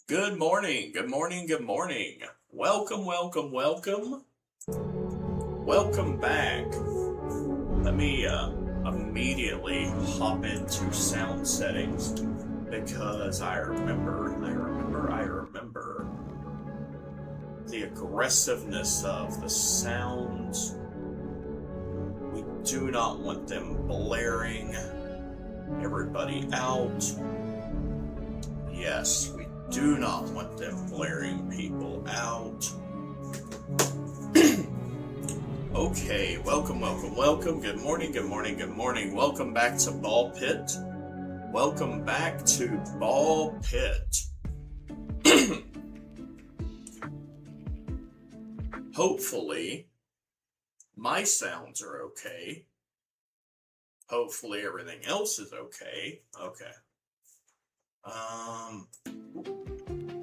Good morning, good morning, good morning. Welcome, welcome, welcome. Welcome back. Let me immediately hop into sound settings because I remember the aggressiveness of the sounds. We do not want them blaring everybody out. Yes, we do not want them blaring people out. Okay, welcome. Good morning. Welcome back to Ball Pit. Welcome back to Ball Pit. Hopefully, my sounds are okay. Hopefully, everything else is okay. Okay.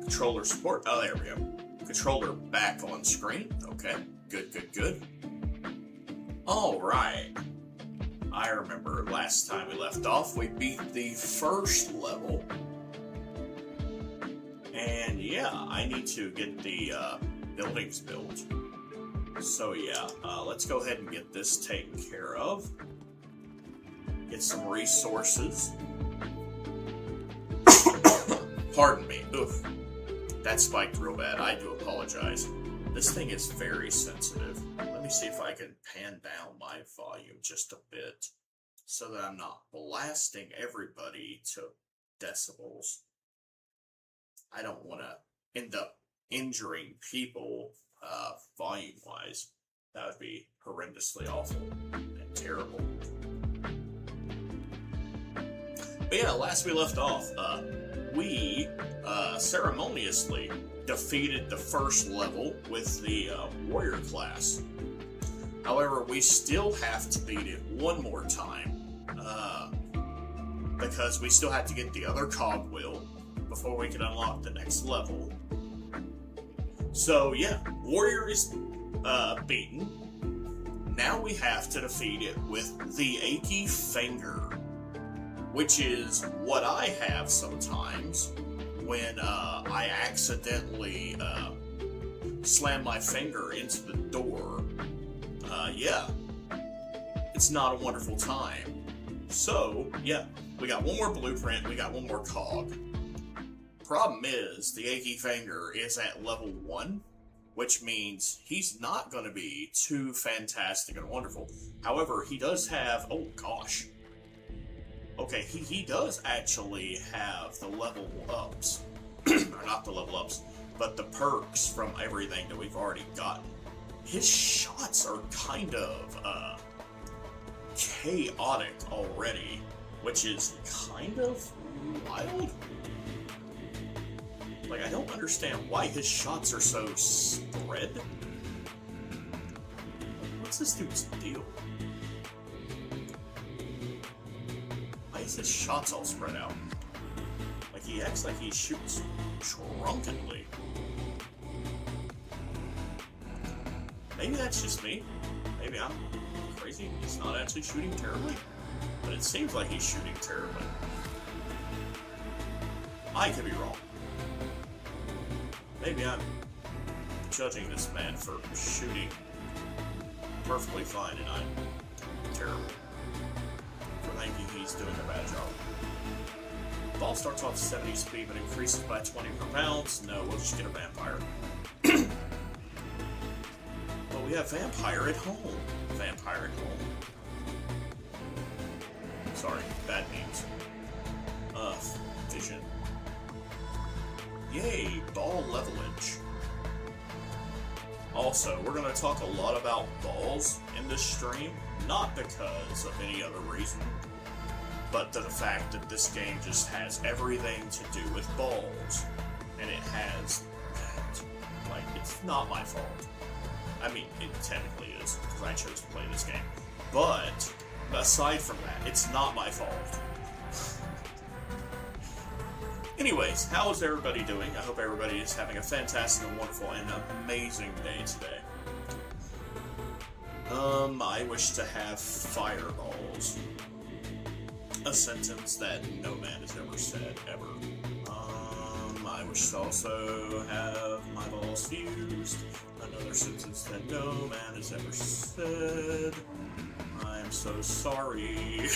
Controller support. Oh, there we go. Controller back on screen. Okay. Good. Alright. I remember last time we left off, we beat the first level. And yeah, I need to get the buildings built. So yeah, let's go ahead and get this taken care of. Get some resources. Pardon me. Oof. That spiked real bad. I do apologize. This thing is very sensitive. Let me see if I can pan down my volume just a bit so that I'm not blasting everybody to decibels. I don't want to end up injuring people volume-wise. That would be horrendously awful and terrible. But yeah, last we left off, we ceremoniously defeated the first level with the warrior class. However, we still have to beat it one more time because we still have to get the other cogwheel before we can unlock the next level. So yeah, warrior is beaten. Now we have to defeat it with the achy finger, which is what I have sometimes when I accidentally slam my finger into the door. Yeah, it's not a wonderful time. So, yeah, we got one more blueprint, we got one more cog. Problem is, the achy finger is at level 1, which means he's not going to be too fantastic and wonderful. However, he does have, oh gosh. Okay, he does actually have the level ups, or not the level ups, but the perks from everything that we've already gotten. His shots are kind of chaotic already, which is kind of wild. Like, I don't understand why his shots are so spread. What's this dude's deal? Why is his shots all spread out? Like, he acts like he shoots drunkenly. Maybe that's just me. Maybe I'm crazy. He's not actually shooting terribly. But it seems like he's shooting terribly. I could be wrong. Maybe I'm judging this man for shooting perfectly fine and I'm terrible. For thinking he's doing a bad job. Ball starts off 70 speed but increases by 20 per pound. No, we'll just get a vampire. But we have vampire at home. Vampire at home. Sorry, bad memes. Vision. Yay, ball levelage. Also, we're going to talk a lot about balls in this stream, not because of any other reason, but to the fact that this game just has everything to do with balls. And it has that. Like, it's not my fault. I mean, it technically is, because I chose to play this game. But, aside from that, it's not my fault. Anyways, how is everybody doing? I hope everybody is having a fantastic and wonderful and amazing day today. I wish to have fireballs. A sentence that no man has ever said, ever. I course, also have my balls fused. Another sentence that no man has ever said. I'm so sorry.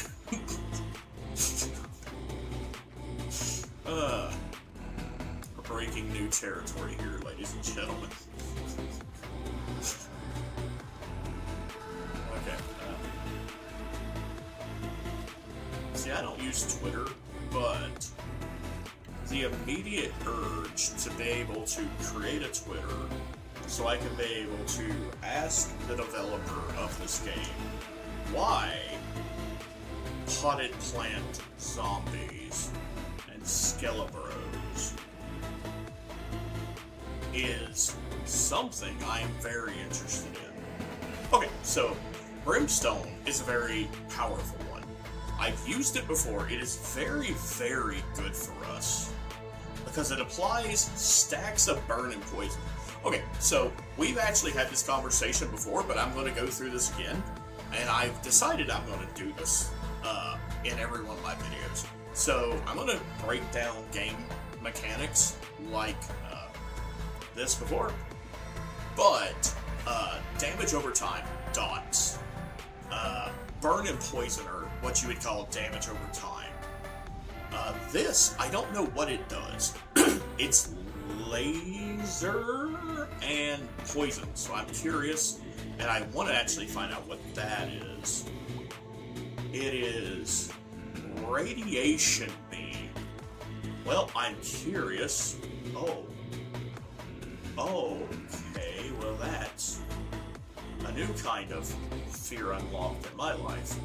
We're breaking new territory here, ladies and gentlemen. Okay. See, I don't use Twitter, but the immediate urge to be able to create a Twitter so I can be able to ask the developer of this game why potted plant zombies and Skelebros is something I am very interested in. Okay, so Brimstone is a very powerful one. I've used it before. It is very, very good for us because it applies stacks of burn and poison. Okay, so we've actually had this conversation before, but I'm going to go through this again, and I've decided I'm going to do this in every one of my videos. So I'm going to break down game mechanics like this before, but damage over time, dots, burn and poison are what you would call damage over time. This, I don't know what it does. It's laser and poison, so I'm curious, and I want to actually find out what that is. It is radiation beam. Well, I'm curious. Okay, well that's a new kind of fear unlocked in my life.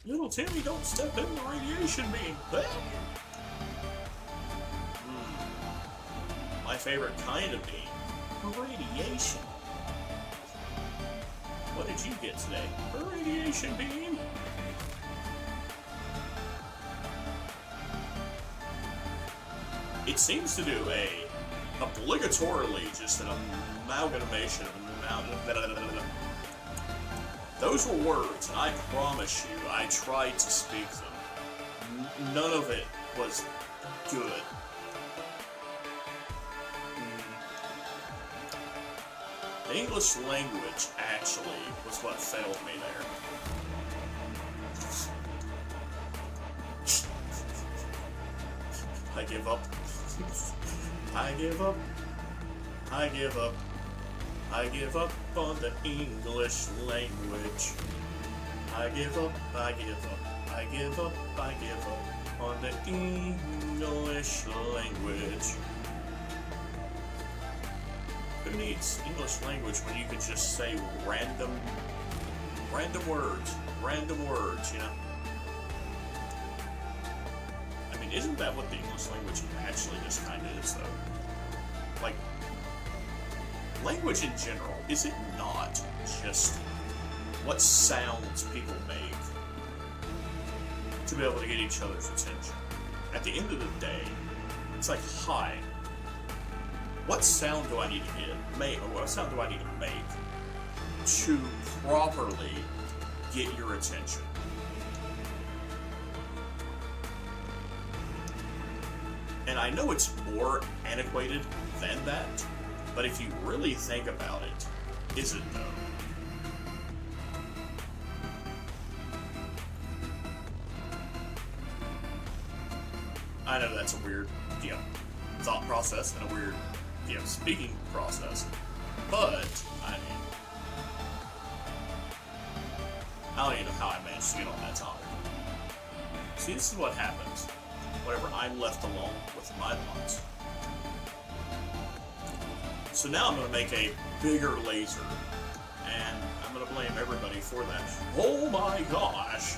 Little Timmy, don't step in the radiation beam. My favorite kind of beam. Radiation. What did you get today? A radiation beam? It seems to do obligatorily just an amalgamation of those were words, and I promise you, I tried to speak them. None of it was good. The English language, actually, was what failed me there. I give up. I give up. I give up. I give up on the English language. I give up. I give up. I give up. I give up on the English language. Who needs English language when you could just say random words, you know? I mean, isn't that what the English language actually just kind of is, though? Like, language in general, is it not just what sounds people make to be able to get each other's attention? At the end of the day, it's like, hi, what sound do I need to what sound do I need to make to properly get your attention? And I know it's more antiquated than that, but if you really think about it, is it though? I know that's a weird, thought process and a weird, speaking process, but, I mean, I don't even know how I managed to get on that topic. See, this is what happens whenever I'm left alone with my thoughts. So now I'm going to make a bigger laser, and I'm going to blame everybody for that. Oh my gosh!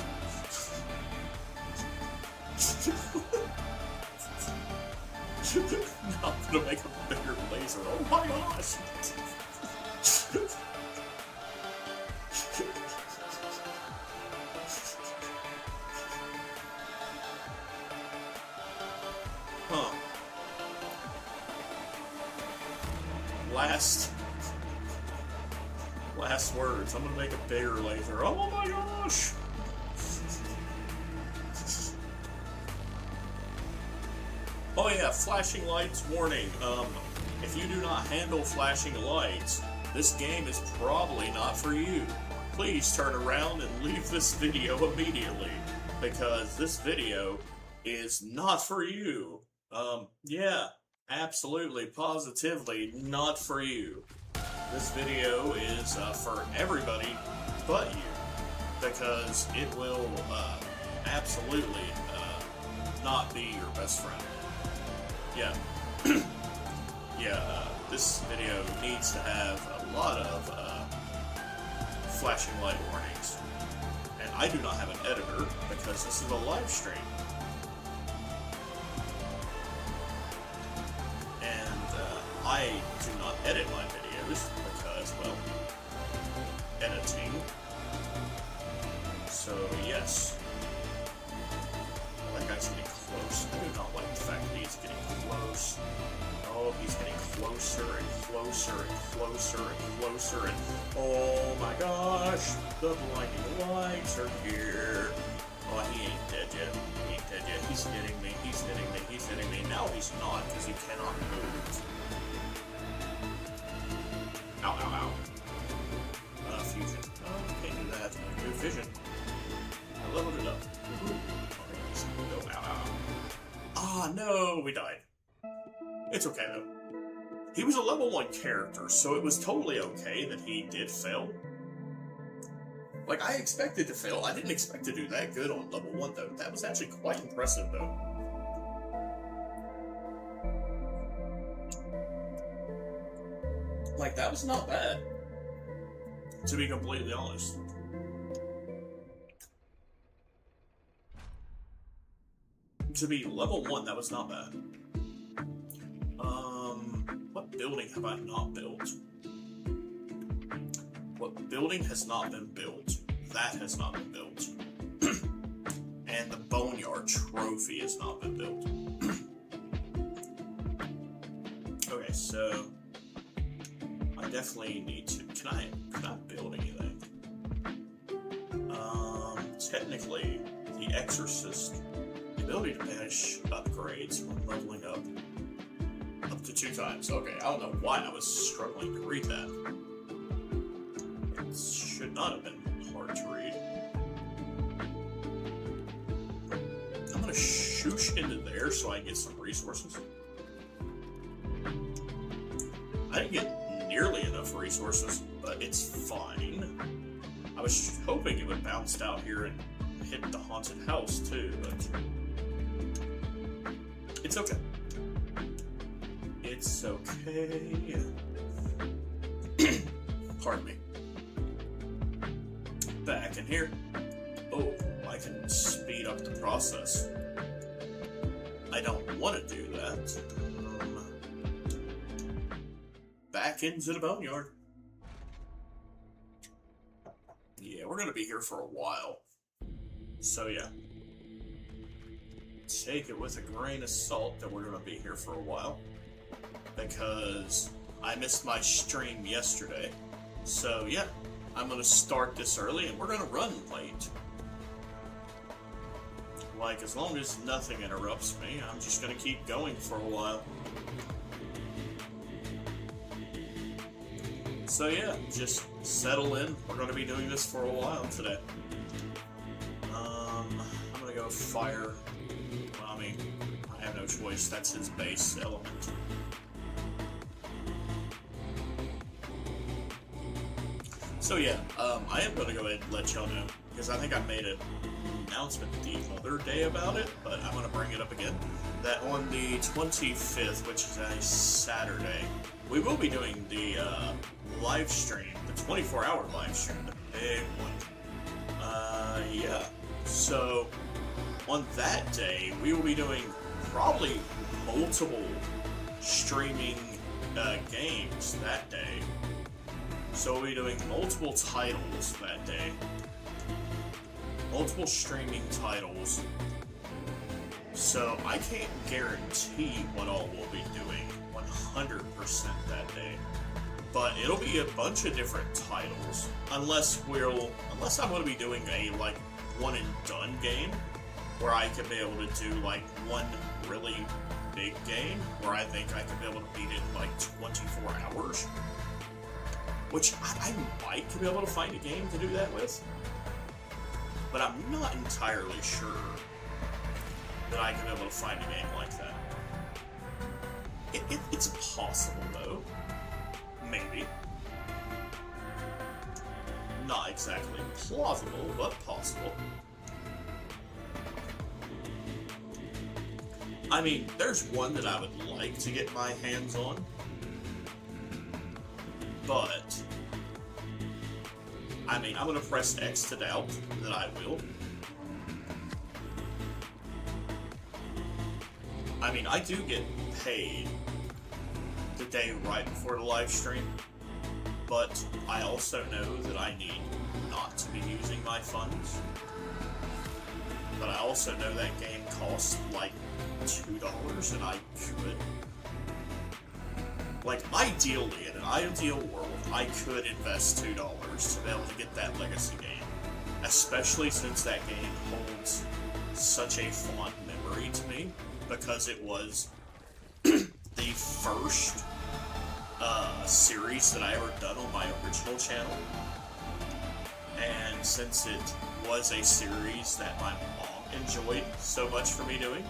Now I'm going to make a bigger laser. Oh my gosh! Huh. Last words. I'm gonna make a bigger laser. Oh my gosh! Oh yeah, flashing lights warning. If you do not handle flashing lights, this game is probably not for you. Please turn around and leave this video immediately, because this video is not for you. Yeah, absolutely, positively not for you. This video is for everybody but you, because it will absolutely not be your best friend. Yeah. Yeah, this video needs to have a lot of flashing light warnings. And I do not have an editor because this is a live stream. And I do not edit my videos because, well, editing. So, yes. That guy's getting close. I do not like the fact that he's getting close. Oh, he's getting closer and closer and closer and closer and... Oh my gosh! The blinding lights are here! Oh, he ain't dead yet. He ain't dead yet. He's hitting me. He's hitting me. He's hitting me. Now he's not, because he cannot move. Ow, ow, ow. Fusion. Oh, can't do that. New vision. I leveled it up. Go, ow, ow. Ah, no! We died. It's okay, though. He was a level 1 character, so it was totally okay that he did fail. Like, I expected to fail. I didn't expect to do that good on level 1, though. That was actually quite impressive, though. Like, that was not bad. To be completely honest. To be level 1, that was not bad. What building have I not built? What building has not been built? That has not been built. And the Boneyard Trophy has not been built. Okay, so I definitely need to. Can I build anything? Technically, the Exorcist, the ability to banish upgrades when leveling up to 2 times. Okay, I don't know why I was struggling to read that. It should not have been hard to read. I'm gonna shoosh into there so I can get some resources. I didn't get nearly enough resources, but it's fine. I was hoping it would bounce out here and hit the haunted house too, but it's okay. It's okay. Pardon me. Back in here. Oh, I can speed up the process. I don't want to do that. Back into the Boneyard. Yeah, we're gonna be here for a while. So yeah. Take it with a grain of salt that we're gonna be here for a while. Because I missed my stream yesterday. So yeah, I'm gonna start this early and we're gonna run late. Like, as long as nothing interrupts me, I'm just gonna keep going for a while. So yeah, just settle in. We're gonna be doing this for a while today. I'm gonna go fire. Well, I mean, I have no choice. That's his base element. So yeah, I am going to go ahead and let y'all know, because I think I made an announcement the other day about it, but I'm going to bring it up again, that on the 25th, which is a Saturday, we will be doing the live stream, the 24-hour live stream, the big one. Yeah, so on that day, we will be doing probably multiple streaming games that day. So we'll be doing multiple titles that day. Multiple streaming titles. So I can't guarantee what all we'll be doing 100% that day. But it'll be a bunch of different titles. Unless I'm going to be doing a, like, one and done game. Where I can be able to do, like, one really big game where I think I could be able to beat it in like 24 hours. Which I might be able to find a game to do that with. But I'm not entirely sure that I can be able to find a game like that. It's possible, though. Maybe. Not exactly plausible, but possible. I mean, there's one that I would like to get my hands on. But, I mean, I'm going to press X to doubt that I will. I mean, I do get paid the day right before the live stream, but I also know that I need not to be using my funds. But I also know that game costs like $2 and I could... Like, ideally, in an ideal world, I could invest $2 to be able to get that legacy game. Especially since that game holds such a fond memory to me, because it was the first series that I ever done on my original channel. And since it was a series that my mom enjoyed so much for me doing,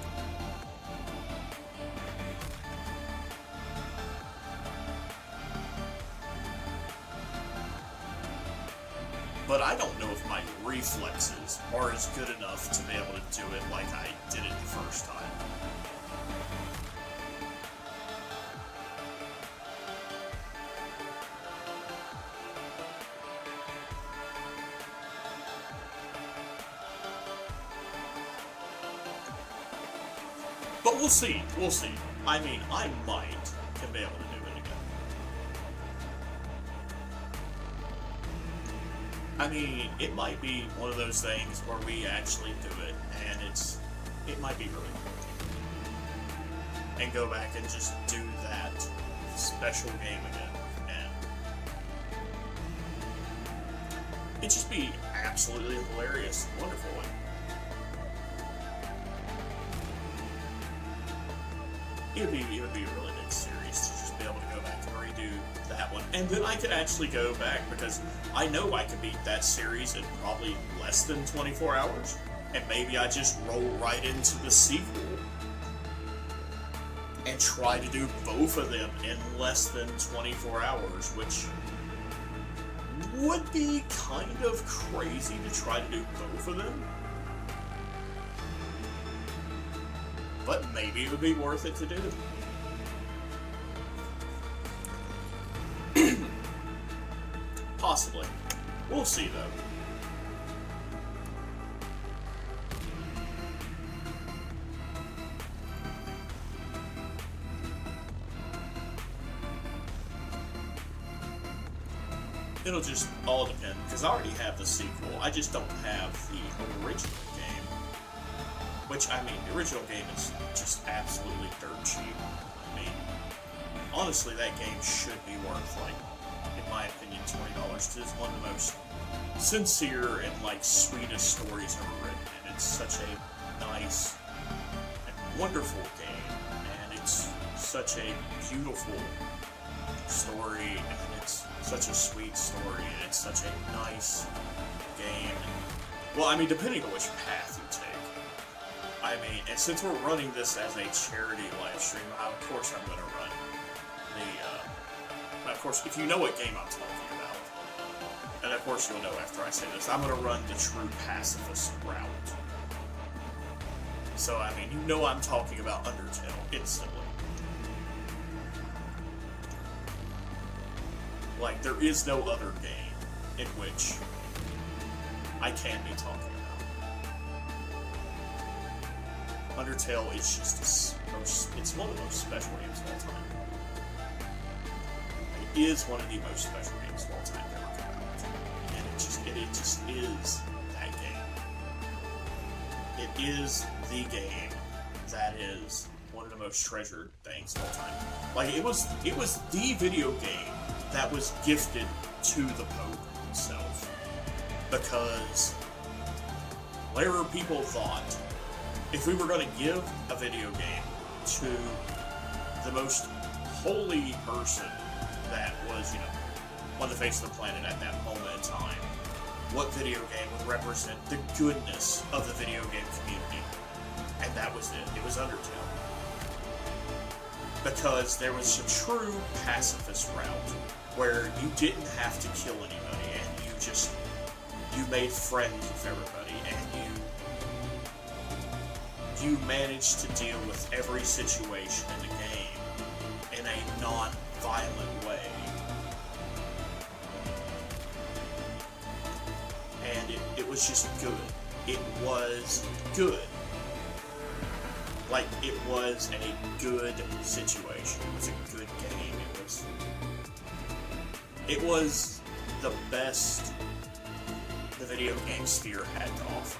but I don't know if my reflexes are as good enough to be able to do it like I did it the first time. But we'll see, we'll see. I mean, I might can be able to do it again. I mean, it might be one of those things where we actually do it, and it might be really cool. And go back and just do that special game again, and it'd just be absolutely hilarious and wonderful. It would be a really big series to just be able to go back and redo that one. And then I could actually go back, because I know I could beat that series in probably less than 24 hours. And maybe I just roll right into the sequel and try to do both of them in less than 24 hours, which would be kind of crazy to try to do both of them. But maybe it would be worth it to do. Possibly. We'll see, though. It'll just all depend, because I already have the sequel. I just don't have the original game. Which, I mean, the original game is just absolutely dirt cheap. I mean, honestly, that game should be worth, like, in my opinion, $20. It's one of the most sincere and, like, sweetest stories ever written. And it's such a nice and wonderful game. And it's such a beautiful story. And it's such a sweet story. And it's such a nice game. Well, I mean, depending on which path you take. I mean, and since we're running this as a charity live stream, of course I'm going to run the, of course, if you know what game I'm talking about, and of course you'll know after I say this, I'm going to run the true pacifist route. So, I mean, you know I'm talking about Undertale instantly. Like, there is no other game in which I can be talking about. Undertale is just it's one of the most special games of all time. It is one of the most special games of all time ever come out. And it just is that game. It is the game that is one of the most treasured things of all time. Like, it was the video game that was gifted to the Pope himself. Because whatever people thought, if we were going to give a video game to the most holy person that was, on the face of the planet at that moment in time. What video game would represent the goodness of the video game community? And that was it. It was Undertale. Because there was a true pacifist route where you didn't have to kill anybody, and you made friends with everybody, and you managed to deal with every situation in the game in a non-violent way. And it was just good. It was good. Like, it was a good situation. It was a good game. It was the best the video game sphere had to offer.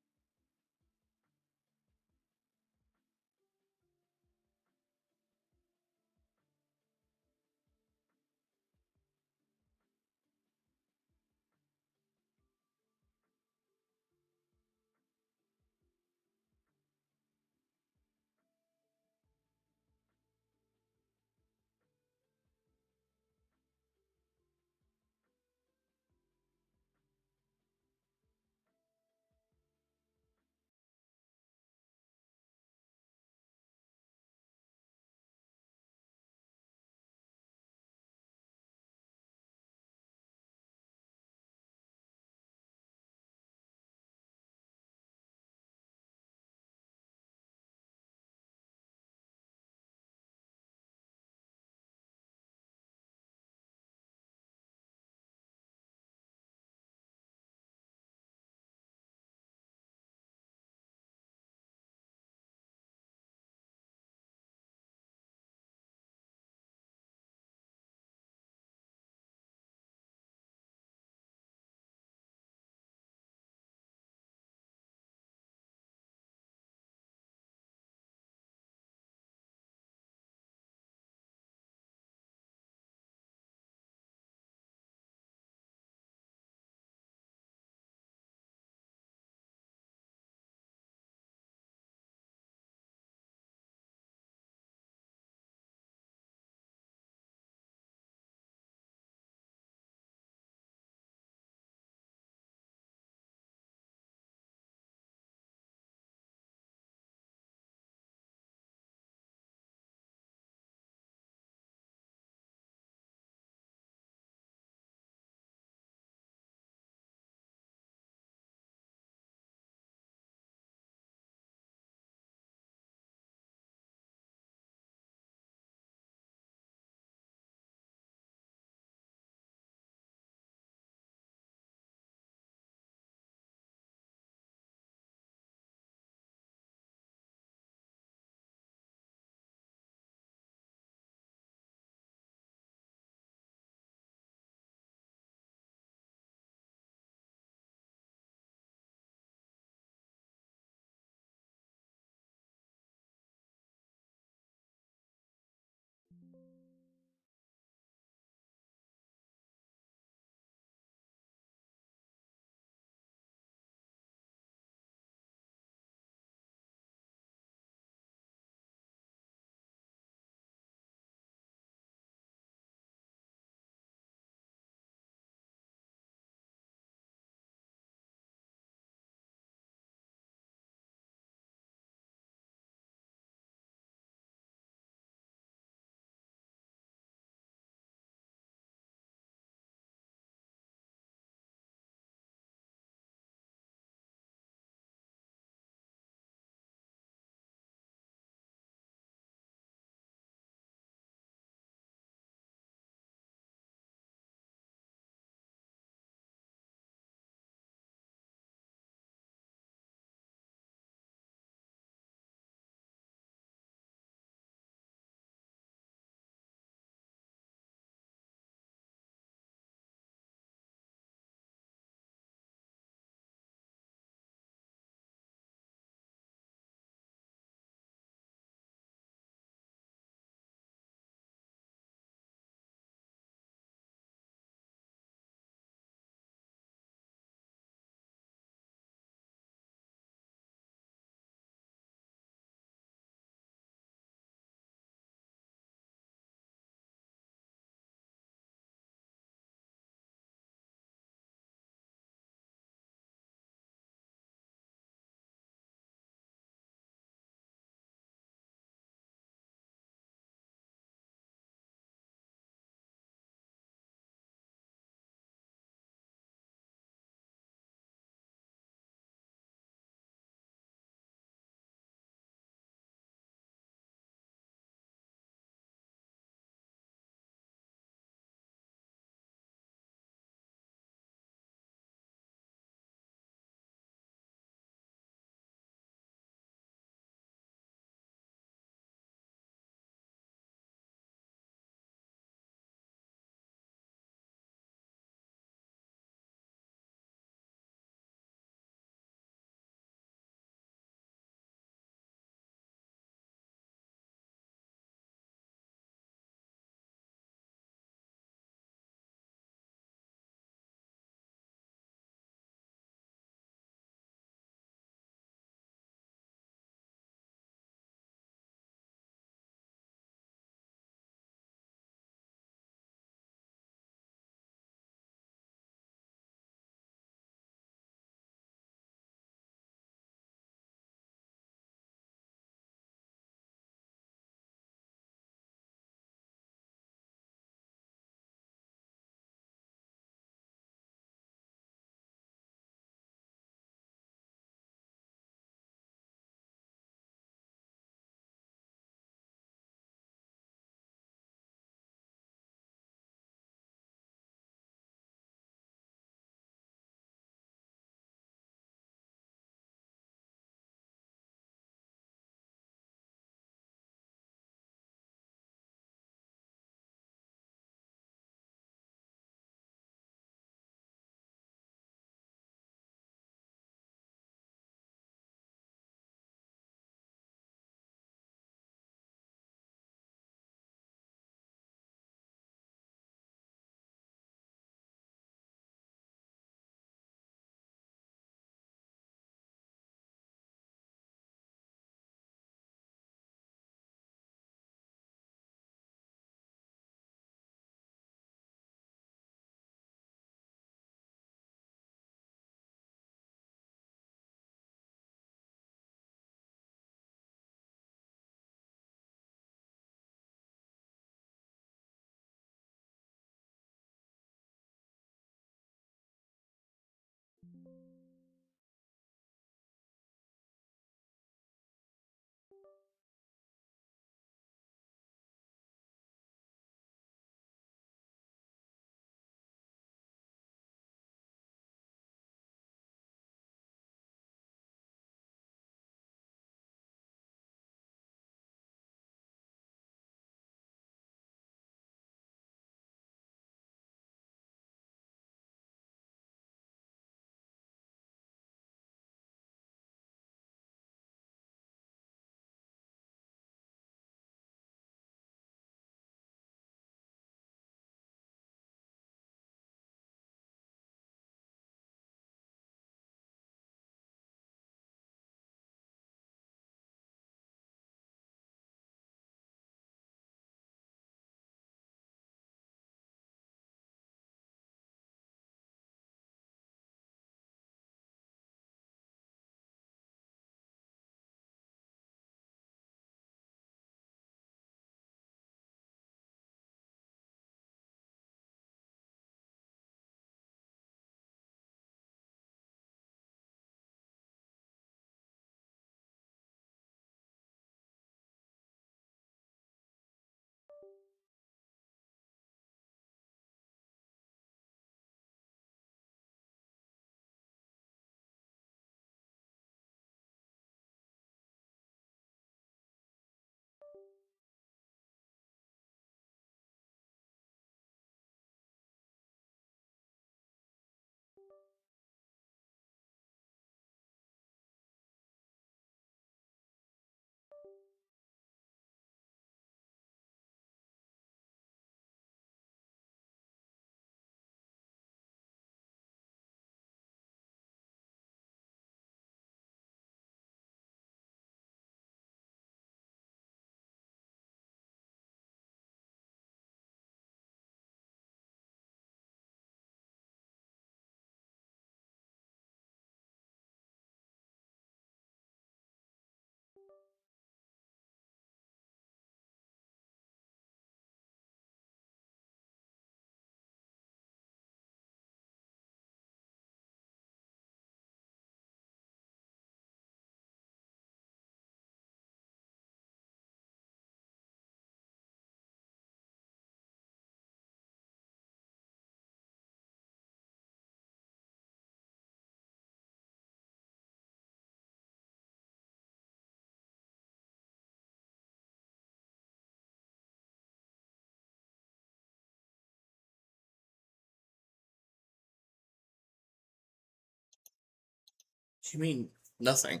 You mean nothing?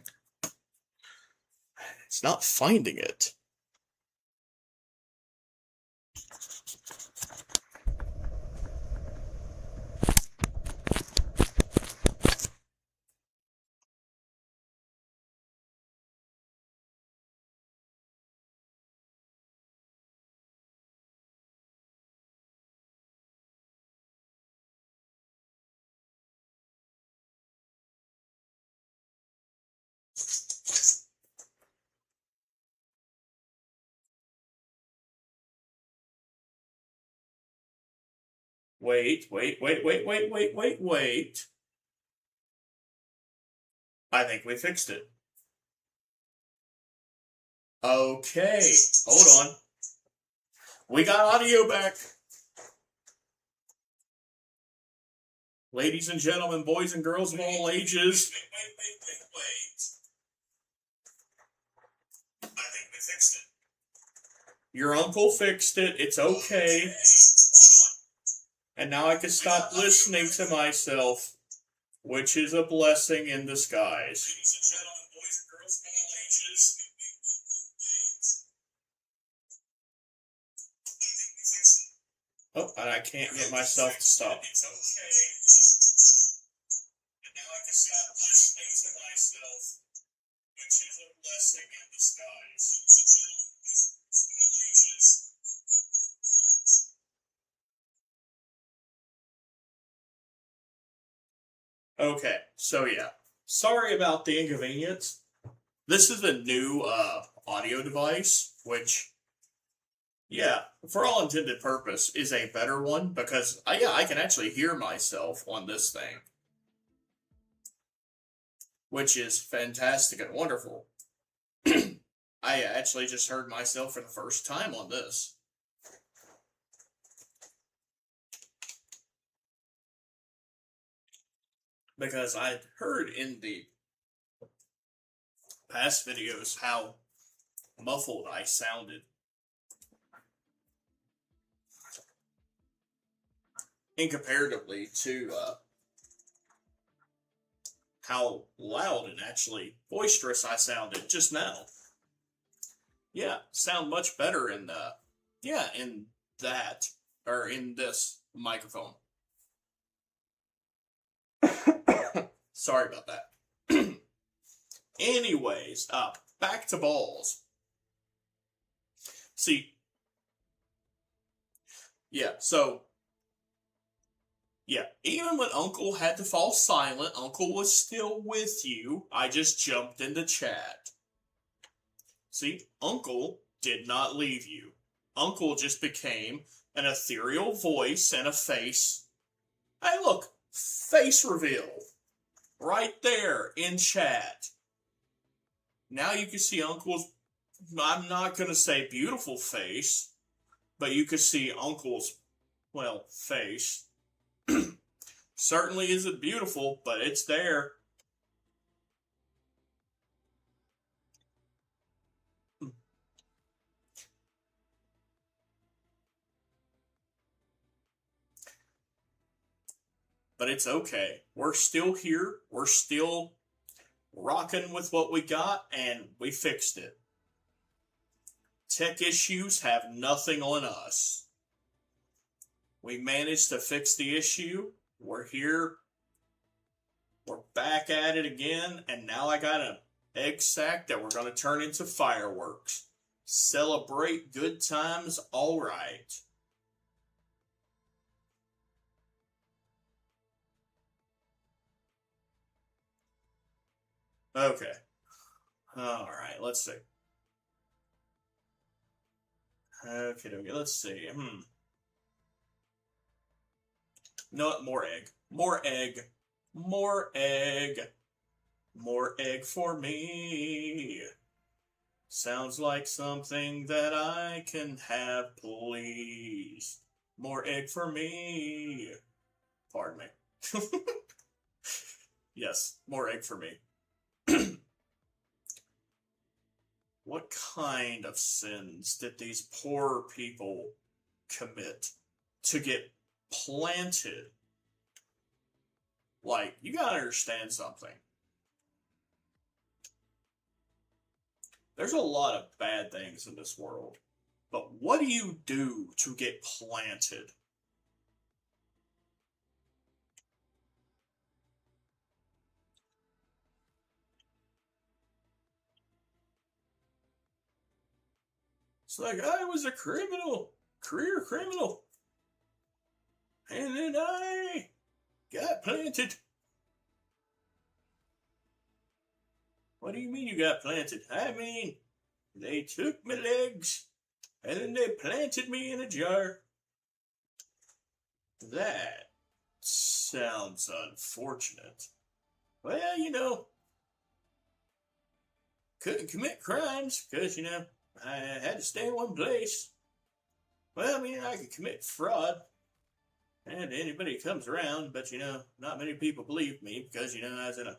It's not finding it. Wait. I think we fixed it. Okay, hold on. We got audio back. Ladies and gentlemen, boys and girls of all ages. Wait. I think we fixed it. Your uncle fixed it. It's okay. And now I can stop listening to myself, which is a blessing in disguise. Ladies and gentlemen, boys and girls of all ages. Oh, and I can't get myself to stop. It's okay. And now I can stop listening to myself, which is a blessing in disguise. Okay, so yeah. Sorry about the inconvenience. This is a new audio device, which, yeah, for all intended purpose, is a better one because I can actually hear myself on this thing. which is fantastic and wonderful. I actually just heard myself for the first time on this. Because I'd heard in the past videos how muffled I sounded. And comparatively to how loud and actually boisterous I sounded just now. Yeah, sound much better in in that, or in this microphone. Sorry about that. Anyways, back to balls. See, yeah, so, yeah, even when Uncle had to fall silent, Uncle was still with you. I just jumped into chat. See, Uncle did not leave you. Uncle just became an ethereal voice and a face. Hey, look, face reveal. Right there in chat. Now you can see Uncle's, I'm not going to say beautiful face, but you can see Uncle's, well, face. Certainly isn't beautiful, but it's there. But it's okay. We're still here. We're still rocking with what we got, and we fixed it. Tech issues have nothing on us. We managed to fix the issue. We're here. We're back at it again, and now I got an egg sack that we're going to turn into fireworks. Celebrate good times, all right. Okay. All right, let's see. Okay, let's see. No, more egg. More egg. More egg. More egg for me. Sounds like something that I can have, please. More egg for me. Pardon me. Yes, more egg for me. What kind of sins did these poor people commit to get planted? Like, you gotta understand something. There's a lot of bad things in this world, but what do you do to get planted? It's like, I was a criminal, career criminal, and then I got planted. What do you mean you got planted? I mean, they took my legs, and then they planted me in a jar. That sounds unfortunate. Well, couldn't commit crimes because, I had to stay in one place. Well, I mean, I could commit fraud. And anybody comes around, but, not many people believe me because, I was in a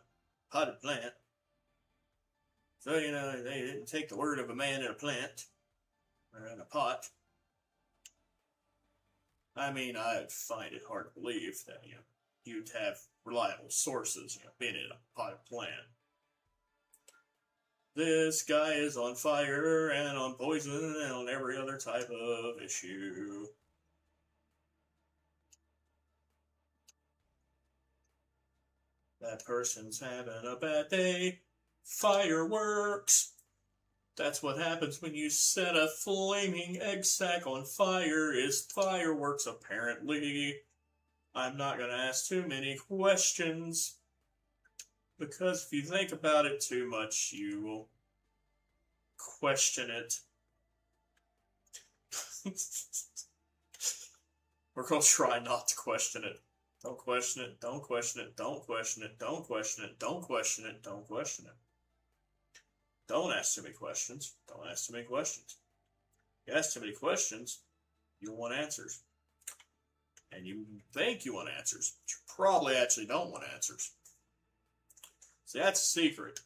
potted plant. So, they didn't take the word of a man in a plant or in a pot. I mean, I'd find it hard to believe that, you'd have reliable sources, being in a potted plant. This guy is on fire and on poison and on every other type of issue. That person's having a bad day. Fireworks. That's what happens when you set a flaming egg sack on fire, is fireworks, apparently. I'm not going to ask too many questions, because if you think about it too much, you will question it. We're going to try not to question it. Don't question it. Don't question it. Don't question it. Don't question it. Don't question it. Don't question it. Don't ask too many questions. Don't ask too many questions. You ask too many questions, you want answers. And you think you want answers, but you probably actually don't want answers. See, that's a secret.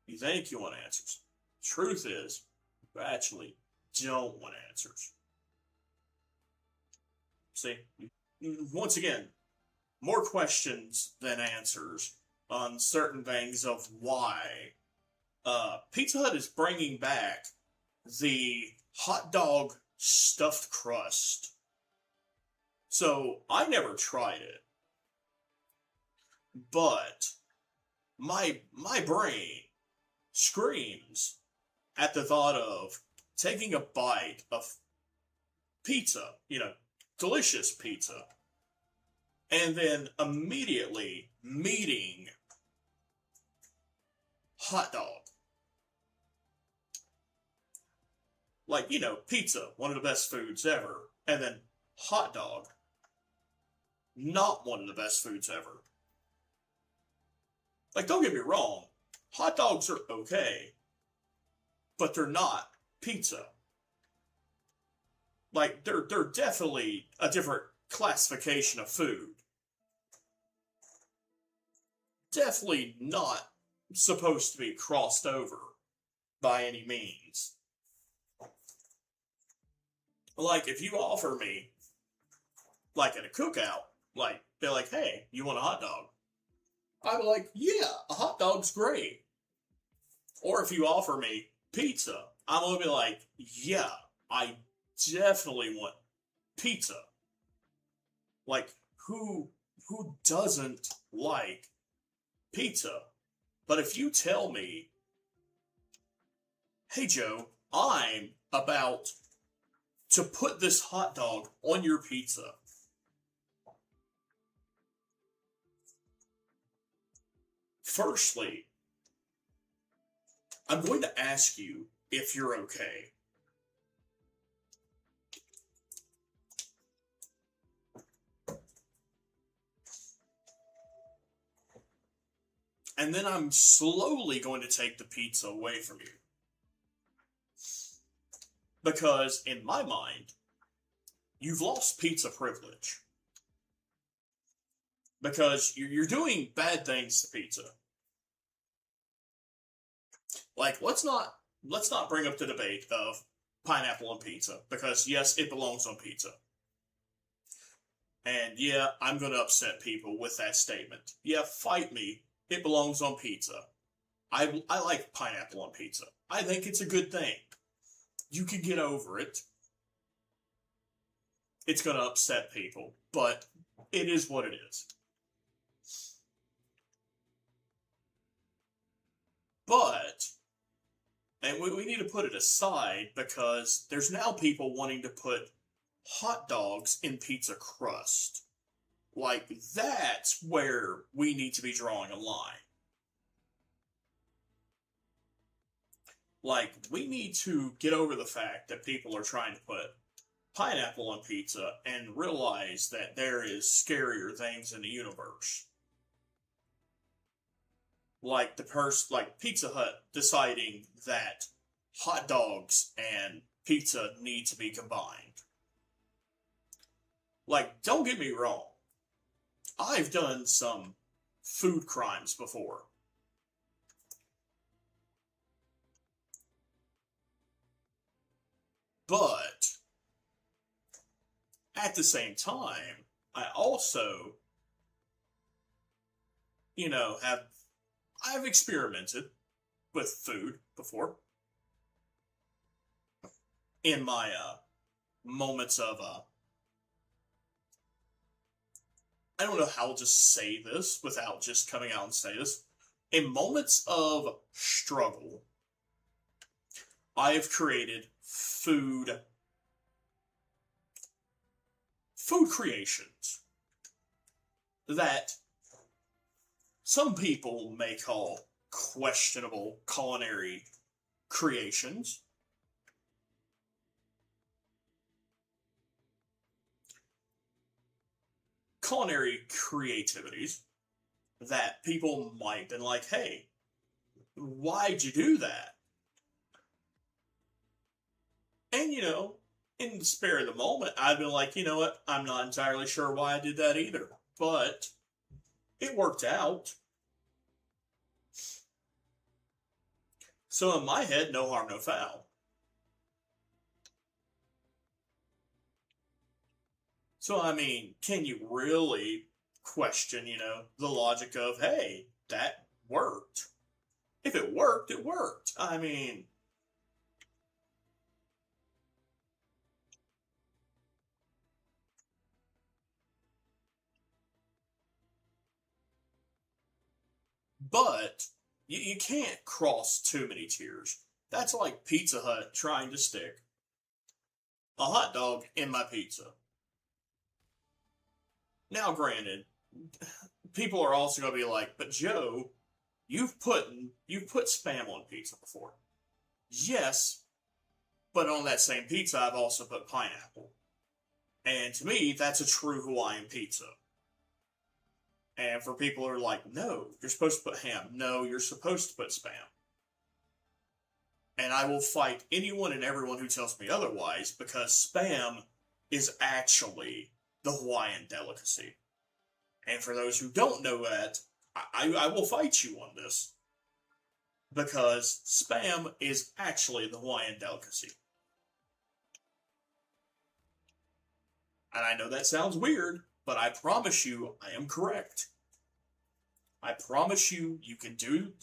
You think you want answers. Truth is, you actually don't want answers. See, once again, more questions than answers on certain things of why Pizza Hut is bringing back the hot dog stuffed crust. So I never tried it, but my brain screams at the thought of taking a bite of pizza, delicious pizza, and then immediately meeting hot dog. Like, pizza, one of the best foods ever, and then hot dog, not one of the best foods ever. Like, don't get me wrong, hot dogs are okay, but they're not pizza. Like, they're definitely a different classification of food. Definitely not supposed to be crossed over by any means. Like, if you offer me, like at a cookout, like, they're like, hey, you want a hot dog? I'd be like, yeah, a hot dog's great. Or if you offer me pizza, I'm gonna be like, yeah, I definitely want pizza. Like, who doesn't like pizza? But if you tell me, hey Joe, I'm about to put this hot dog on your pizza, firstly, I'm going to ask you if you're okay. And then I'm slowly going to take the pizza away from you. Because in my mind, you've lost pizza privilege. Because you're doing bad things to pizza. Like, let's not bring up the debate of pineapple on pizza, because yes, it belongs on pizza. And yeah, I'm going to upset people with that statement. Yeah, fight me. It belongs on pizza. I like pineapple on pizza. I think it's a good thing. You can get over it. It's going to upset people, but it is what it is. But, and we need to put it aside, because there's now people wanting to put hot dogs in pizza crust. Like, that's where we need to be drawing a line. Like, we need to get over the fact that people are trying to put pineapple on pizza and realize that there is scarier things in the universe. Like like Pizza Hut deciding that hot dogs and pizza need to be combined. Like, don't get me wrong. I've done some food crimes before. But at the same time, I also, I've experimented with food before in my moments of I don't know how to say this without just coming out and say this. In moments of struggle, I have created food creations that some people may call questionable culinary creations. culinary creativities that people might have been like, hey, why'd you do that? And, in the spare of the moment, I've been like, you know what? I'm not entirely sure why I did that either. But it worked out. So in my head, no harm, no foul. So, I mean, can you really question, the logic of, hey, that worked? If it worked, it worked. I mean, but you can't cross too many tiers. That's like Pizza Hut trying to stick a hot dog in my pizza. Now, granted, people are also going to be like, but Joe, you've put spam on pizza before. Yes, but on that same pizza, I've also put pineapple. And to me, that's a true Hawaiian pizza. And for people who are like, no, you're supposed to put ham. No, you're supposed to put spam. And I will fight anyone and everyone who tells me otherwise because spam is actually the Hawaiian delicacy. And for those who don't know that, I will fight you on this because spam is actually the Hawaiian delicacy. And I know that sounds weird, but I promise you I am correct. I promise you you can do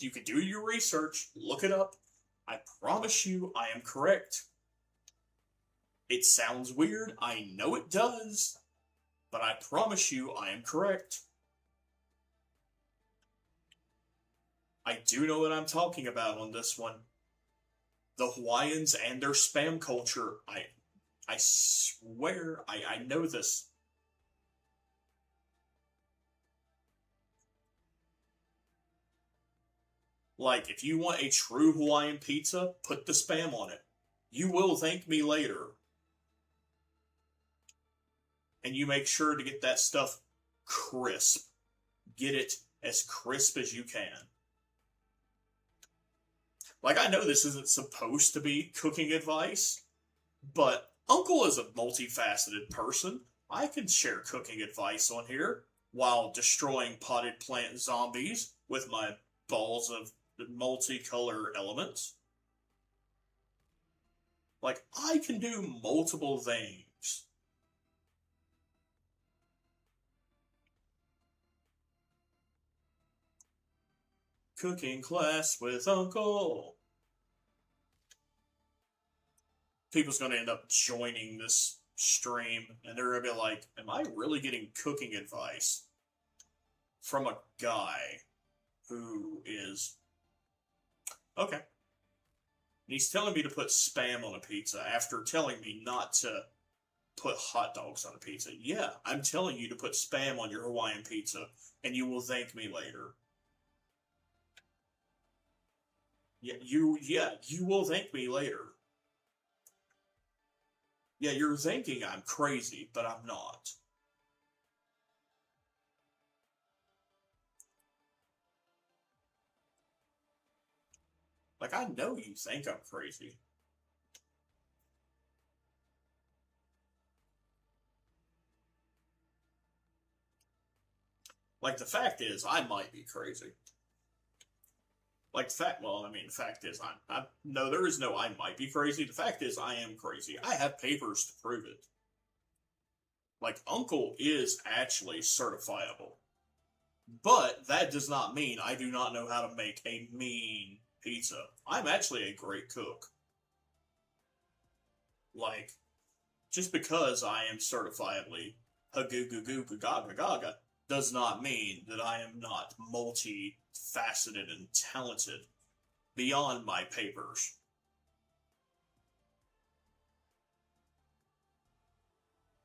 your research, look it up. I promise you I am correct. It sounds weird, I know it does, but I promise you I am correct. I do know what I'm talking about on this one. The Hawaiians and their spam culture, I swear I know this. Like, if you want a true Hawaiian pizza, put the spam on it. You will thank me later. And you make sure to get that stuff crisp. Get it as crisp as you can. Like, I know this isn't supposed to be cooking advice, but Uncle is a multifaceted person. I can share cooking advice on here while destroying potted plant zombies with my balls of multicolor elements. Like, I can do multiple things. Cooking class with Uncle. People's going to end up joining this stream, and they're going to be like, am I really getting cooking advice from a guy who is... Okay. He's telling me to put spam on a pizza after telling me not to put hot dogs on a pizza. Yeah, I'm telling you to put spam on your Hawaiian pizza, and you will thank me later. You will thank me later. Yeah, you're thinking I'm crazy, but I'm not. Like, I know you think I'm crazy. Like, the fact is, I might be crazy. Like, the fact is, no, there is no I might be crazy. The fact is, I am crazy. I have papers to prove it. Like, Uncle is actually certifiable. But that does not mean I do not know how to make a mean pizza. I'm actually a great cook. Like, just because I am certifiably gaga does not mean that I am not multifaceted and talented beyond my papers.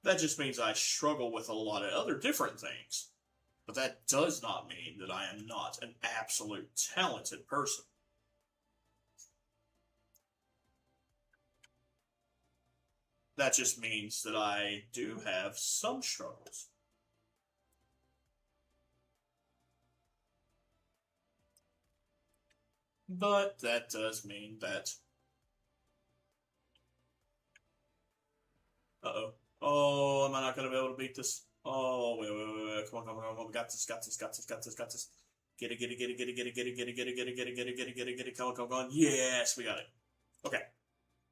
That just means I struggle with a lot of other different things. But that does not mean that I am not an absolute talented person. That just means that I do have some struggles. But that does mean that... Uh-oh. Oh, am I not going to be able to beat this? Oh, wait. Come on. We got this. Get it. Come on. Yes, we got it. Okay.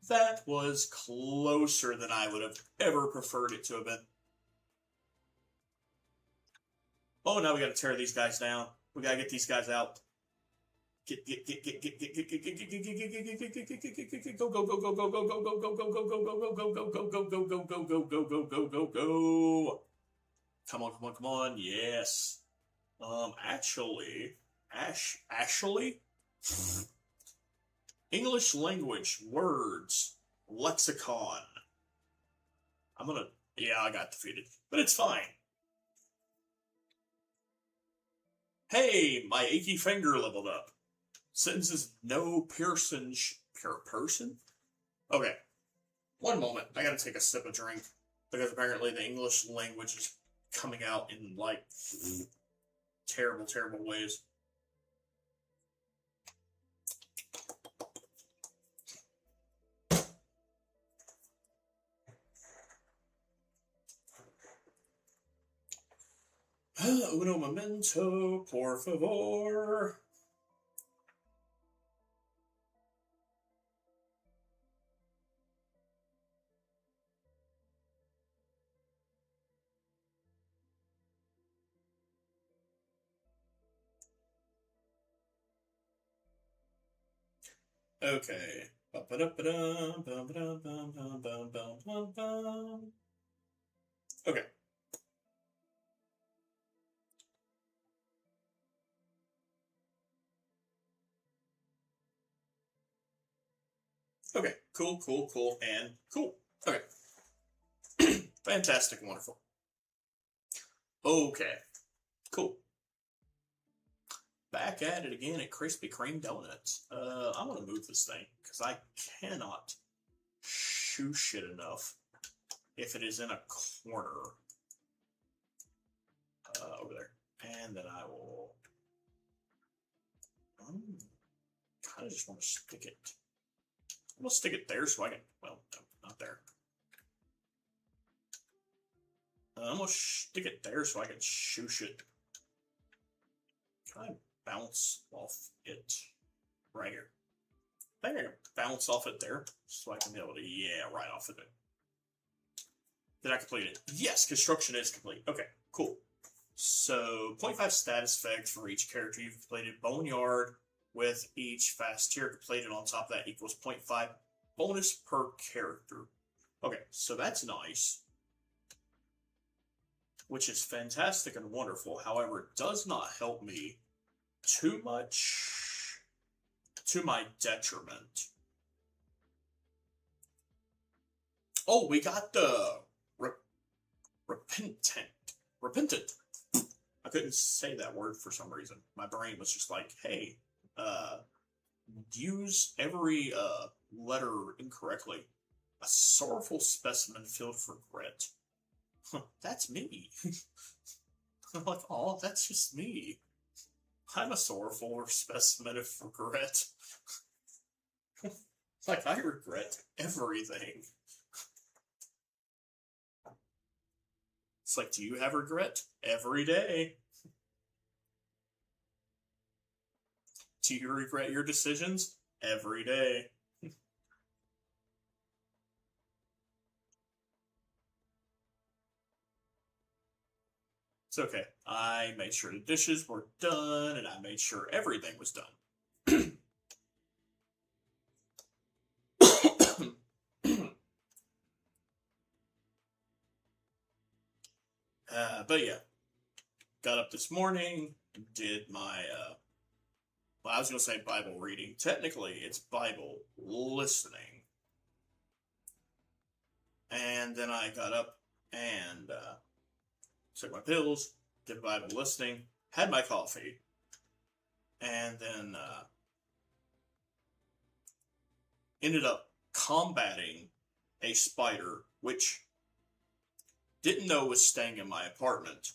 That was closer than I would have ever preferred it to have been. Oh, now we got to tear these guys down. We got to get these guys out. Go. Come on. Yes. Actually, English language, words, lexicon. Yeah, I got defeated, but it's fine. Hey, my achy finger leveled up. Sentences no person. Okay, one moment. I gotta take a sip of drink because apparently the English language is coming out in like terrible ways. Uno momento, por favor. Okay. Okay. Okay, cool, and cool. Okay. Fantastic, wonderful. Okay, cool. Back at it again at Krispy Kreme Donuts. I want to move this thing, because I cannot shoosh it enough if it is in a corner. Over there. And then I will... kind of just want to stick it. I'm going to stick it there so I can... Well, no, not there. I'm going to stick it there so I can shoosh it. Can I bounce off it right here? I think I can bounce off it there so I can be able to... Yeah, right off of it. Did I complete it? Yes, construction is complete. Okay, cool. So, 0.5 status effect for each character you've completed. Boneyard with each fast tier completed on top of that equals 0.5 bonus per character. Okay, so that's nice. Which is fantastic and wonderful. However, it does not help me too much to my detriment. Oh, we got the repentant. I couldn't say that word for some reason. My brain was just like, hey, use every letter incorrectly. A sorrowful specimen filled with regret. Huh, that's me. I'm like, oh, that's just me. I'm a sorrowful specimen of regret. Like, I regret everything. It's like, do you have regret? Every day. Do you regret your decisions? Every day. It's okay. I made sure the dishes were done, and I made sure everything was done. But yeah, got up this morning, did my, well, I was going to say Bible reading. Technically, it's Bible listening. And then I got up and took my pills, did Bible listening, had my coffee, and then ended up combating a spider, which didn't know was staying in my apartment,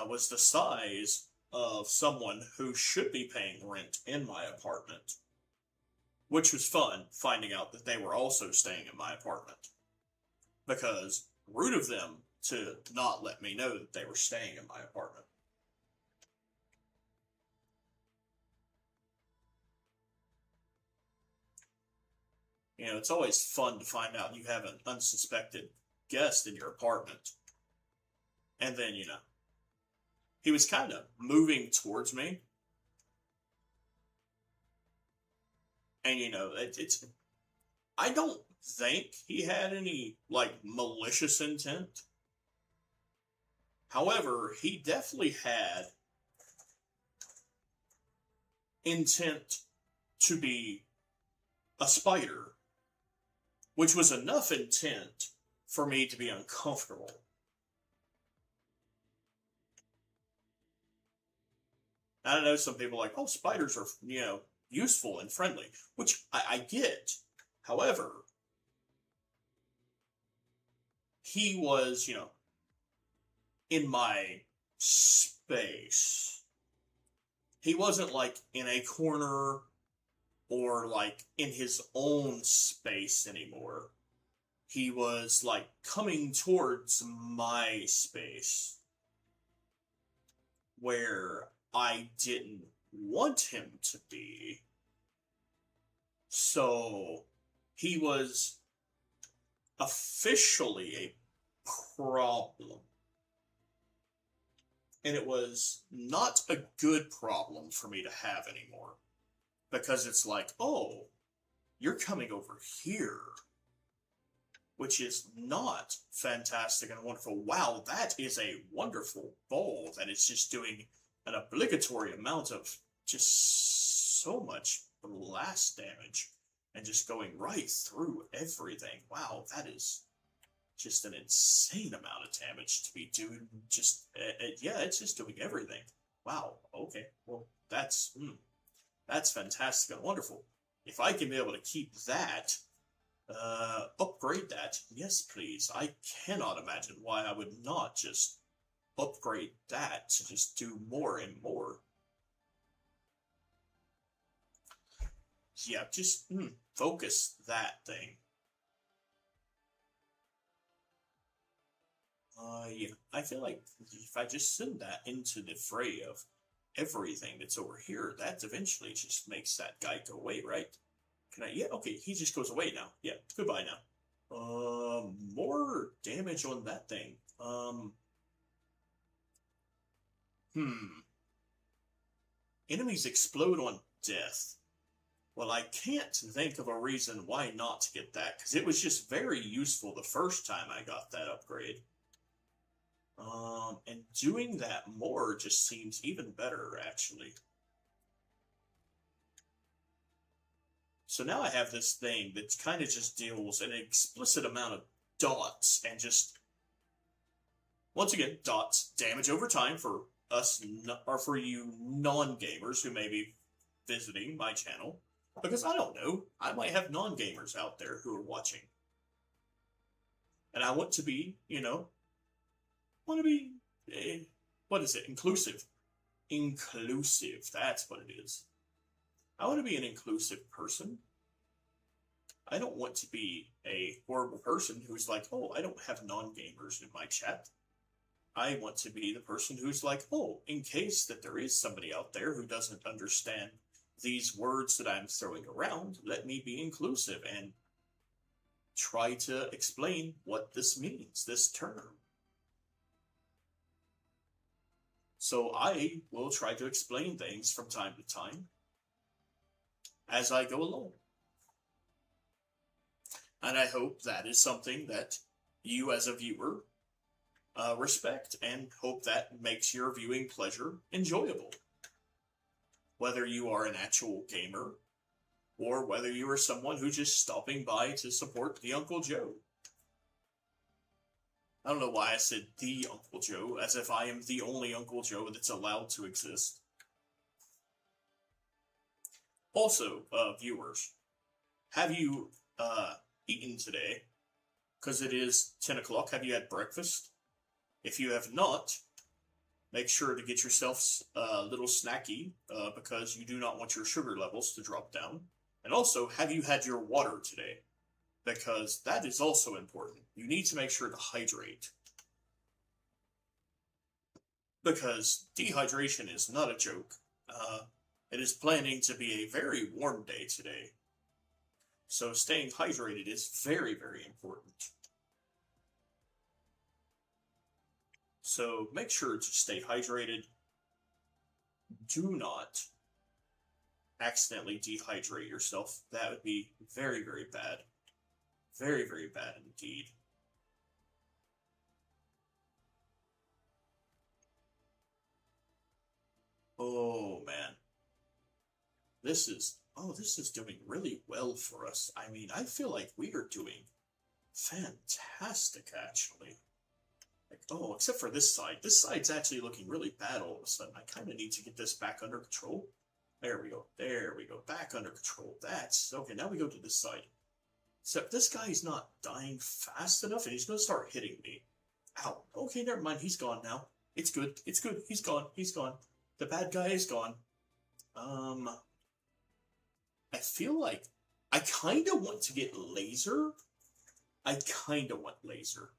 was the size of someone who should be paying rent in my apartment, which was fun finding out that they were also staying in my apartment. Because rude of them to not let me know that they were staying in my apartment. You know, it's always fun to find out you have an unsuspected guest in your apartment. And then, you know, he was kind of moving towards me. And, you know, I don't think he had any, like, malicious intent. However, he definitely had intent to be a spider, which was enough intent for me to be uncomfortable. I know some people are like, oh, spiders are, you know, useful and friendly, which I get. However, he was, you know, in my space. He wasn't like in a corner or like in his own space anymore. He was like coming towards my space where I didn't want him to be. So he was officially a problem. And it was not a good problem for me to have anymore. Because it's like, oh, you're coming over here. Which is not fantastic and wonderful. Wow, that is a wonderful ball that is just doing an obligatory amount of just so much blast damage. And just going right through everything. Wow, that is just an insane amount of damage to be doing. Just, yeah, it's just doing everything. Wow, okay, well, that's fantastic and wonderful. If I can be able to keep that, upgrade that, yes, please. I cannot imagine why I would not just upgrade that to just do more and more. Yeah, just focus that thing. Yeah, I feel like if I just send that into the fray of everything that's over here, that eventually just makes that guy go away, right? Can I? Yeah, okay, he just goes away now. Yeah, goodbye now. More damage on that thing. Enemies explode on death. Well, I can't think of a reason why not to get that, because it was just very useful the first time I got that upgrade. And doing that more just seems even better, actually. So now I have this thing that kind of just deals an explicit amount of dots and just, once again, dots, damage over time for us, or for you non-gamers who may be visiting my channel. Because I don't know, I might have non-gamers out there who are watching. And I want to be, you know, what is it? Inclusive. Inclusive, that's what it is. I want to be an inclusive person. I don't want to be a horrible person who's like, oh, I don't have non-gamers in my chat. I want to be the person who's like, oh, in case that there is somebody out there who doesn't understand these words that I'm throwing around, let me be inclusive and try to explain what this means, this term. So I will try to explain things from time to time as I go along. And I hope that is something that you as a viewer respect, and hope that makes your viewing pleasure enjoyable. Whether you are an actual gamer, or whether you are someone who's just stopping by to support the Uncle Joe. I don't know why I said the Uncle Joe, as if I am the only Uncle Joe that's allowed to exist. Also, viewers, have you eaten today? Because it is 10 o'clock. Have you had breakfast? If you have not, make sure to get yourself a little snacky because you do not want your sugar levels to drop down. And also, have you had your water today? Because that is also important. You need to make sure to hydrate. Because dehydration is not a joke. It is planning to be a very warm day today. So staying hydrated is very, very important. So make sure to stay hydrated. Do not accidentally dehydrate yourself. That would be very, very bad. Very, very bad indeed. Oh, man. This is doing really well for us. I mean, I feel like we are doing fantastic, actually. Like, oh, except for this side. This side's actually looking really bad all of a sudden. I kind of need to get this back under control. There we go. There we go. Back under control. That's... Okay, now we go to this side. Except this guy's not dying fast enough, and he's going to start hitting me. Ow. Okay, never mind. He's gone now. It's good. It's good. He's gone. He's gone. The bad guy is gone. I feel like I kind of want to get laser. I kind of want laser.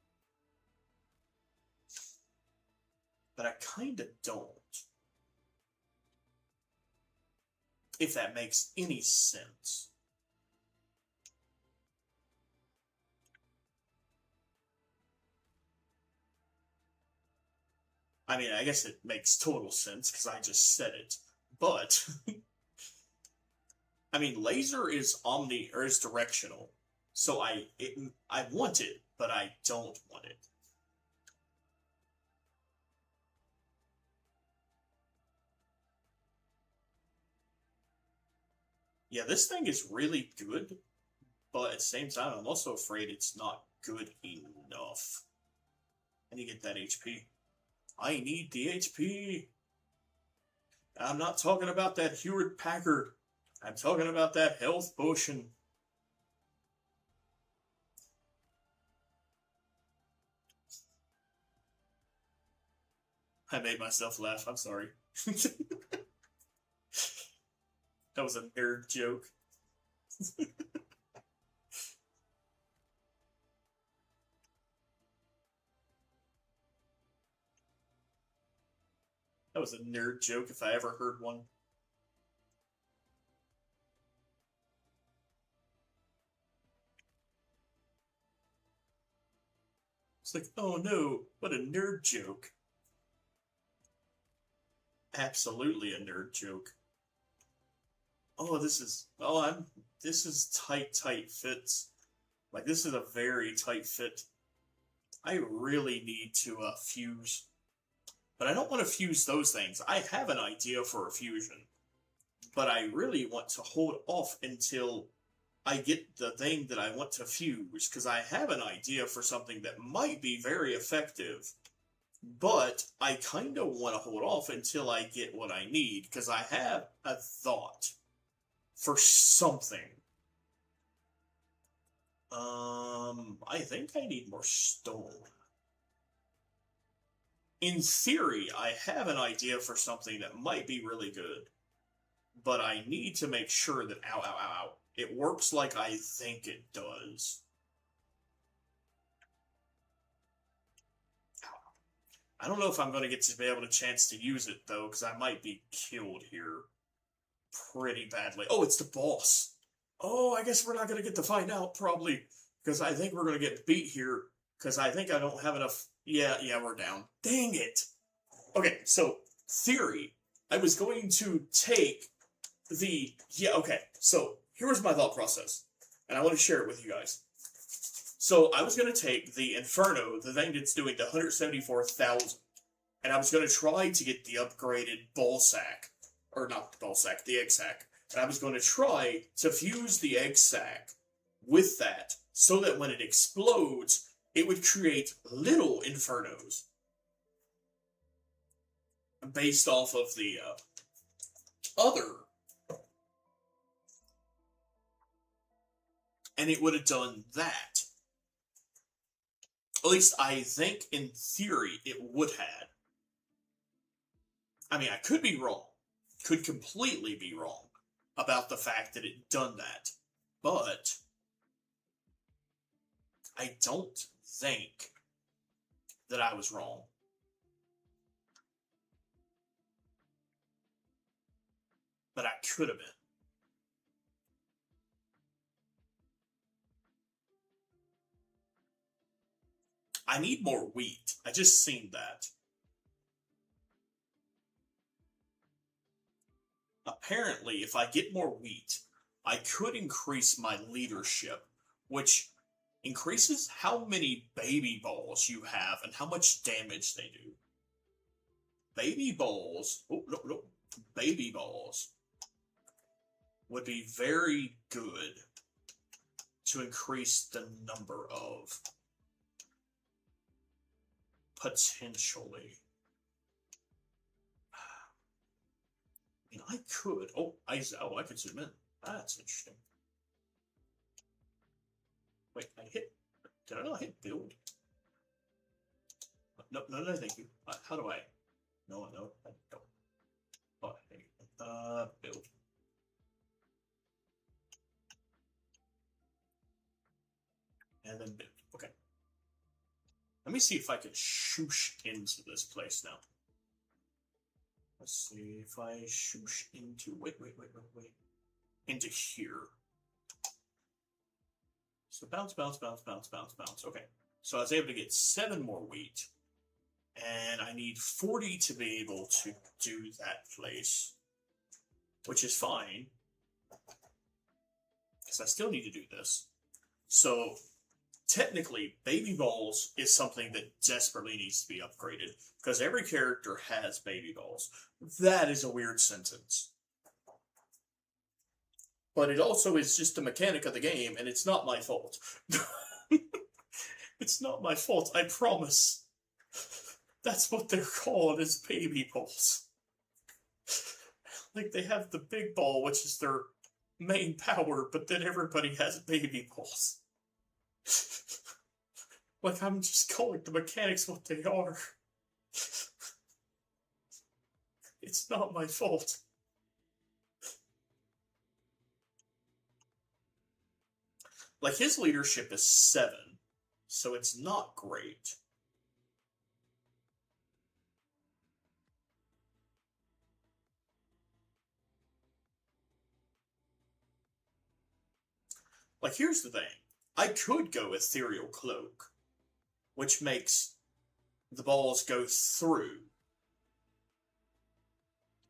But I kind of don't. If that makes any sense. I mean, I guess it makes total sense because I just said it. But, I mean, laser is is directional. So I want it, but I don't want it. Yeah, this thing is really good, but at the same time, I'm also afraid it's not good enough. I need to get that HP. I need the HP. I'm not talking about that Hewlett Packard. I'm talking about that health potion. I made myself laugh. I'm sorry. That was a nerd joke. That was a nerd joke if I ever heard one. It's like, oh no, what a nerd joke. Absolutely a nerd joke. Oh, this is tight fits. Like, this is a very tight fit. I really need to fuse. But I don't want to fuse those things. I have an idea for a fusion. But I really want to hold off until I get the thing that I want to fuse. Because I have an idea for something that might be very effective. But I kind of want to hold off until I get what I need. Because I have a thought for something. I think I need more stone. In theory, I have an idea for something that might be really good. But I need to make sure that, ow, ow, ow, ow, it works like I think it does. Ow. I don't know if I'm going to get to be able to chance to use it, though, because I might be killed here pretty badly. Oh, it's the boss. Oh, I guess we're not going to get to find out, probably, because I think we're going to get beat here, because I think I don't have enough... Yeah, we're down. Dang it! Okay, so, theory. I was going to take the... Yeah, okay, so, here was my thought process, and I want to share it with you guys. So, I was going to take the Inferno, the thing that's doing the 174,000, and I was going to try to get the upgraded ball sack. Or not the ball sack, the egg sack. And I was going to try to fuse the egg sack with that so that when it explodes, it would create little infernos based off of the other. And it would have done that. At least I think in theory it would have. I mean, I could be wrong. Could completely be wrong about the fact that it done that. But I don't think that I was wrong. But I could have been. I need more wheat. I just seen that. Apparently, if I get more wheat, I could increase my leadership, which increases how many baby balls you have and how much damage they do. Baby balls, oh, no, no, baby balls would be very good to increase the number of potentially. I mean, I could. Oh, I could zoom in. That's interesting. Wait, I hit. Did I not hit build? No, no, no, thank you. How do I? No, no, I don't. Oh, thank you. Build. And then build. Okay. Let me see if I can shoosh into this place now. Let's see if I shoosh into. Wait. Into here. So bounce. Okay. So I was able to get 7 more wheat. And I need 40 to be able to do that place. Which is fine. Because I still need to do this. So technically, baby balls is something that desperately needs to be upgraded. Because every character has baby balls. That is a weird sentence. But it also is just a mechanic of the game, and it's not my fault. It's not my fault, I promise. That's what they're called, is baby balls. Like, they have the big ball, which is their main power, but then everybody has baby balls. Like, I'm just calling the mechanics what they are. It's not my fault. Like, his leadership is 7, so it's not great. Like, here's the thing. I could go Ethereal Cloak, which makes the balls go through,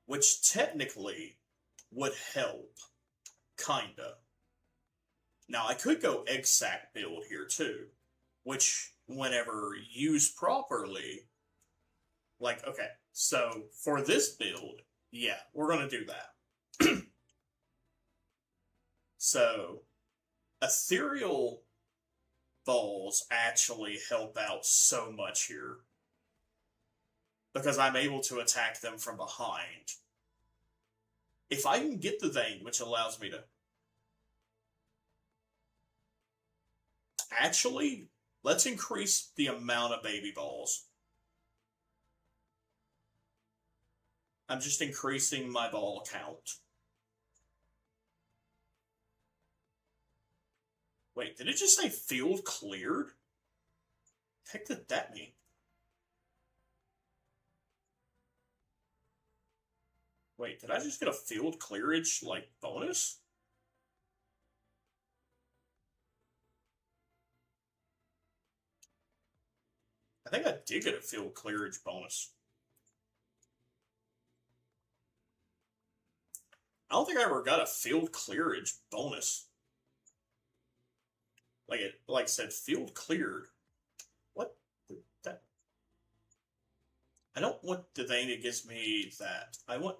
which technically would help, kinda. Now, I could go Egg Sack build here too, which, whenever used properly, like, okay, so for this build, yeah, we're gonna do that. So, ethereal balls actually help out so much here. Because I'm able to attack them from behind. If I can get the thing which allows me to... Actually, let's increase the amount of baby balls. I'm just increasing my ball count. Wait, did it just say field cleared? The heck did that mean? Wait, did I just get a field clearage, like, bonus? I think I did get a field clearage bonus. I don't think I ever got a field clearage bonus. Like it, like said, field cleared. What? That? I don't want the thing that gives me that. I want.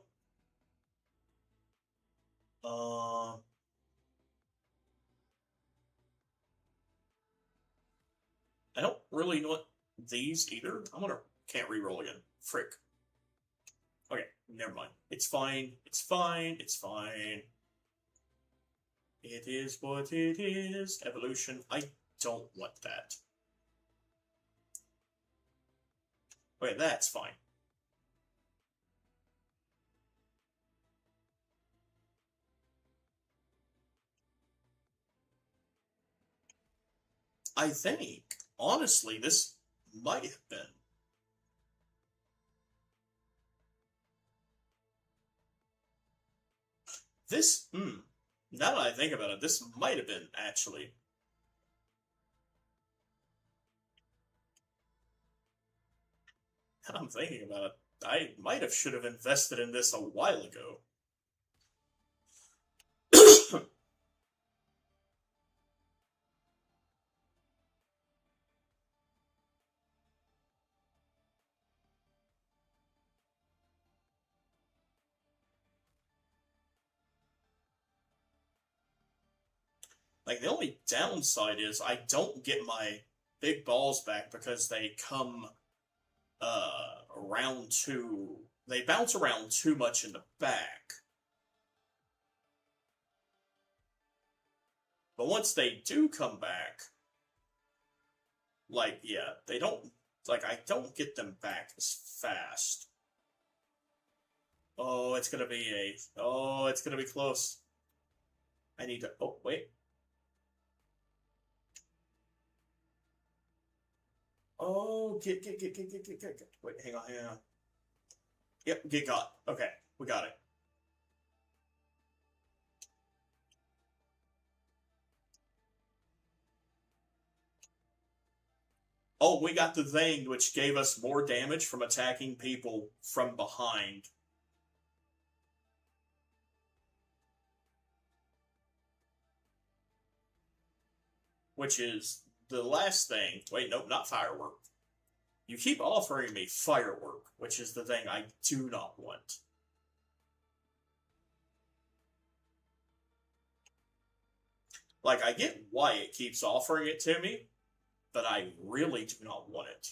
I don't really want these either. Can't re-roll again. Frick. Okay, never mind. It's fine. It's fine. It's fine. It is what it is. Evolution. I don't want that. Okay, that's fine. I think, honestly, this might have been. This, now that I think about it, this might have been, actually. Now I'm thinking about it, I might have should have invested in this a while ago. Like, the only downside is I don't get my big balls back because they come around too. They bounce around too much in the back. But once they do come back, like, yeah, they don't. Like, I don't get them back as fast. Oh, it's gonna be a. Oh, it's gonna be close. I need to. Oh, wait. Oh, get. Wait, hang on, hang on. Yep, get got. Okay, we got it. Oh, we got the thing which gave us more damage from attacking people from behind. Which is the last thing. Wait, nope, not firework. You keep offering me firework, which is the thing I do not want. Like, I get why it keeps offering it to me, but I really do not want it.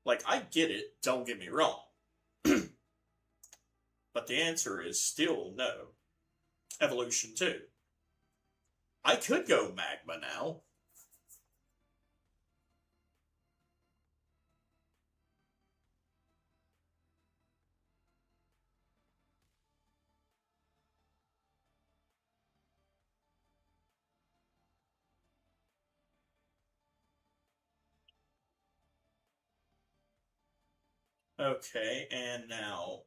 Like, I get it, don't get me wrong. But the answer is still no. Evolution 2. I could go magma now. Okay, and now...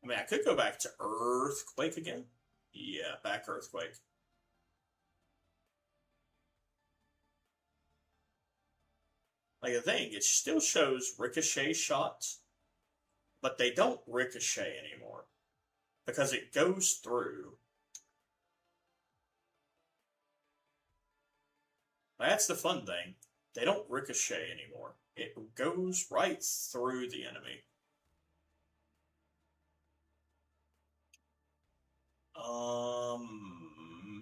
I mean, I could go back to Earthquake again. Yeah, back Earthquake. Like, the thing, it still shows ricochet shots, but they don't ricochet anymore because it goes through. That's the fun thing. They don't ricochet anymore. It goes right through the enemy.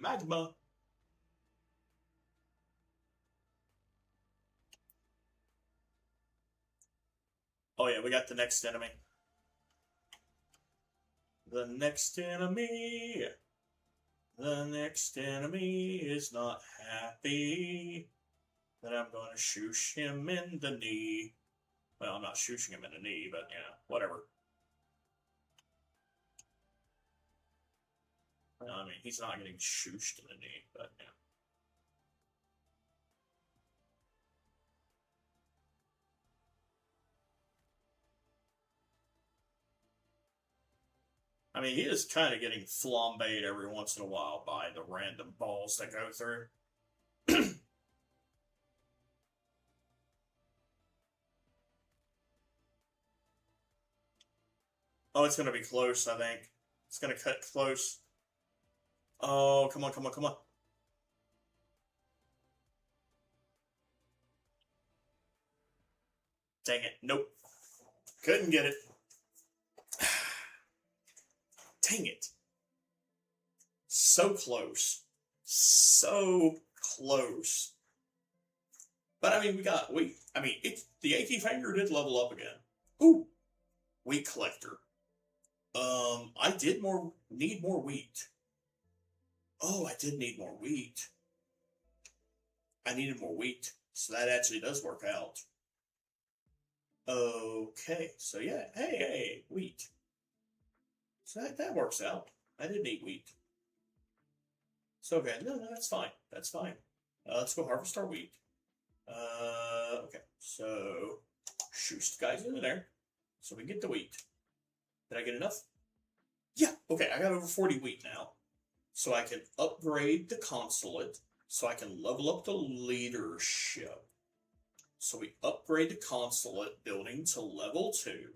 Magma. Oh yeah, we got the next enemy. The next enemy. The next enemy is not happy that I'm going to shoosh him in the knee. Well, I'm not shooshing him in the knee, but yeah, whatever. I mean, he's not getting shooshed in the knee, but yeah. I mean, he is kind of getting flambéed every once in a while by the random balls that go through. Oh, it's going to be close, I think. It's going to cut close. Oh, come on, come on, come on. Dang it. Nope. Couldn't get it. Dang it. So close. So close. But I mean, the Achy Finger did level up again. Ooh. Wheat Collector. I did need more wheat. Oh, I did need more wheat. I needed more wheat. So that actually does work out. Okay, so yeah, hey, wheat. So that works out. I didn't eat wheat. So okay, no, that's fine. That's fine. Let's go harvest our wheat. Okay, so shoot guys in there, so we get the wheat. Did I get enough? Yeah. Okay, I got over 40 wheat now, so I can upgrade the consulate, so I can level up the leadership. So we upgrade the consulate building to level 2.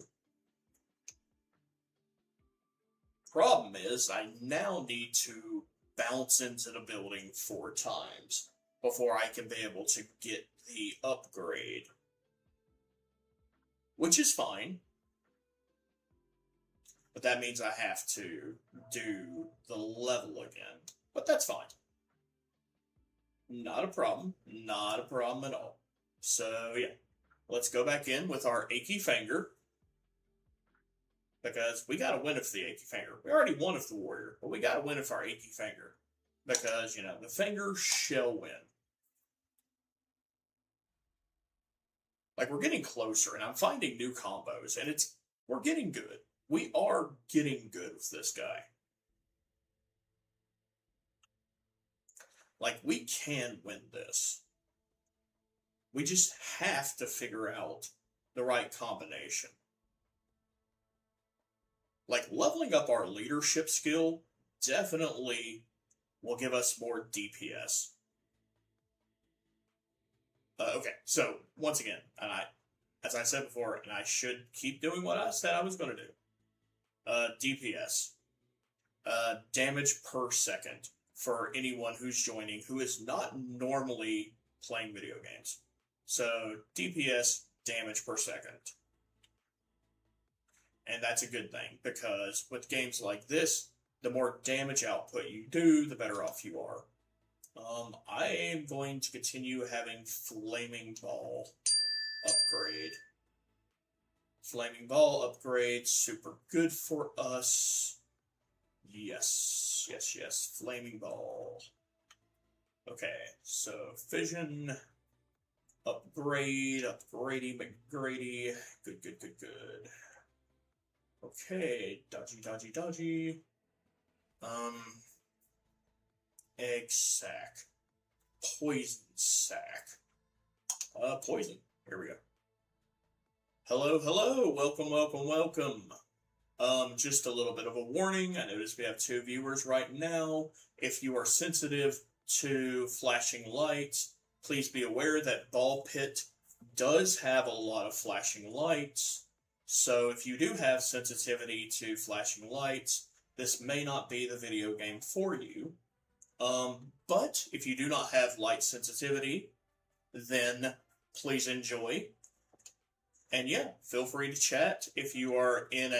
Problem is, I now need to bounce into the building 4 times before I can be able to get the upgrade. Which is fine. But that means I have to do the level again. But that's fine. Not a problem. Not a problem at all. So, yeah. Let's go back in with our achy finger. Because we gotta win with the achy finger. We already won with the warrior, but we gotta win with our achy finger. Because, the finger shall win. Like, we're getting closer, and I'm finding new combos, and we're getting good. We are getting good with this guy. Like, we can win this. We just have to figure out the right combination. Like, leveling up our leadership skill definitely will give us more DPS. Okay, so, once again, as I said before, and I should keep doing what I said I was going to do. DPS. Damage per second for anyone who's joining who is not normally playing video games. So, DPS, damage per second. And that's a good thing, because with games like this, the more damage output you do, the better off you are. I am going to continue having Flaming Ball upgrade. Flaming Ball upgrade, super good for us. Yes. Flaming Ball. Okay, so Fission, upgrade, upgrady, McGrady. Good. Okay, dodgy. Egg sac. Poison sac. Poison. Here we go. Hello. Welcome. Just a little bit of a warning. I notice we have 2 viewers right now. If you are sensitive to flashing lights, please be aware that BallXPit does have a lot of flashing lights. So if you do have sensitivity to flashing lights, this may not be the video game for you. But if you do not have light sensitivity, then please enjoy. And yeah, feel free to chat if you are in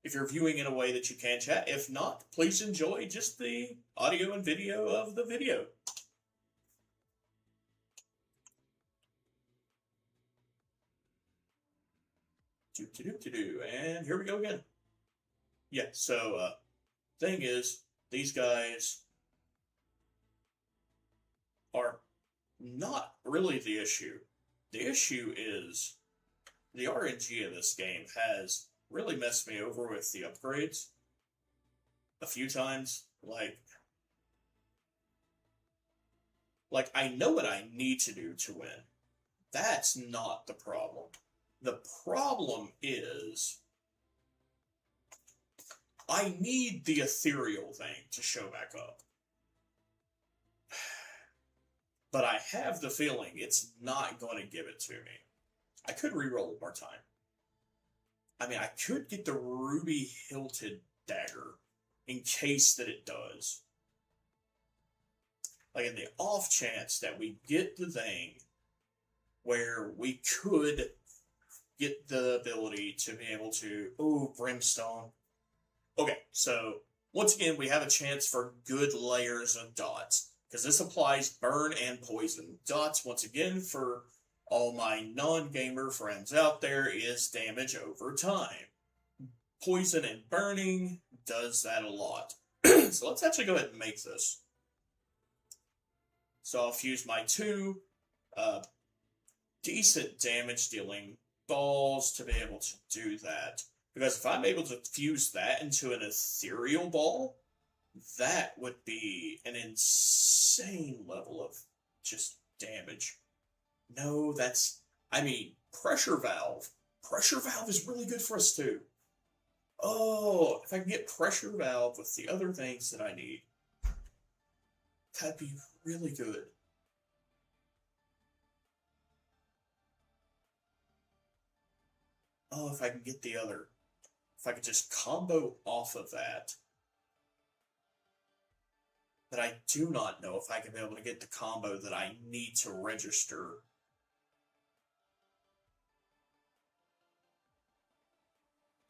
if you're viewing in a way that you can chat. If not, please enjoy just the audio and video of the video. And here we go again. Yeah, so, thing is, these guys are not really the issue. The issue is the RNG of this game has really messed me over with the upgrades a few times. Like I know what I need to do to win. That's not the problem. The problem is I need the ethereal thing to show back up. But I have the feeling it's not going to give it to me. I could reroll one more time. I mean, I could get the ruby hilted dagger in case that it does. Like in the off chance that we get the thing where we could get the ability to be able to... Oh, brimstone. Okay, so once again, we have a chance for good layers of dots. Because this applies burn and poison. Dots, once again, for all my non-gamer friends out there, is damage over time. Poison and burning does that a lot. So let's actually go ahead and make this. So I'll fuse my 2 decent damage dealing balls to be able to do that. Because if I'm able to fuse that into an ethereal ball, that would be an insane level of just damage. No, I mean, Pressure Valve. Pressure Valve is really good for us too. Oh, if I can get Pressure Valve with the other things that I need, that'd be really good. Oh, if I can get if I could just combo off of that. But I do not know if I can be able to get the combo that I need to register.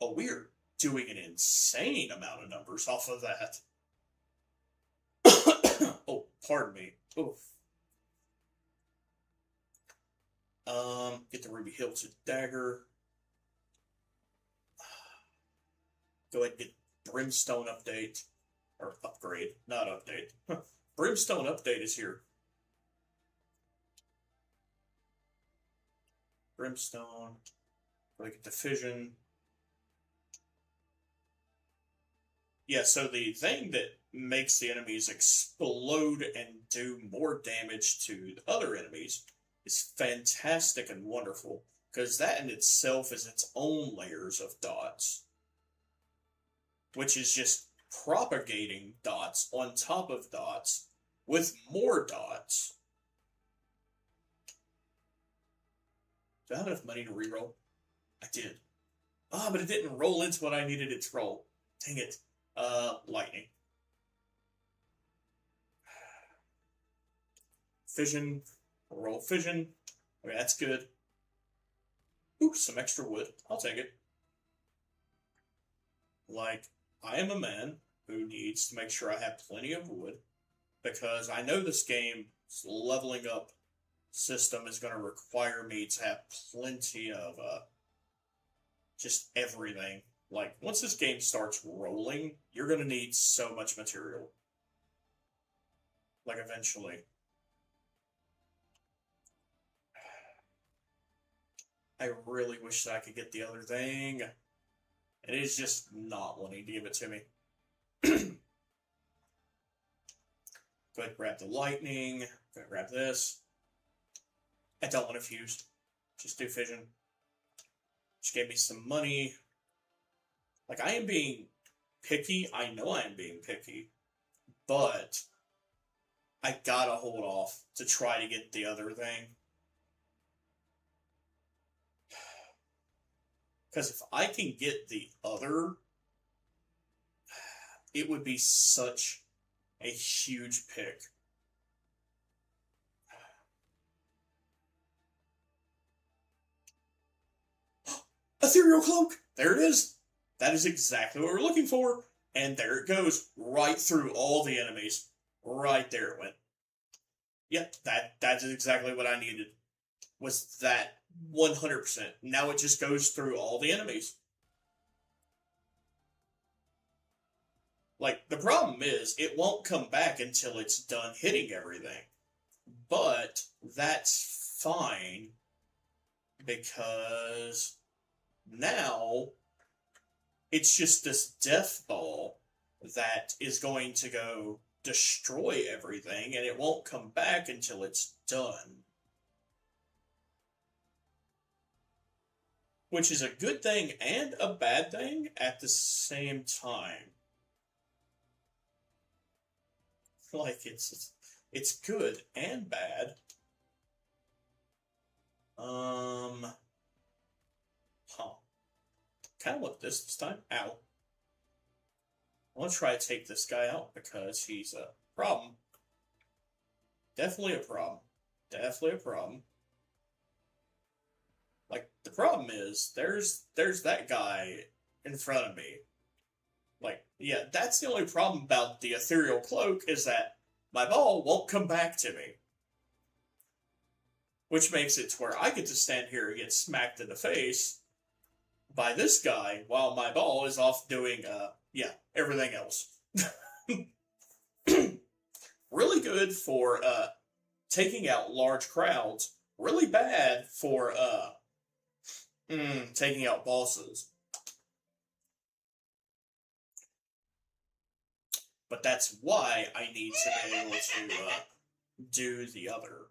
Oh, we're doing an insane amount of numbers off of that. Oh, pardon me. Oof. Get the Ruby Hilted Dagger. Go ahead and get Brimstone update. Or upgrade, not update. Brimstone update is here. Brimstone. Go get the fission. Yeah, so the thing that makes the enemies explode and do more damage to the other enemies is fantastic and wonderful, because that in itself is its own layers of dots, which is just propagating dots on top of dots with more dots. Do I have enough money to reroll? I did. Ah, but it didn't roll into what I needed it to roll. Dang it. Lightning. Fission. Roll fission. Okay, that's good. Ooh, some extra wood. I'll take it. Like, I am a man who needs to make sure I have plenty of wood, because I know this game's leveling up system is going to require me to have plenty of just everything. Like, once this game starts rolling, you're going to need so much material. Like, eventually. I really wish that I could get the other thing. It is just not wanting to give it to me. Go ahead and grab the lightning. Go ahead and grab this. I don't want it fused. Just do fission. Just gave me some money. Like, I am being picky. I know I am being picky. But I gotta hold off to try to get the other thing. Because if I can get the other, it would be such a huge pick. Ethereal Cloak! There it is! That is exactly what we're looking for. And there it goes, right through all the enemies. Right there it went. Yep, that's exactly what I needed. Was that 100%. Now it just goes through all the enemies. Like, the problem is, it won't come back until it's done hitting everything. But that's fine, because now it's just this death ball that is going to go destroy everything, and it won't come back until it's done. Which is a good thing and a bad thing at the same time. Like, it's good and bad. Kind of want this time. Ow. I want to try to take this guy out because he's a problem. Definitely a problem. Definitely a problem. Like, the problem is, there's that guy in front of me. Like, yeah, that's the only problem about the Ethereal Cloak, is that my ball won't come back to me. Which makes it to where I get to stand here and get smacked in the face by this guy while my ball is off doing, everything else. Really good for taking out large crowds really bad for taking out bosses. But that's why I need to be able to do the other.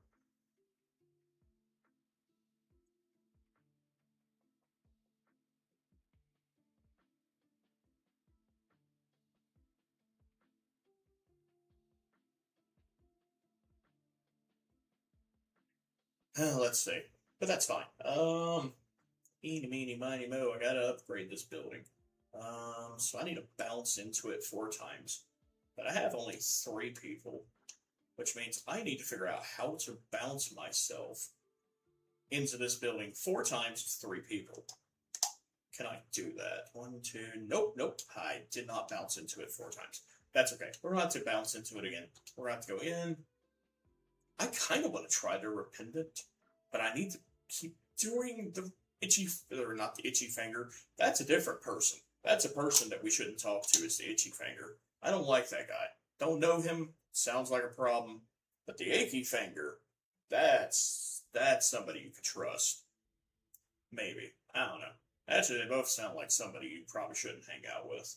Let's see. But that's fine. Eeny, meeny, miny, mo. I gotta upgrade this building. So I need to bounce into it 4 times. But I have only 3 people, which means I need to figure out how to bounce myself into this building 4 times to 3 people. Can I do that? 1, 2, nope, nope. I did not bounce into it 4 times. That's okay. We're going to have to bounce into it again. We're going to have to go in. I kind of want to try the Rependant, but I need to keep doing the itchy, or not the itchy finger. That's a different person. That's a person that we shouldn't talk to, is the itchy finger. I don't like that guy. Don't know him. Sounds like a problem. But the achy finger, that's somebody you could trust. Maybe. I don't know. Actually, they both sound like somebody you probably shouldn't hang out with.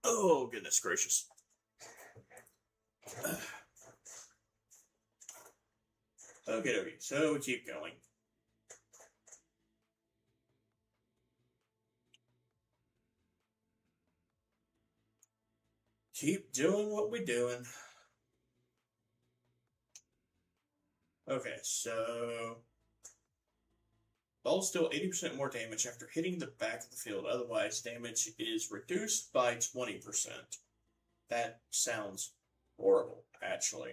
Oh, goodness gracious. Okay, so we keep going. Keep doing what we're doing. Okay, so balls deal 80% more damage after hitting the back of the field. Otherwise, damage is reduced by 20%. That sounds horrible, actually.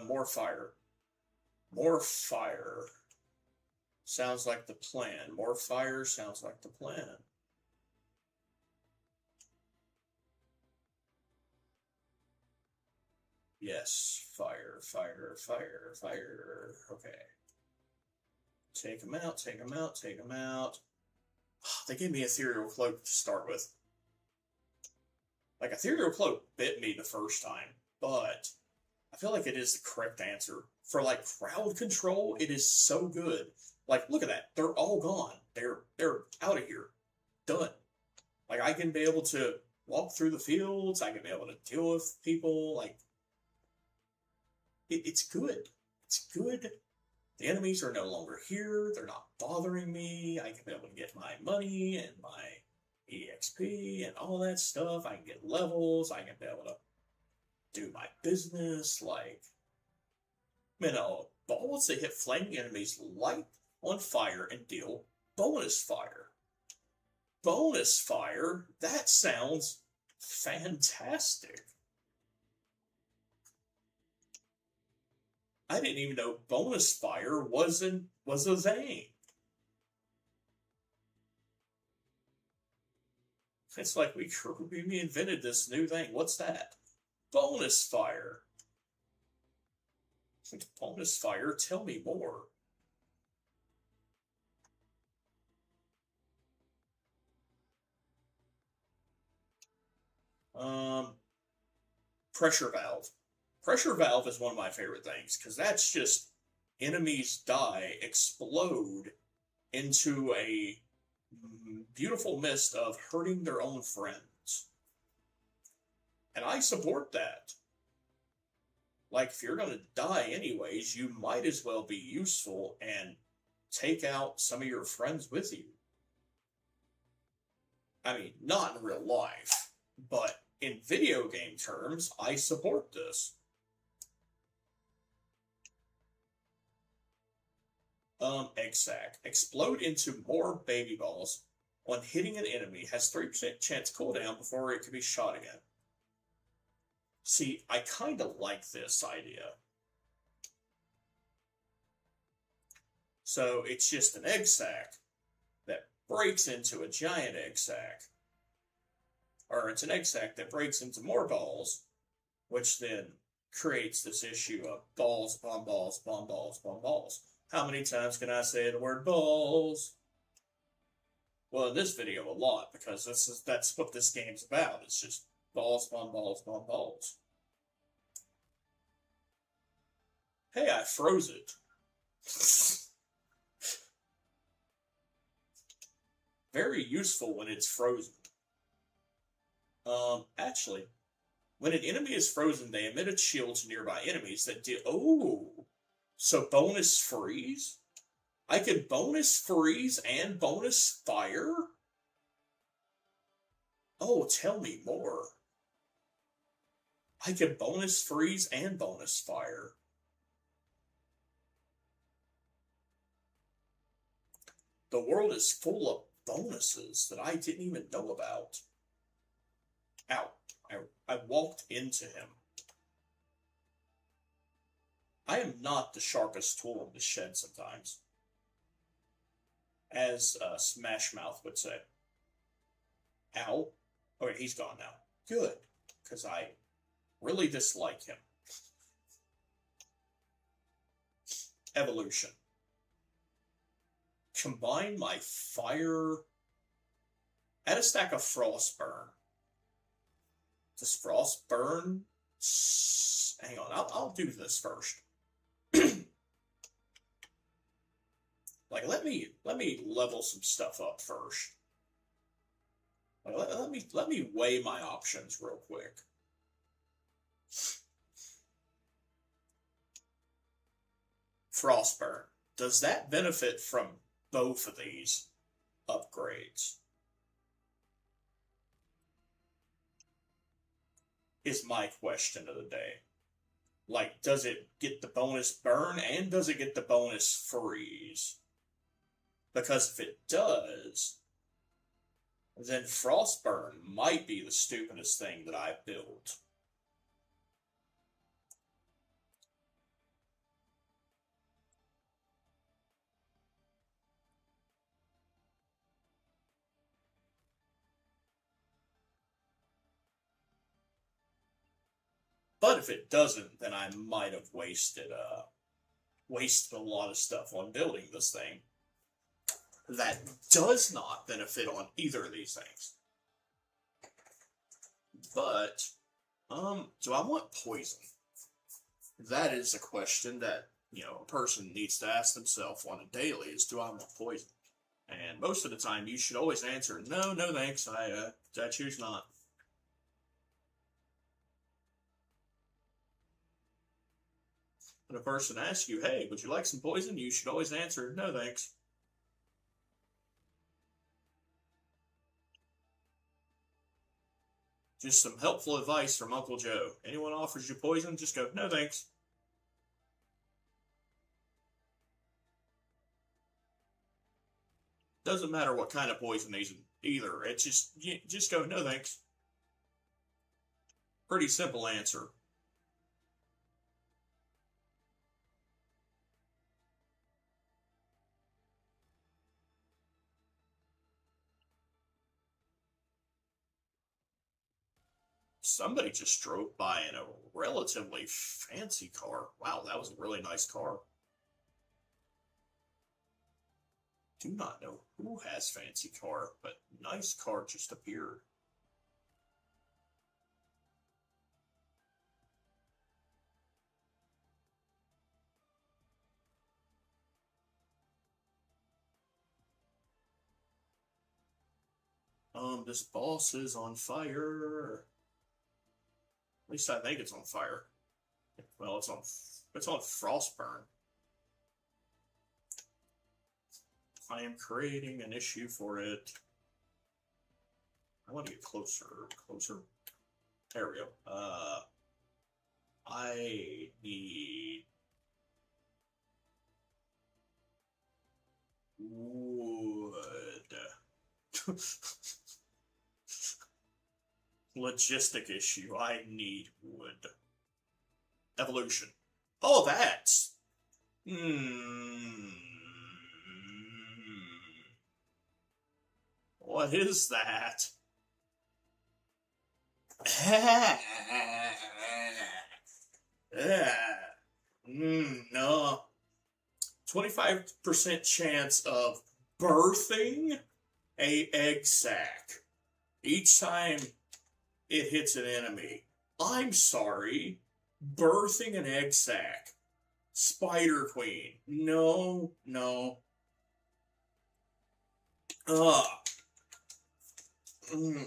More fire. More fire. Sounds like the plan. More fire sounds like the plan. Yes, fire, fire, fire, fire. Okay. Take them out, take them out, take them out. They gave me Ethereal Cloak to start with. Like, Ethereal Cloak bit me the first time, but I feel like it is the correct answer. For, like, crowd control, it is so good. Like, look at that. They're all gone. They're out of here. Done. Like, I can be able to walk through the fields. I can be able to deal with people. Like, it's good. It's good. The enemies are no longer here. They're not bothering me. I can be able to get my money and my EXP and all that stuff. I can get levels. I can be able to do my business. Like, balls that hit flaming enemies light on fire and deal bonus fire. Bonus fire? That sounds fantastic. I didn't even know bonus fire was a thing. It's like we invented this new thing. What's that? Bonus fire. Bonus fire? Tell me more. Pressure valve. Pressure valve is one of my favorite things, because that's just enemies die, explode into a beautiful mist of hurting their own friends. And I support that. Like, if you're going to die anyways, you might as well be useful and take out some of your friends with you. I mean, not in real life, but in video game terms, I support this. Egg sac. Explode into more baby balls on hitting an enemy. Has 3% chance cooldown before it can be shot again. See, I kind of like this idea. So it's just an egg sac that breaks into a giant egg sac. Or it's an egg sac that breaks into more balls, which then creates this issue of balls, bomb balls, bomb balls, bomb balls. How many times can I say the word balls? Well, in this video, a lot, because that's what this game's about. It's just balls, spawn balls, spawn balls. Hey, I froze it. Very useful when it's frozen. Actually, when an enemy is frozen, they emit a shield to nearby enemies that do. Oh, so bonus freeze? I can bonus freeze and bonus fire? Oh, tell me more. I can bonus freeze and bonus fire. The world is full of bonuses that I didn't even know about. Ow. I walked into him. I am not the sharpest tool in the shed sometimes. As Smash Mouth would say. Ow. Okay, he's gone now. Good. Because I really dislike him. Evolution. Combine my fire. Add a stack of Frostburn. Does Frostburn? Hang on, I'll do this first. Like, let me level some stuff up first. Like, let me weigh my options real quick. Frostburn. Does that benefit from both of these upgrades? Is my question of the day. Like, does it get the bonus burn and does it get the bonus freeze? Because if it does, then Frostburn might be the stupidest thing that I built. But if it doesn't, then I might have wasted a lot of stuff on building this thing that does not benefit on either of these things. But, do I want poison? That is a question that, a person needs to ask themselves on a daily is, do I want poison? And most of the time, you should always answer, no thanks, I choose not. When a person asks you, hey, would you like some poison? You should always answer, no thanks. Just some helpful advice from Uncle Joe. Anyone offers you poison, just go, no thanks. Doesn't matter what kind of poison either. It's just go, no thanks. Pretty simple answer. Somebody just drove by in a relatively fancy car. Wow, that was a really nice car. Do not know who has fancy car, but nice car just appeared. This boss is on fire. At least I think it's on fire. Well, it's on Frostburn. I am creating an issue for it. I want to get closer. There we go. I need wood. Logistic issue. I need wood. Evolution. Oh, that's. What is that? No. 25% chance of birthing a egg sac each time it hits an enemy. I'm sorry. Birthing an egg sac. Spider Queen. No, no. Ugh. Mm.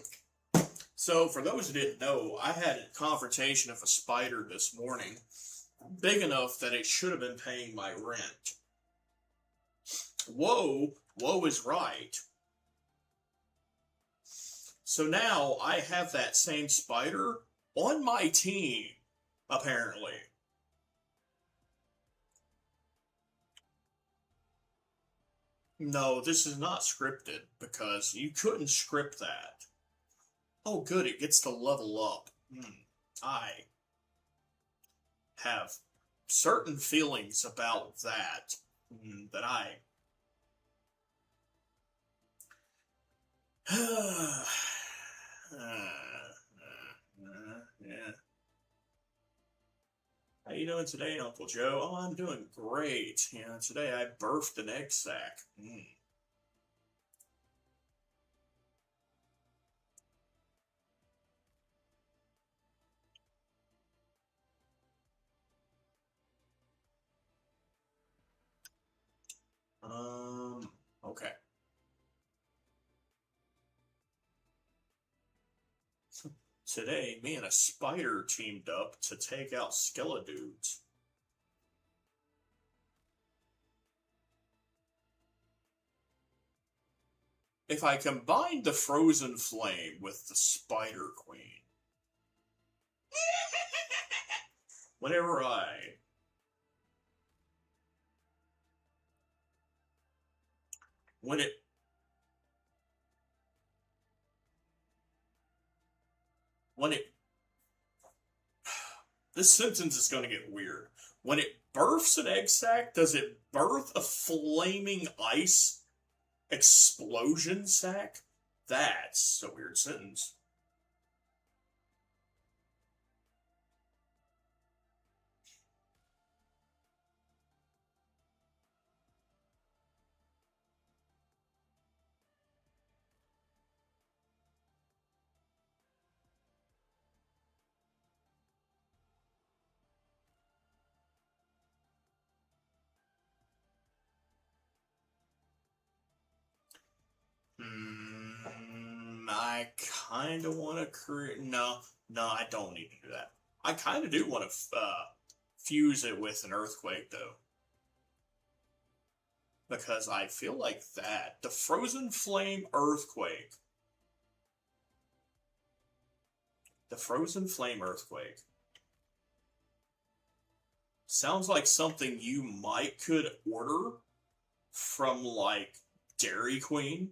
So, for those who didn't know, I had a confrontation with a spider this morning, big enough that it should have been paying my rent. Whoa is right. So now I have that same spider on my team, apparently. No, this is not scripted because you couldn't script that. Oh, good, it gets to level up. I have certain feelings about that that I. Yeah. How you doing today, Uncle Joe? Oh, I'm doing great. Yeah, today I birthed an egg sac. Okay. Today, me and a spider teamed up to take out Skeledudes. If I combine the Frozen Flame with the Spider Queen, whenever I when it when it this sentence is going to get weird. When it births an egg sac, does it birth a flaming ice explosion sac? That's a weird sentence. I kind of want to create. No, I don't need to do that. I kind of do want to fuse it with an earthquake, though. Because I feel like that. The Frozen Flame Earthquake. The Frozen Flame Earthquake. Sounds like something you might could order from, like, Dairy Queen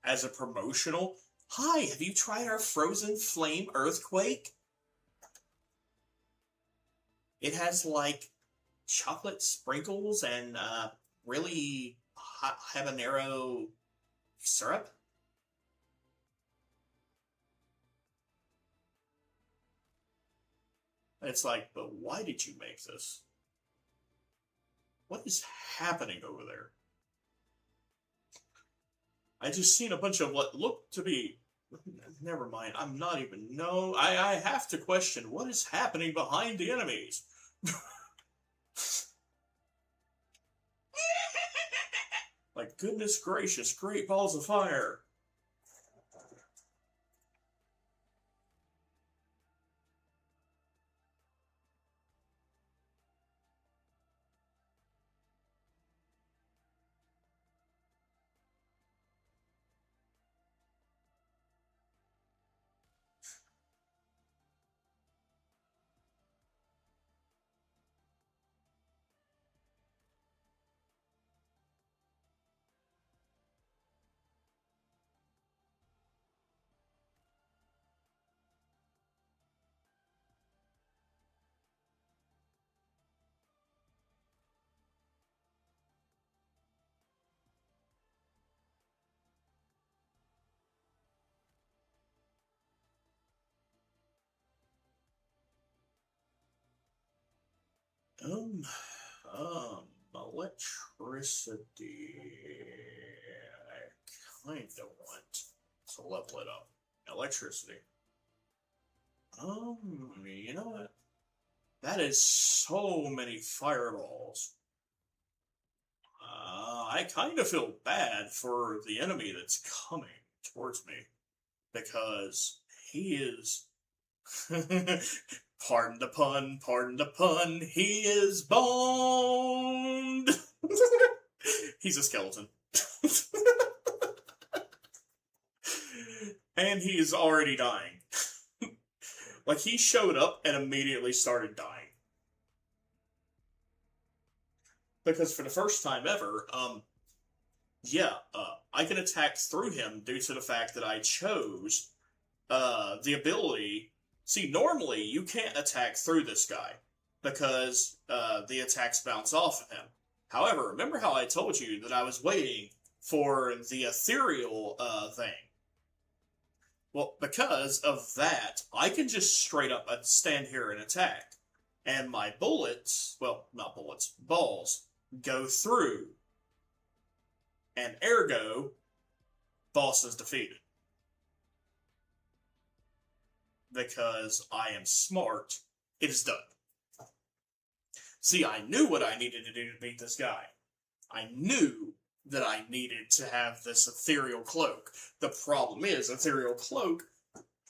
as a promotional. Hi, have you tried our Frozen Flame Earthquake? It has, like, chocolate sprinkles and really hot habanero syrup. And it's like, but why did you make this? What is happening over there? I just seen a bunch of what looked to be. Never mind. I'm not even. No, I have to question what is happening behind the enemies. Like, goodness gracious, great balls of fire. Um, electricity. kind of want to level it up. Electricity. You know what? That is so many fireballs. I kind of feel bad for the enemy that's coming towards me. Because he is... pardon the pun, he is boned! He's a skeleton. And he is already dying. Like, he showed up and immediately started dying. Because for the first time ever, I can attack through him due to the fact that I chose the ability. See, normally you can't attack through this guy because the attacks bounce off of him. However, remember how I told you that I was waiting for the ethereal thing? Well, because of that, I can just straight up stand here and attack. And my bullets, well, not bullets, balls, go through. And ergo, boss is defeated. Because I am smart, it is done. See, I knew what I needed to do to beat this guy. I knew that I needed to have this ethereal cloak. The problem is, ethereal cloak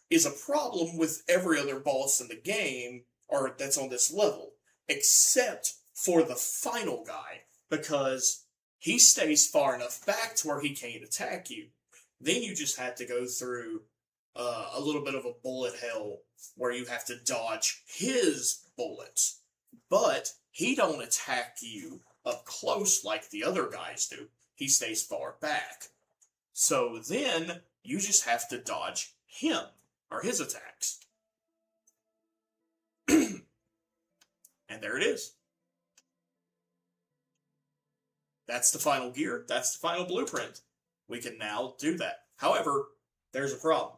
is a problem with every other boss in the game, or that's on this level, except for the final guy, because he stays far enough back to where he can't attack you. Then you just have to go through a little bit of a bullet hell where you have to dodge his bullets. But he don't attack you up close like the other guys do. He stays far back. So then you just have to dodge him, or his attacks. And there it is. That's the final gear. That's the final blueprint. We can now do that. However, there's a problem.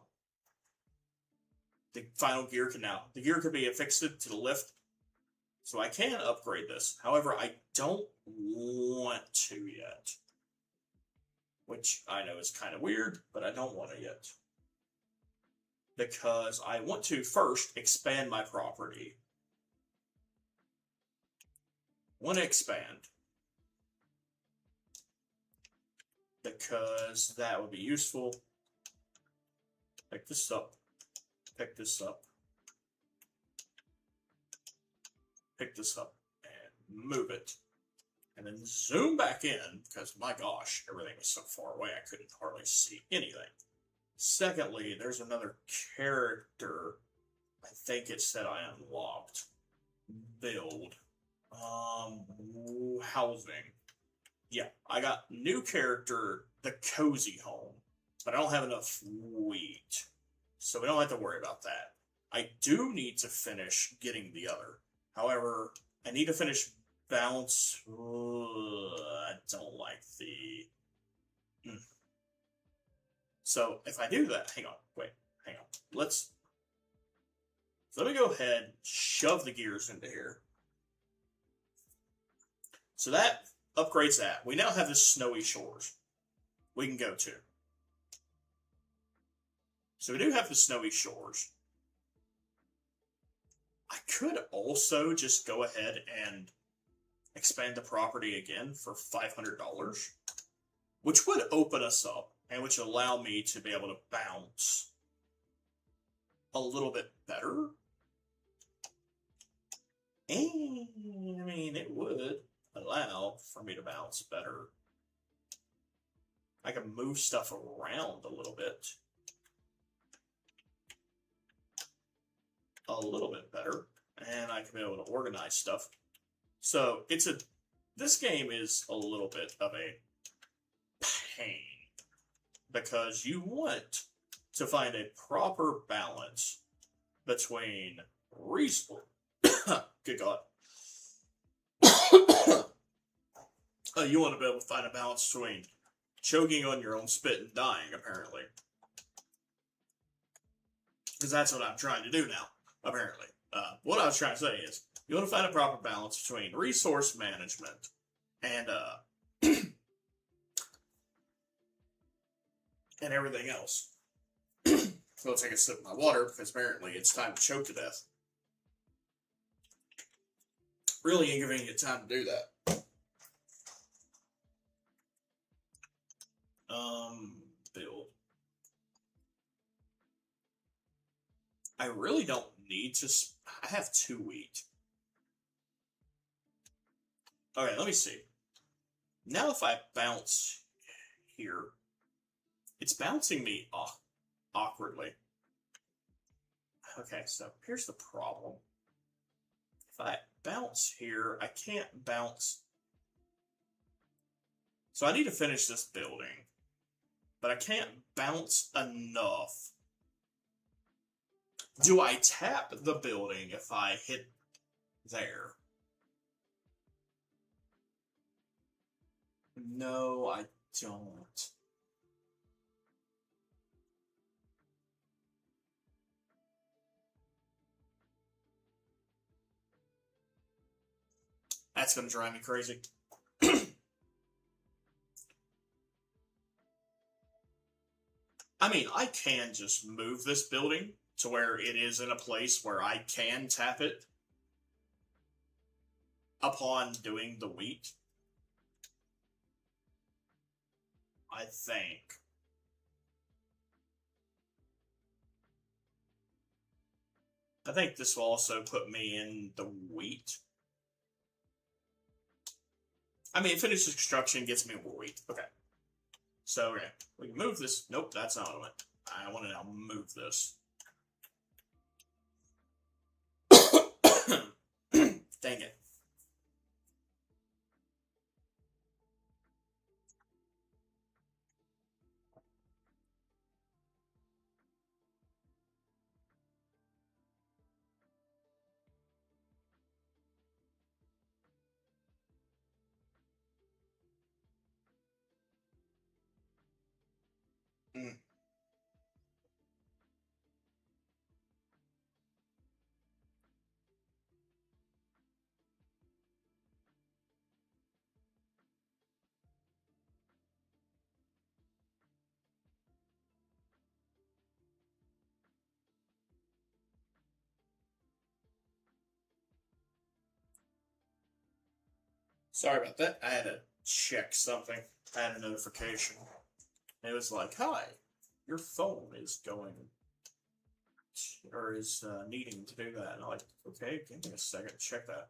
The final gear the gear could be affixed to the lift. So I can upgrade this. However, I don't want to yet. Which I know is kind of weird, but I don't want it yet. Because I want to first expand my property. Want to expand. Because that would be useful. Pick this up. Pick this up. Pick this up. And move it. And then zoom back in, because my gosh, everything was so far away I couldn't hardly see anything. Secondly, there's another character. I think it said I unlocked. Build. Housing. Yeah, I got new character, the Cozy Home. But I don't have enough wheat. So we don't have to worry about that. I do need to finish getting the other. However, I need to finish bounce. I don't like the... So if I do that, hang on. Let me go ahead and shove the gears into here. So that upgrades that. We now have the snowy shores we can go to. So we do have the snowy shores. I could also just go ahead and expand the property again for $500, which would open us up and which would allow me to be able to bounce a little bit better. And, I mean, it would allow for me to bounce better. I can move stuff around a little bit. A little bit better. And I can be able to organize stuff. So, this game is a little bit of a pain. Because you want to find a proper balance between resource. Good God. You want to be able to find a balance between choking on your own spit and dying, apparently. Because that's what I'm trying to do now, apparently. What I was trying to say is, you want to find a proper balance between resource management and and everything else. So I'll take a sip of my water because apparently it's time to choke to death. Really inconvenient time to do that. Build. I really don't need to. I have 2 wheat. Okay, let me see. Now if I bounce here, it's bouncing me awkwardly. Okay, so here's the problem. If I bounce here, I can't bounce. So I need to finish this building, but I can't bounce enough. Do I tap the building if I hit there? No, I don't. That's going to drive me crazy. I mean, I can just move this building to where it is in a place where I can tap it upon doing the wheat. I think. I think this will also put me in the wheat. I mean, finish construction gets me more wheat. Okay. So, okay. We can move this. Nope, that's not what I want. I want to now move this. Dang it. Mm. Sorry about that. I had to check something. I had a notification. It was like, hi, your phone is going, or is needing to do that. And I'm like, okay, give me a second to check that.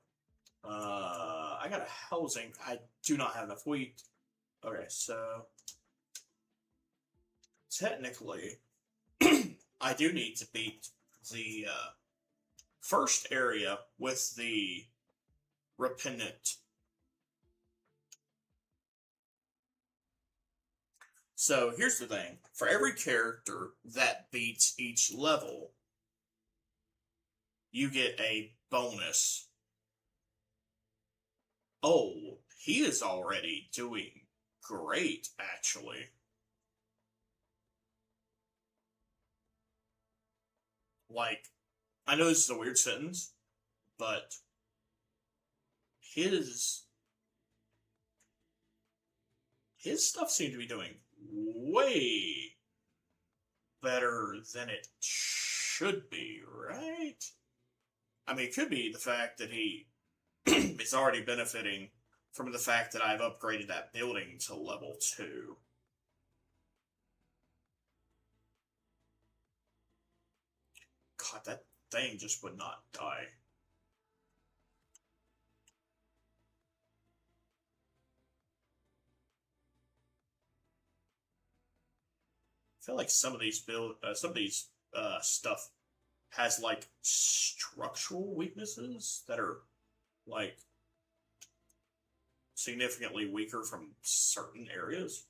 I got a housing. I do not have enough wheat. Okay, so technically, I do need to beat the first area with the repentant. So here's the thing. For every character that beats each level, you get a bonus. Oh, he is already doing great, actually. Like, I know this is a weird sentence, but his stuff seemed to be doing way better than it should be, right? I mean, it could be the fact that he is already benefiting from the fact that I've upgraded that building to level 2. God, that thing just would not die. I feel like some of these stuff has like structural weaknesses that are like significantly weaker from certain areas.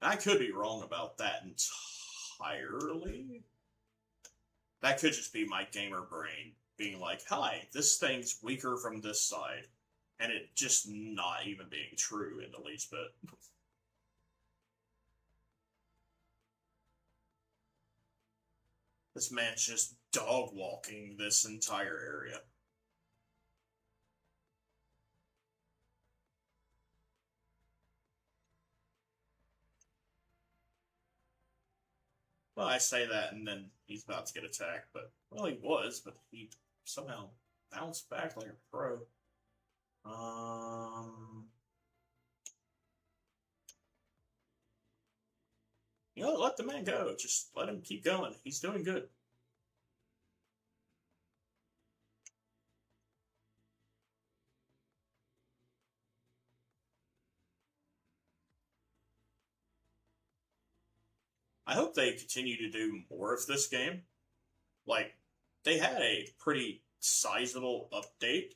I could be wrong about that entirely. That could just be my gamer brain being like, hi, this thing's weaker from this side. And it just not even being true in the least bit. This man's just dog walking this entire area. Well, I say that, and then he's about to get attacked, but, well, he was, but he somehow bounced back like a pro. You know, let the man go. Just let him keep going. He's doing good. I hope they continue to do more of this game. Like, they had a pretty sizable update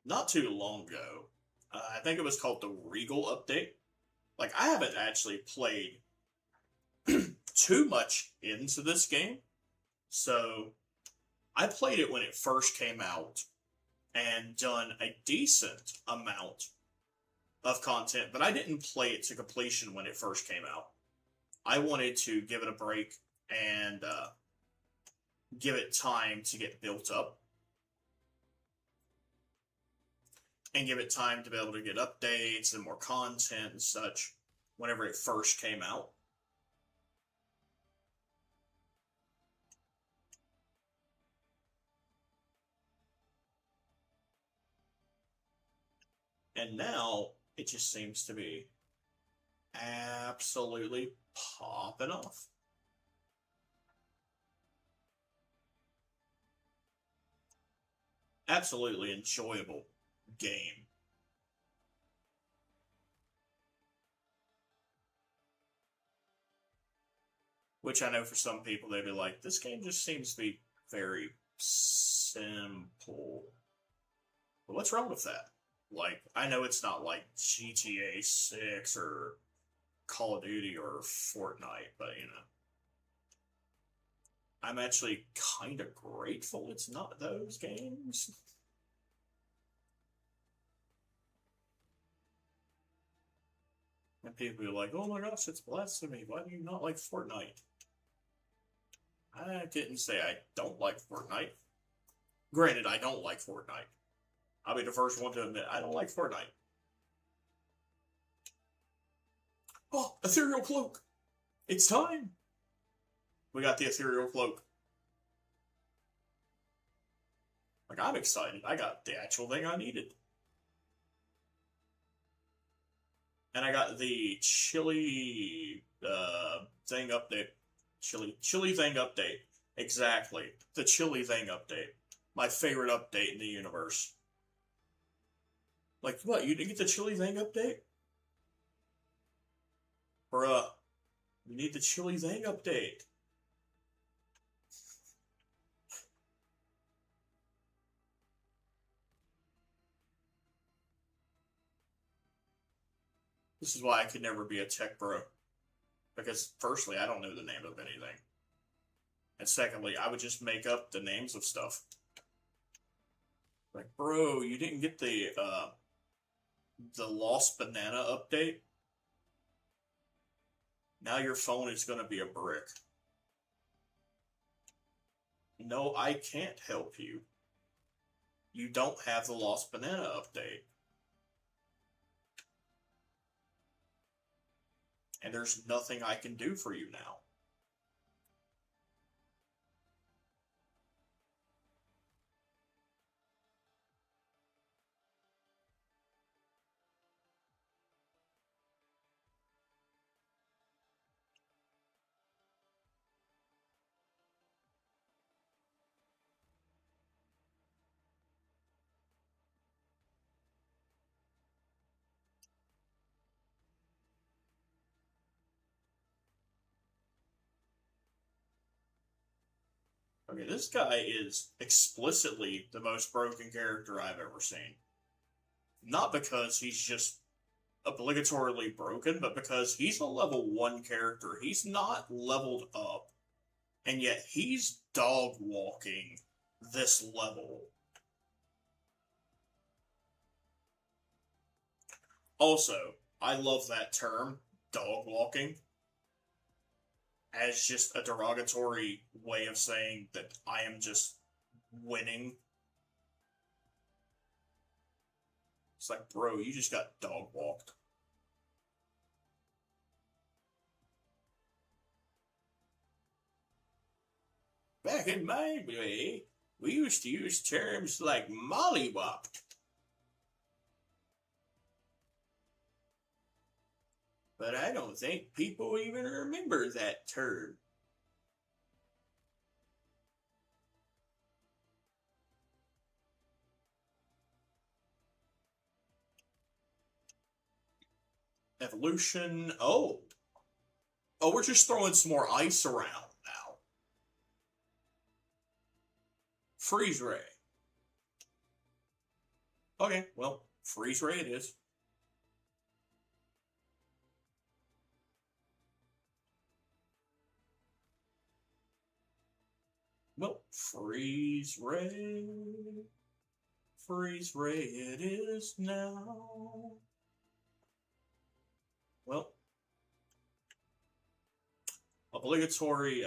not too long ago. I think it was called the Regal update. Like, I haven't actually played too much into this game. So, I played it when it first came out and done a decent amount of content, but I didn't play it to completion when it first came out. I wanted to give it a break and give it time to get built up and give it time to be able to get updates and more content and such whenever it first came out. And now it just seems to be absolutely popping off. Absolutely enjoyable game. Which I know for some people they'd be like, this game just seems to be very simple. But what's wrong with that? Like, I know it's not like GTA 6 or Call of Duty or Fortnite, but you know. I'm actually kind of grateful it's not those games. And people be like, oh my gosh, it's blasphemy. Why do you not like Fortnite? I didn't say I don't like Fortnite. Granted, I don't like Fortnite. I'll be the first one to admit I don't like Fortnite. Oh, ethereal cloak! It's time! We got the ethereal cloak. Like, I'm excited. I got the actual thing I needed. And I got the chili thing update. Chili thing update. Exactly. The chili thing update. My favorite update in the universe. Like, what? You didn't get the chili thing update? Bruh. You need the chili thing update. This is why I could never be a tech bro. Because, firstly, I don't know the name of anything. And secondly, I would just make up the names of stuff. Like, bro, you didn't get the Lost Banana update? Now your phone is going to be a brick. No, I can't help you. You don't have the Lost Banana update. And there's nothing I can do for you now. Okay, this guy is explicitly the most broken character I've ever seen. Not because he's just obligatorily broken, but because he's a level 1 character. He's not leveled up. And yet he's dog walking this level. Also, I love that term, dog walking, as just a derogatory way of saying that I am just winning. It's like, bro, you just got dog walked. back in my day, we used to use terms like mollywopped. But I don't think people even remember that term. Evolution. Oh. Oh, we're just throwing some more ice around now. Freeze ray. Okay, well, freeze ray it is. Well, freeze ray. Freeze ray it is now. Well, obligatory,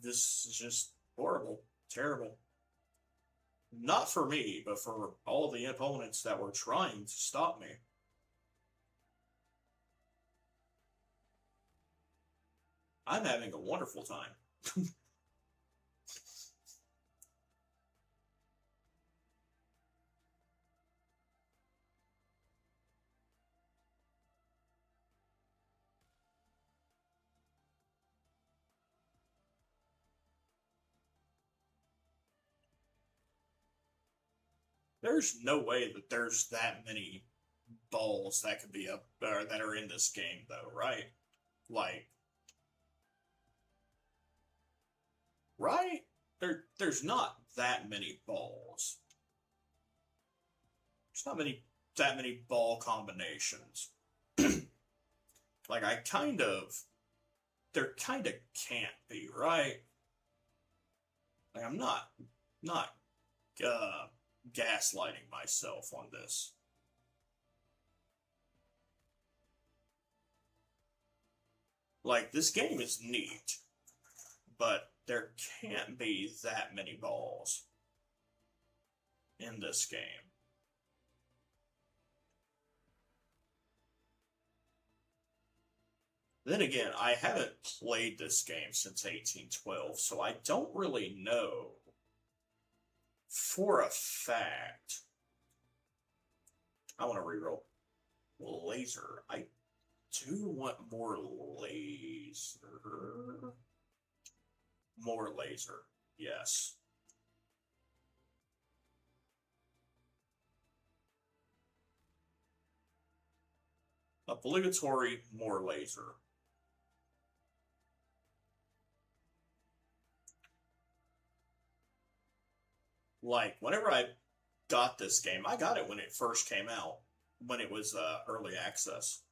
this is just horrible, terrible. Not for me, but for all the opponents that were trying to stop me. I'm having a wonderful time. There's no way that there's that many balls that could be up or that are in this game, though, right? Like, right? There's not that many balls. There's not that many ball combinations. Like, there kind of can't be, right? Like, I'm not gaslighting myself on this. Like, this game is neat, but there can't be that many balls in this game. Then again, I haven't played this game since 1812, so I don't really know for a fact. I want to reroll laser. I do want more laser. More laser. Yes. Obligatory more laser. Like, whenever I got this game, I got it when it first came out, when it was early access.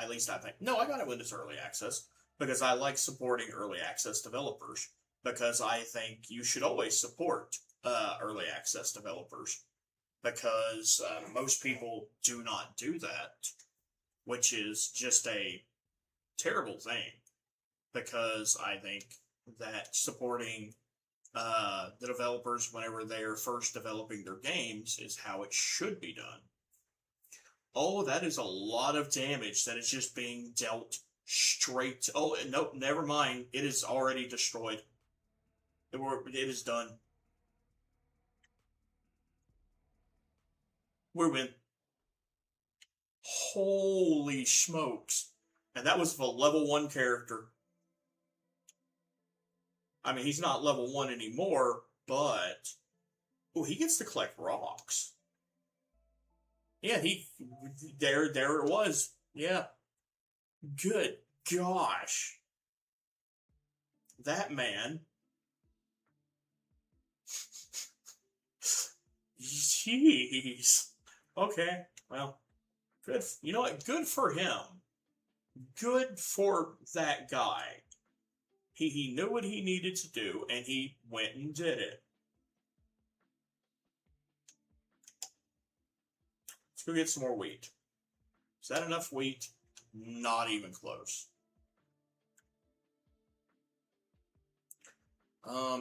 At least I think. No, I got it when it's early access because I like supporting early access developers because I think you should always support early access developers because most people do not do that, which is just a terrible thing because I think that supporting the developers whenever they're first developing their games is how it should be done. Oh, that is a lot of damage that is just being dealt straight to... Oh, nope, never mind. It is already destroyed. It is done. We win. Holy smokes. And that was a level 1 character. I mean, he's not level 1 anymore, but... Oh, he gets to collect rocks. Yeah, there it was. Yeah. Good gosh. That man. Jeez. Okay, well, good. You know what? Good for him. Good for that guy. He knew what he needed to do, and he went and did it. Let's go get some more wheat. Is that enough wheat? Not even close.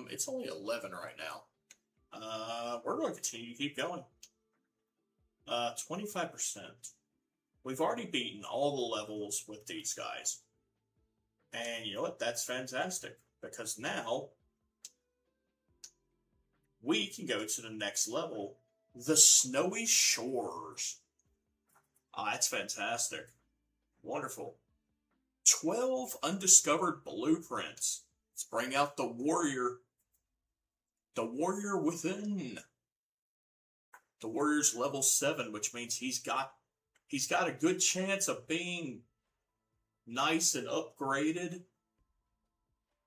It's only 11 right now. We're going to continue to keep going. 25%. We've already beaten all the levels with these guys. And you know what? That's fantastic. Because because now we can go to the next level, the Snowy Shores. Ah, that's fantastic. Wonderful. 12 undiscovered blueprints. Let's bring out the warrior. The warrior within. The warrior's level 7, which means he's got a good chance of being nice and upgraded.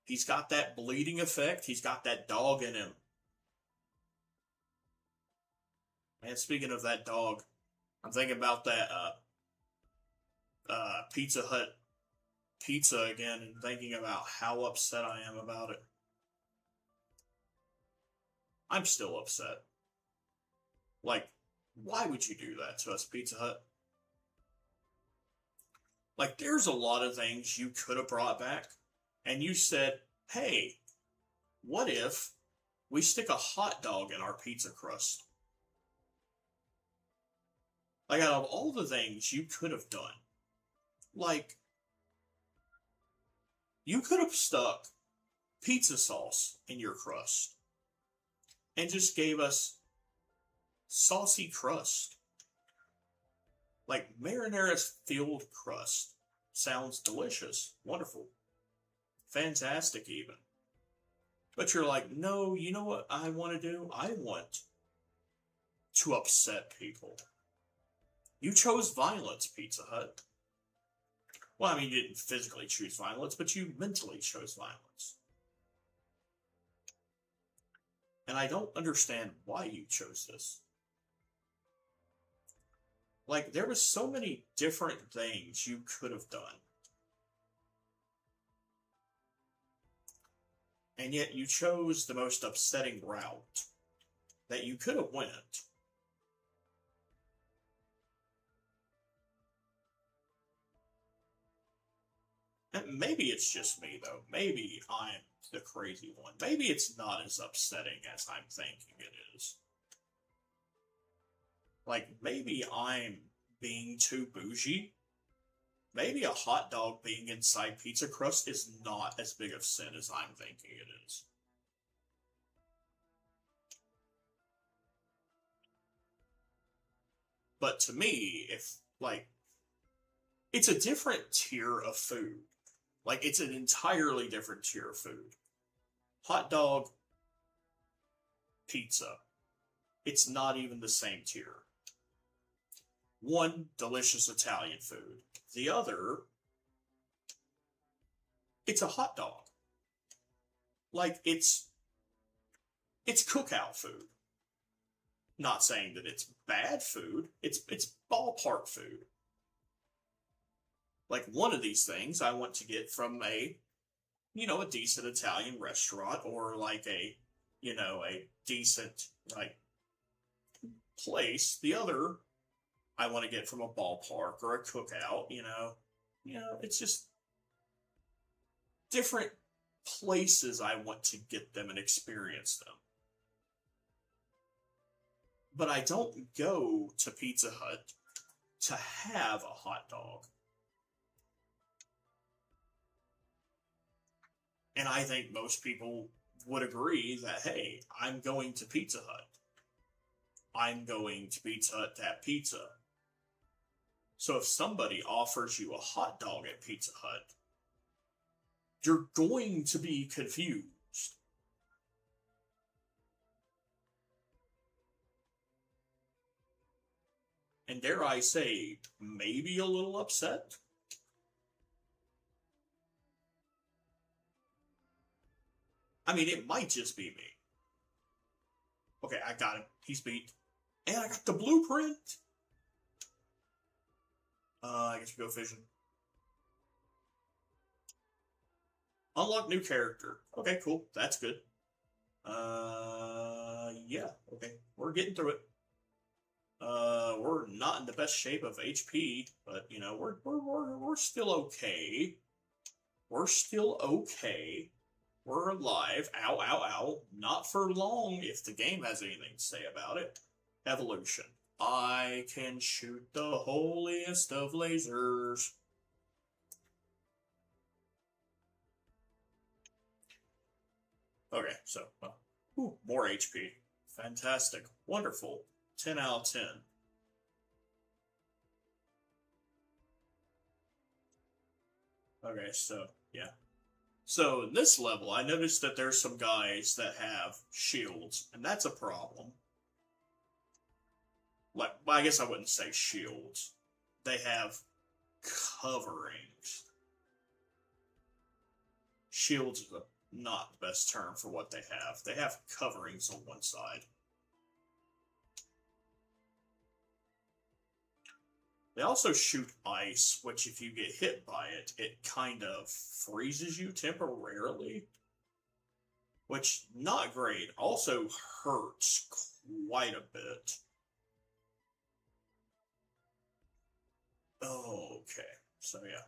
He's got that bleeding effect. He's got that dog in him. Man, speaking of that dog, I'm thinking about that Pizza Hut pizza again and thinking about how upset I am about it. I'm still upset. Like, why would you do that to us, Pizza Hut? Like, there's a lot of things you could have brought back, and you said, hey, what if we stick a hot dog in our pizza crust? Like, out of all the things you could have done, like, you could have stuck pizza sauce in your crust and just gave us saucy crust. Like, marinara filled crust. Sounds delicious. Wonderful. Fantastic, even. But you're like, no, you know what I want to do? I want to upset people. You chose violence, Pizza Hut. Well, I mean, you didn't physically choose violence, but you mentally chose violence. And I don't understand why you chose this. Like, there was so many different things you could have done. And yet you chose the most upsetting route that you could have went. And maybe it's just me, though. Maybe I'm the crazy one. Maybe it's not as upsetting as I'm thinking it is. Like, maybe I'm being too bougie. Maybe a hot dog being inside pizza crust is not as big of a sin as I'm thinking it is. But to me, it's a different tier of food. Like, it's an entirely different tier of food. Hot dog, pizza. It's not even the same tier. One, delicious Italian food. The other, it's a hot dog. Like, it's cookout food. Not saying that it's bad food. It's ballpark food. Like, one of these things I want to get from a decent Italian restaurant, or like a decent, like, place. The other I want to get from a ballpark or a cookout, it's just different places I want to get them and experience them. But I don't go to Pizza Hut to have a hot dog. And I think most people would agree that, hey, I'm going to Pizza Hut. I'm going to Pizza Hut to have pizza. So if somebody offers you a hot dog at Pizza Hut, you're going to be confused. And dare I say, maybe a little upset? I mean, it might just be me. Okay, I got him. He's beat. And I got the blueprint! I guess we go fishing. Unlock new character. Okay, cool. That's good. Yeah. Okay. We're getting through it. We're not in the best shape of HP, but, we're still okay. We're still okay. We're alive. Ow, ow, ow. Not for long, if the game has anything to say about it. Evolution. I can shoot the holiest of lasers. Okay, so, more HP. Fantastic. Wonderful. 10 out of 10. Okay, so, yeah. So, in this level, I noticed that there's some guys that have shields, and that's a problem. Like, well, I guess I wouldn't say shields. They have coverings. Shields is not the best term for what they have. They have coverings on one side. They also shoot ice, which if you get hit by it, it kind of freezes you temporarily. Which, not great. Also hurts quite a bit. Oh, okay. So, yeah.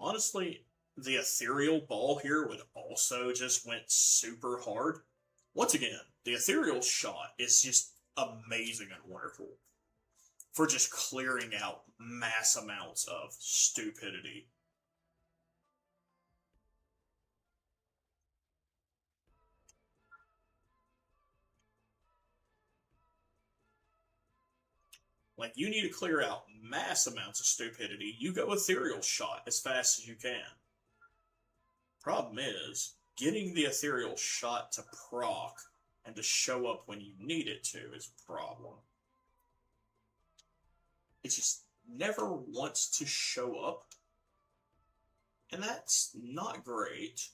Honestly, the ethereal ball here would also just went super hard. Once again, the ethereal shot is just amazing and wonderful for just clearing out mass amounts of stupidity. Like, you need to clear out mass amounts of stupidity, you go ethereal shot as fast as you can. Problem is, getting the ethereal shot to proc and to show up when you need it to is a problem. It just never wants to show up, and that's not great.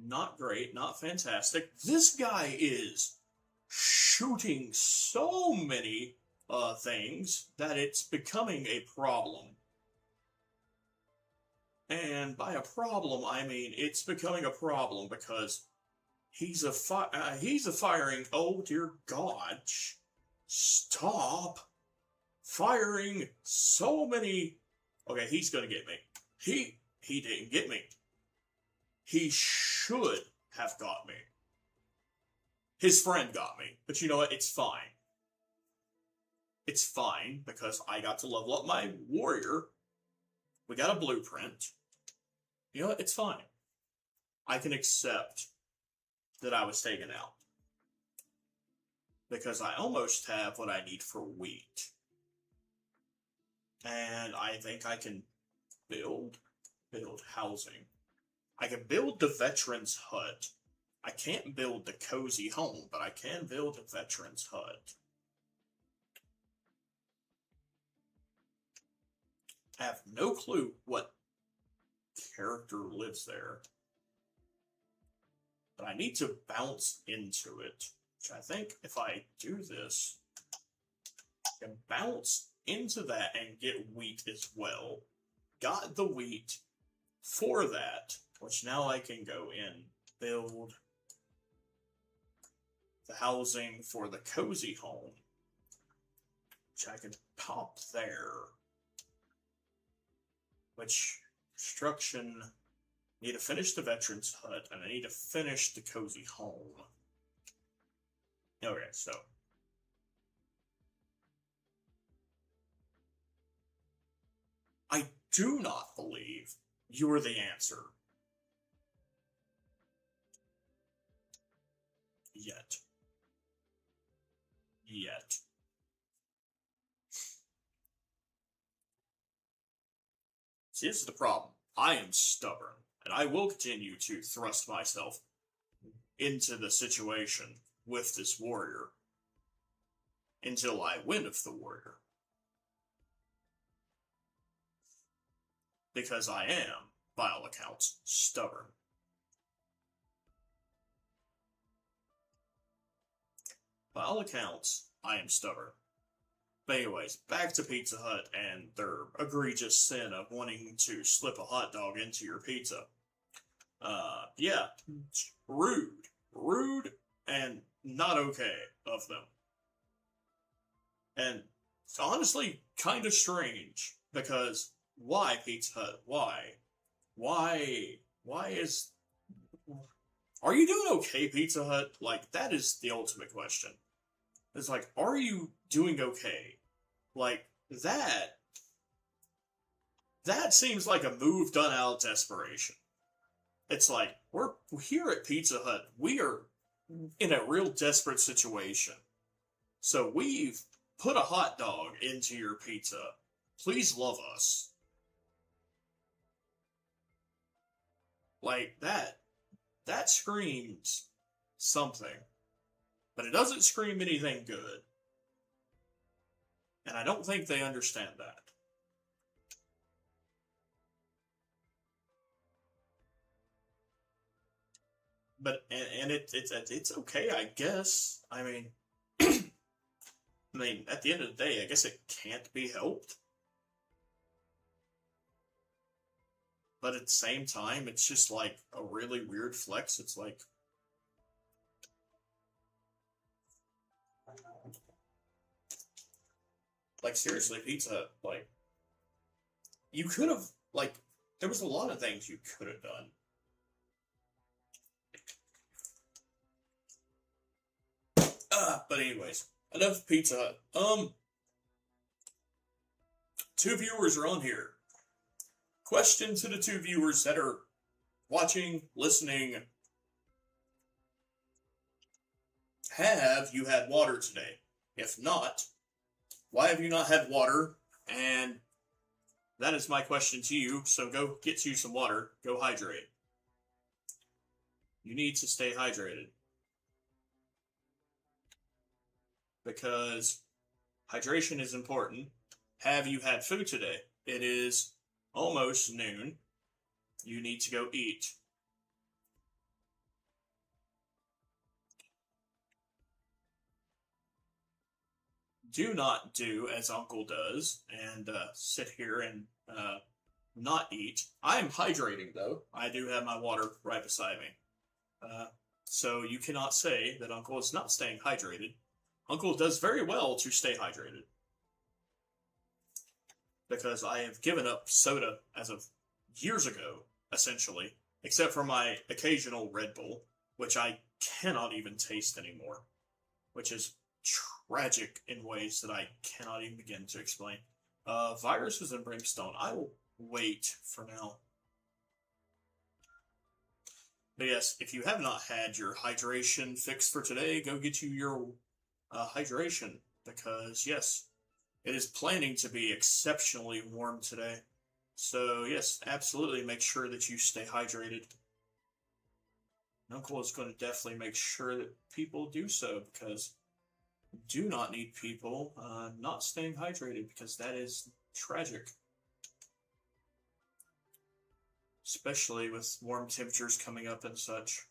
Not great, not fantastic. This guy is shooting so many things that it's becoming a problem. And by a problem, I mean it's becoming a problem because he's firing. Oh dear God! Stop firing so many. Okay, he's gonna get me. He didn't get me. He should have got me. His friend got me. But you know what? It's fine. It's fine because I got to level up my warrior. We got a blueprint. You know what? It's fine. I can accept that I was taken out. Because I almost have what I need for wheat. And I think I can build housing. I can build the veteran's hut. I can't build the cozy home, but I can build a veteran's hut. I have no clue what character lives there. But I need to bounce into it. Which I think if I do this, I can bounce into that and get wheat as well. Got the wheat for that, which now I can go in, build the housing for the cozy home, which I can pop there. Which, construction, need to finish the veteran's hut, and I need to finish the cozy home. Okay, so. I do not believe you're the answer. Yet. See, this is the problem. I am stubborn, and I will continue to thrust myself into the situation with this warrior until I win with the warrior. Because I am, by all accounts, stubborn. By all accounts, I am stubborn. But anyways, back to Pizza Hut and their egregious sin of wanting to slip a hot dog into your pizza. Yeah, rude. Rude and not okay of them. And it's honestly kind of strange, because why, Pizza Hut? Why? Why is... Are you doing okay, Pizza Hut? Like, that is the ultimate question. It's like, are you doing okay? Like, that seems like a move done out of desperation. It's like, we're here at Pizza Hut. We are in a real desperate situation. So we've put a hot dog into your pizza. Please love us. Like, that screams something. But it doesn't scream anything good. And I don't think they understand that. But it's okay, I guess. I mean, at the end of the day, I guess it can't be helped. But at the same time, it's just like a really weird flex. It's like seriously, Pizza Hut, like, you could have, like, there was a lot of things you could have done. But anyways, enough Pizza Hut. Two viewers are on here. Question to the two viewers that are watching, listening. Have you had water today? If not, why have you not had water? And that is my question to you, so go get you some water. Go hydrate. You need to stay hydrated. Because hydration is important. Have you had food today? It is almost noon. You need to go eat. Do not do as Uncle does and sit here and not eat. I am hydrating, though. I do have my water right beside me. So you cannot say that Uncle is not staying hydrated. Uncle does very well to stay hydrated. Because I have given up soda as of years ago, essentially. Except for my occasional Red Bull, which I cannot even taste anymore. Which is tragic in ways that I cannot even begin to explain. Viruses and Brimstone. I will wait for now. But yes, if you have not had your hydration fix for today, go get you your hydration. Because, yes, it is planning to be exceptionally warm today. So, yes, absolutely make sure that you stay hydrated. Uncle is going to definitely make sure that people do so, because we do not need people not staying hydrated, because that is tragic. Especially with warm temperatures coming up and such.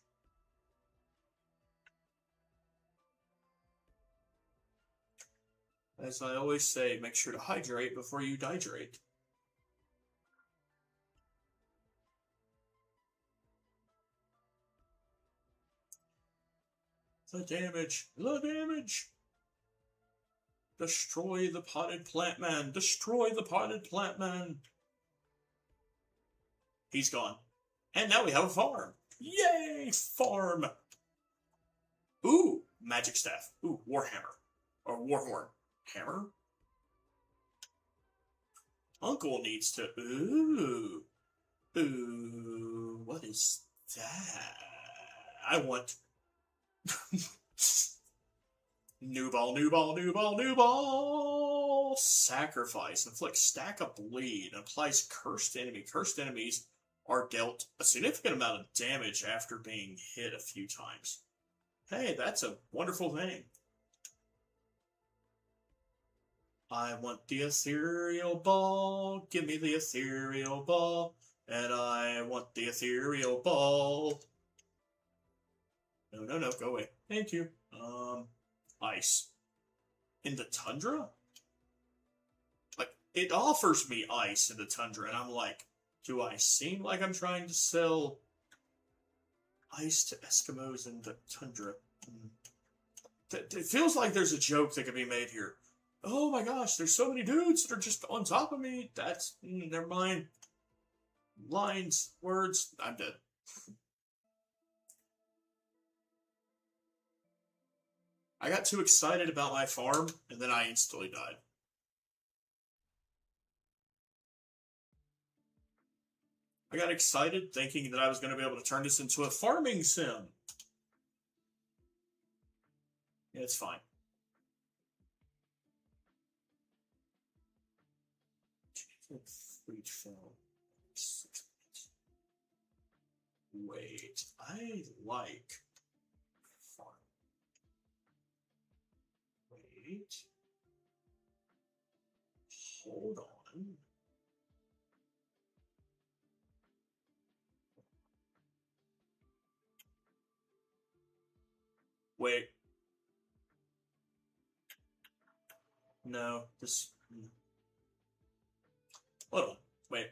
As I always say, make sure to hydrate before you dehydrate. The damage! The damage! Destroy the potted plant man! Destroy the potted plant man! He's gone. And now we have a farm! Yay! Farm! Ooh! Magic staff. Ooh, Warhammer. Or Warhorn. Hammer? Uncle needs to... Ooh. Ooh. What is that? I want... New ball, new ball, new ball, new ball! Sacrifice. Inflicts stack of bleed. Applies cursed enemy. Cursed enemies are dealt a significant amount of damage after being hit a few times. Hey, that's a wonderful thing. I want the ethereal ball. Give me the ethereal ball. And I want the ethereal ball. No, no, no, go away. Thank you. Ice. In the tundra? Like, it offers me ice in the tundra, and I'm like, do I seem like I'm trying to sell ice to Eskimos in the tundra? It feels like there's a joke that could be made here. Oh my gosh, there's so many dudes that are just on top of me. That's, never mind. lines, words. I'm dead. I got too excited about my farm, and then I instantly died. I got excited thinking that I was going to be able to turn this into a farming sim. Yeah, it's fine. Wheat film. Wait, I like farm. Wait. Hold on. Wait. No, this. Hold on. Wait.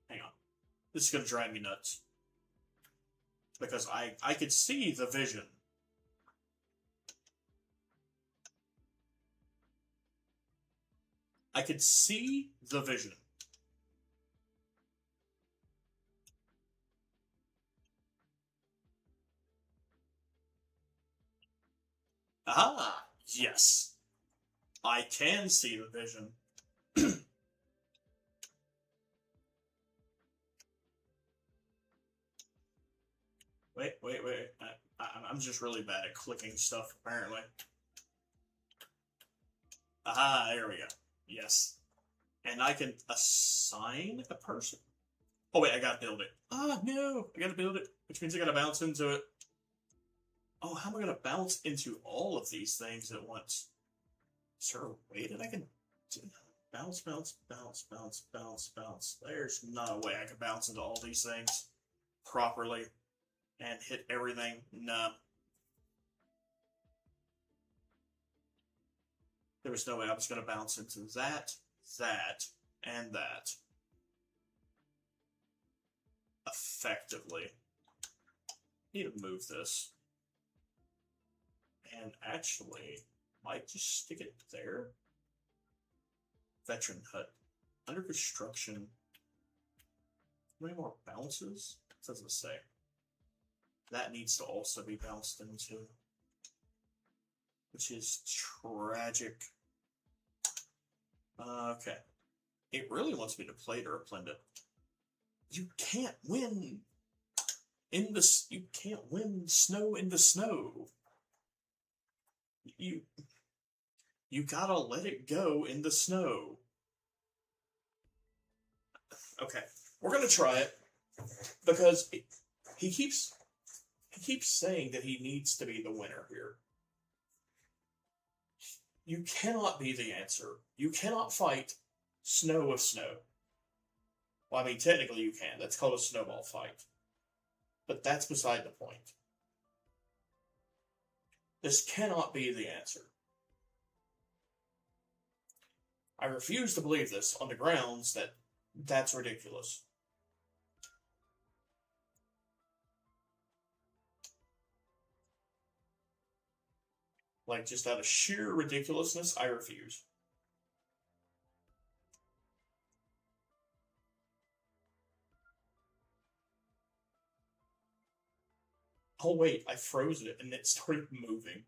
Hang on. This is gonna drive me nuts. Because I could see the vision. I could see the vision. Ah, yes. I can see the vision. Wait. I'm just really bad at clicking stuff, apparently. Ah, there we go. Yes. And I can assign a person. Oh, wait, I gotta build it. Ah, no. I gotta build it, which means I gotta bounce into it. Oh, how am I gonna bounce into all of these things at once? Is there a way that I can bounce? There's no way I can bounce into all these things properly and hit everything. No. There was no way I was going to bounce into that, and that effectively. Need to move this. And actually, might just stick it there. Veteran hut. Under construction. How many more bounces? It doesn't say. That needs to also be bounced into. Which is tragic. Okay. It really wants me to plate or blend it. You can't win in the. You can't win snow in the snow. You gotta let it go in the snow. Okay, we're gonna try it because he keeps saying that he needs to be the winner here. You cannot be the answer. You cannot fight snow with snow. Well, I mean, technically you can. That's called a snowball fight. But that's beside the point. This cannot be the answer. I refuse to believe this on the grounds that that's ridiculous. Like, just out of sheer ridiculousness, I refuse. Oh, wait, I froze it and it started moving.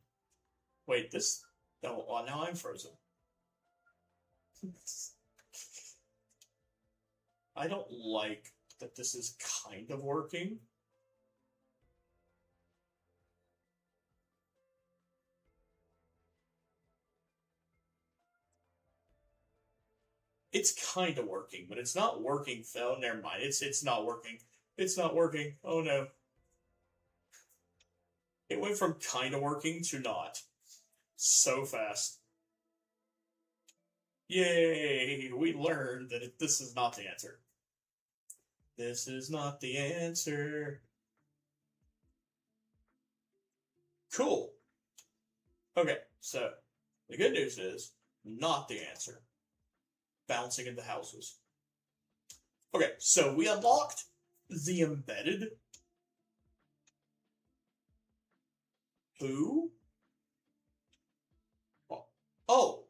Wait, this. No, oh, now I'm frozen. I don't like that this is kind of working. It's kind of working, but it's not working. Oh, never mind. It's not working. It's not working. Oh no. It went from kind of working to not. So fast. Yay! We learned that this is not the answer. This is not the answer. Cool. Okay, so the good news is not the answer. Bouncing into houses. Okay, so we unlocked the embedded. Who? Oh,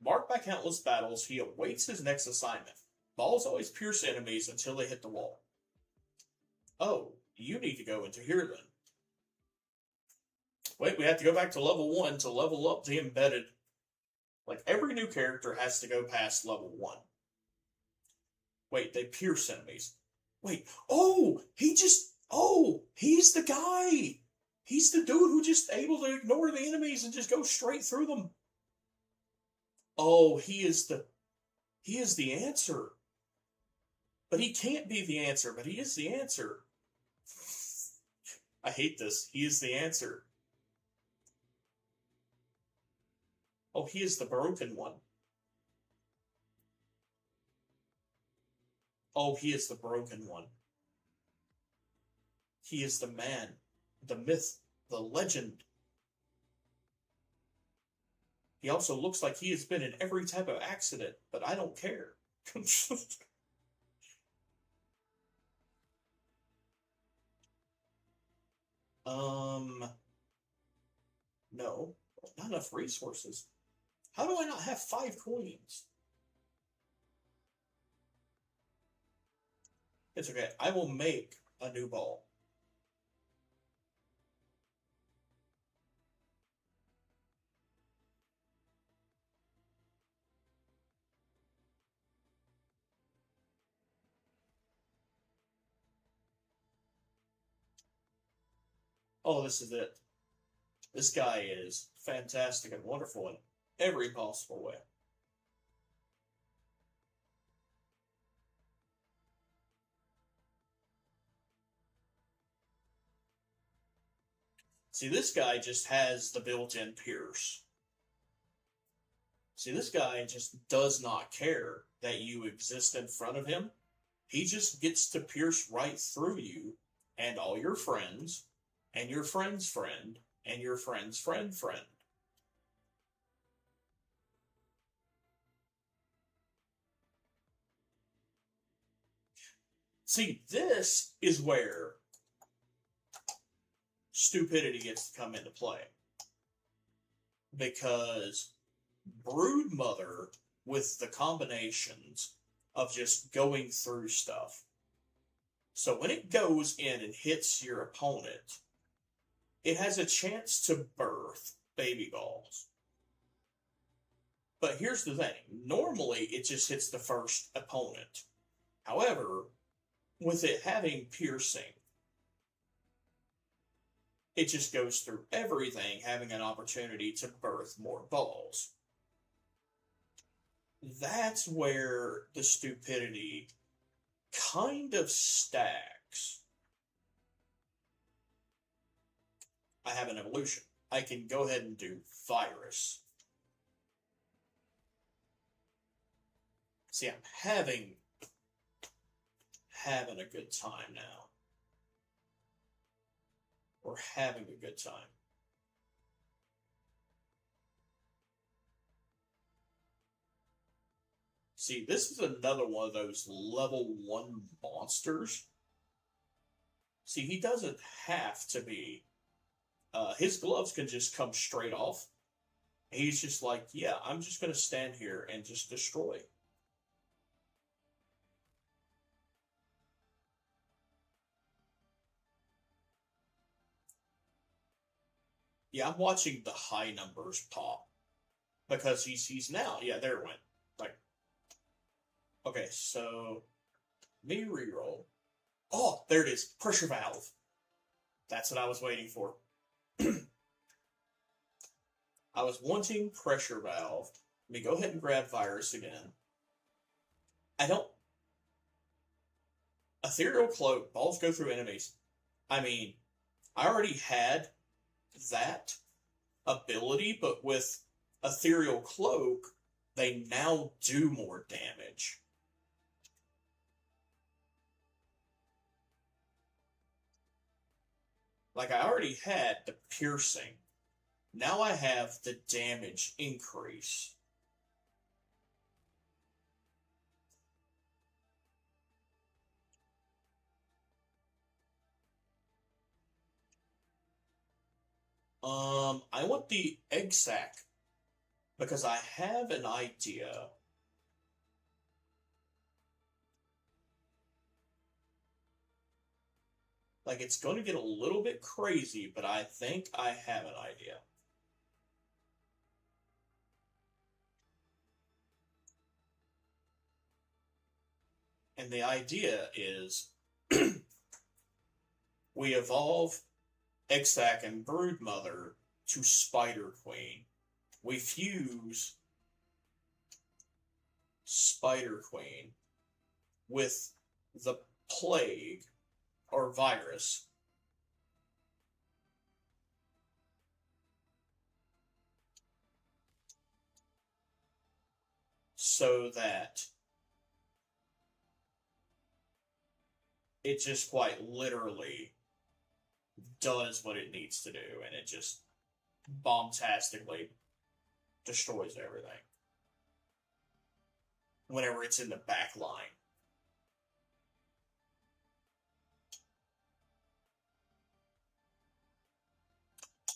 marked by countless battles, he awaits his next assignment. Balls always pierce enemies until they hit the wall. Oh, you need to go into here then. Wait, we have to go back to level 1 to level up the embedded. Like, every new character has to go past level 1. Wait, they pierce enemies. Wait, oh, he's the guy. He's the dude who just able to ignore the enemies and just go straight through them. Oh, he is the answer. But he can't be the answer, but he is the answer. I hate this. He is the answer. Oh, he is the broken one. Oh, he is the broken one. He is the man, the myth, the legend. He also looks like he has been in every type of accident, but I don't care. No, not enough resources. How do I not have 5 coins? It's okay. I will make a new ball. Oh, this is it. This guy is fantastic and wonderful in every possible way. See, this guy just has the built-in pierce. See, this guy just does not care that you exist in front of him. He just gets to pierce right through you and all your friends, and your friend's friend, and your friend's friend. See, this is where stupidity gets to come into play. Because Broodmother, with the combinations of just going through stuff. So when it goes in and hits your opponent, it has a chance to birth baby balls. But here's the thing. Normally, it just hits the first opponent. However, with it having piercing, it just goes through everything, having an opportunity to birth more balls. That's where the stupidity kind of stacks. I have an evolution. I can go ahead and do virus. See, I'm having a good time now. We're having a good time. See, this is another one of those level 1 monsters. See, he doesn't have to be. His gloves can just come straight off. He's just like, yeah, I'm just going to stand here and just destroy. Yeah, I'm watching the high numbers pop. Because he's now, yeah, there it went. Like, okay, so, me reroll. Oh, there it is. Pressure valve. That's what I was waiting for. I was wanting pressure valve. Let me go ahead and grab virus again. I don't... Ethereal cloak. Balls go through enemies. I mean, I already had that ability, but with ethereal cloak, they now do more damage. Like, I already had the piercing. Now I have the damage increase. I want the egg sac because I have an idea. Like, it's going to get a little bit crazy, but I think I have an idea. And the idea is we evolve Exac and Broodmother to Spider Queen. We fuse Spider Queen with the plague or virus. So that it just quite literally does what it needs to do, and it just bombastically destroys everything whenever it's in the back line.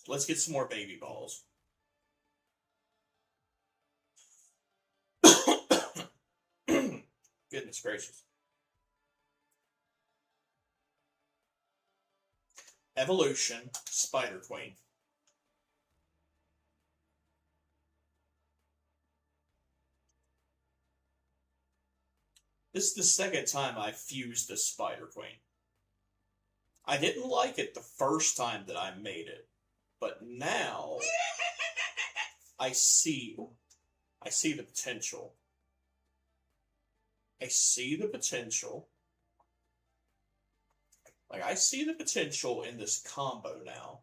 Let's get some more baby balls. Goodness gracious. Evolution, Spider Queen. This is the second time I fused a Spider Queen. I didn't like it the first time that I made it, but now I see the potential. I see the potential. Like, I see the potential in this combo now.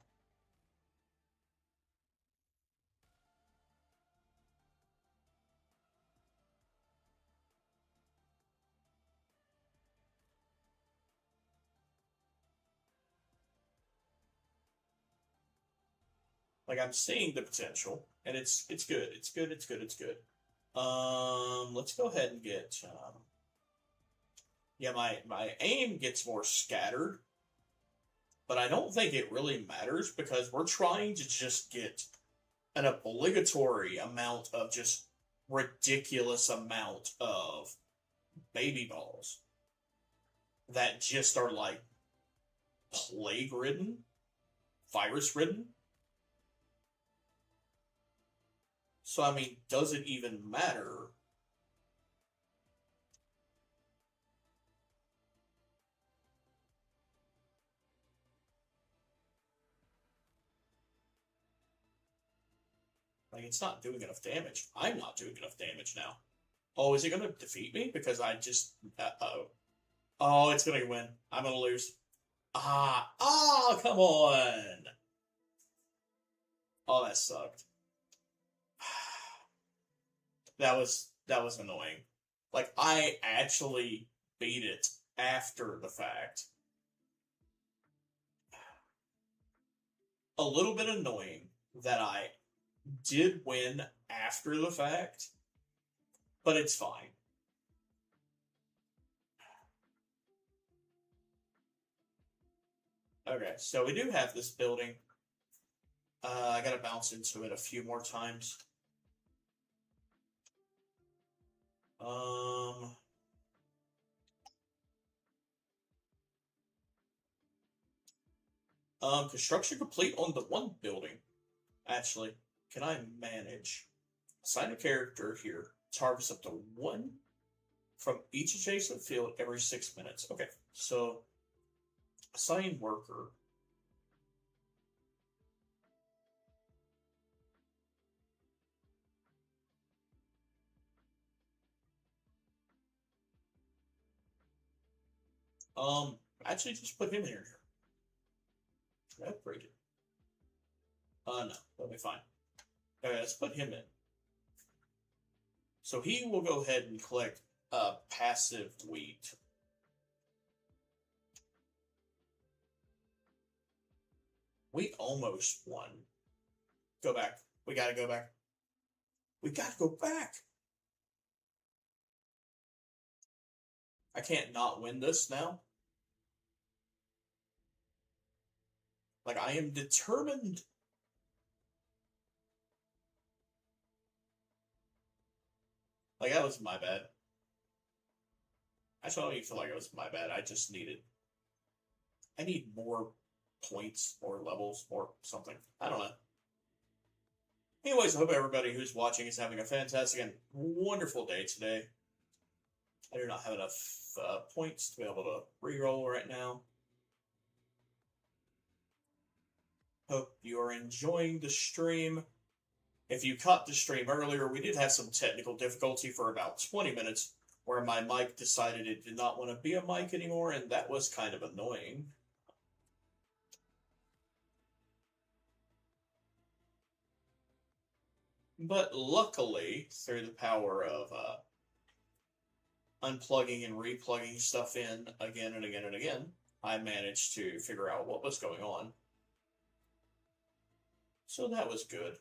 Like, I'm seeing the potential, and it's good. It's good. It's good. It's good. Let's go ahead and get. Yeah, my aim gets more scattered, but I don't think it really matters because we're trying to just get an obligatory amount of just ridiculous amount of baby balls that just are like plague ridden, virus ridden. So, I mean, does it even matter? Like, it's not doing enough damage. I'm not doing enough damage now. Oh, is it going to defeat me? Because I just... Uh-oh. Oh, it's going to win. I'm going to lose. Come on! Oh, that sucked. That was annoying. Like, I actually beat it after the fact. A little bit annoying that I did win after the fact, but it's fine. Okay, so we do have this building. I gotta bounce into it a few more times. Construction complete on the one building. Actually, can I manage? Assign a character here to harvest up to one from each adjacent field every 6 minutes. Okay, so assign worker. Actually, just put him in here. Should I upgrade it? No, that'll be fine. Okay, let's put him in. So he will go ahead and collect passive wheat. We almost won. Go back. We gotta go back. We gotta go back. I can't not win this now. Like, I am determined. Like, that was my bad. Actually, I don't even feel like it was my bad. I just needed I need more points, more levels, or something. I don't know. Anyways, I hope everybody who's watching is having a fantastic and wonderful day today. I do not have enough points to be able to reroll right now. Hope you are enjoying the stream. If you caught the stream earlier, we did have some technical difficulty for about 20 minutes where my mic decided it did not want to be a mic anymore, and that was kind of annoying. But luckily, through the power of unplugging and replugging stuff in again and again and again, I managed to figure out what was going on. So that was good.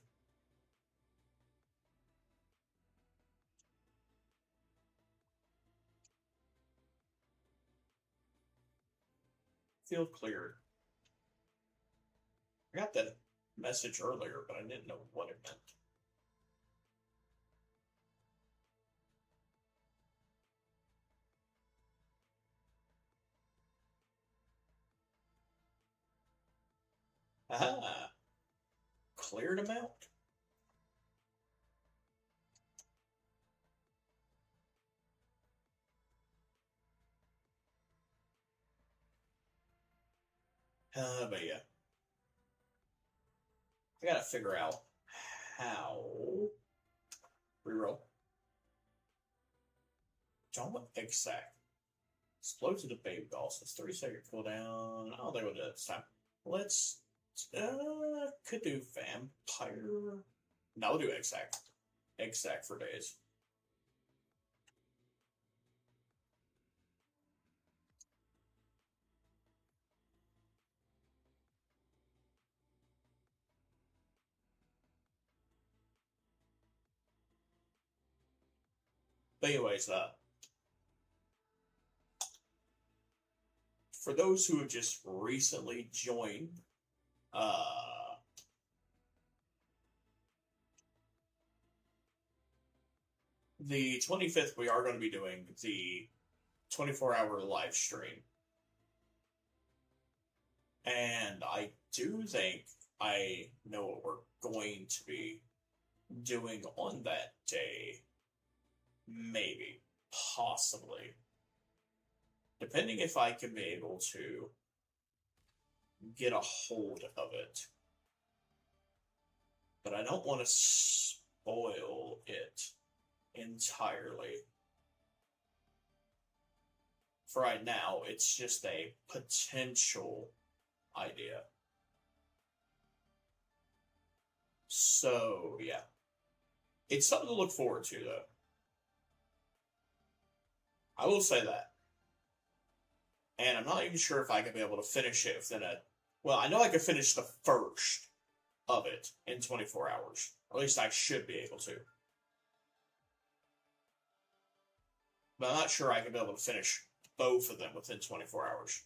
Field cleared. I got that message earlier, but I didn't know what it meant. Aha! Cleared them out. But yeah. I gotta figure out how. Reroll. Don't exact. Explode to the baby dolls. It's 3-second cooldown. I don't think we'll do that this time. Let's. Could do vampire. No, we'll do exact. Exact for days. But anyways, for those who have just recently joined, the 25th, we are going to be doing the 24-hour live stream. And I do think I know what we're going to be doing on that day. Maybe. Possibly. Depending if I can be able to get a hold of it. But I don't want to spoil it entirely. For right now, it's just a potential idea. So, yeah. It's something to look forward to, though. I will say that. And I'm not even sure if I can be able to finish it within a... Well, I know I can finish the first of it in 24 hours. Or at least I should be able to. But I'm not sure I can be able to finish both of them within 24 hours.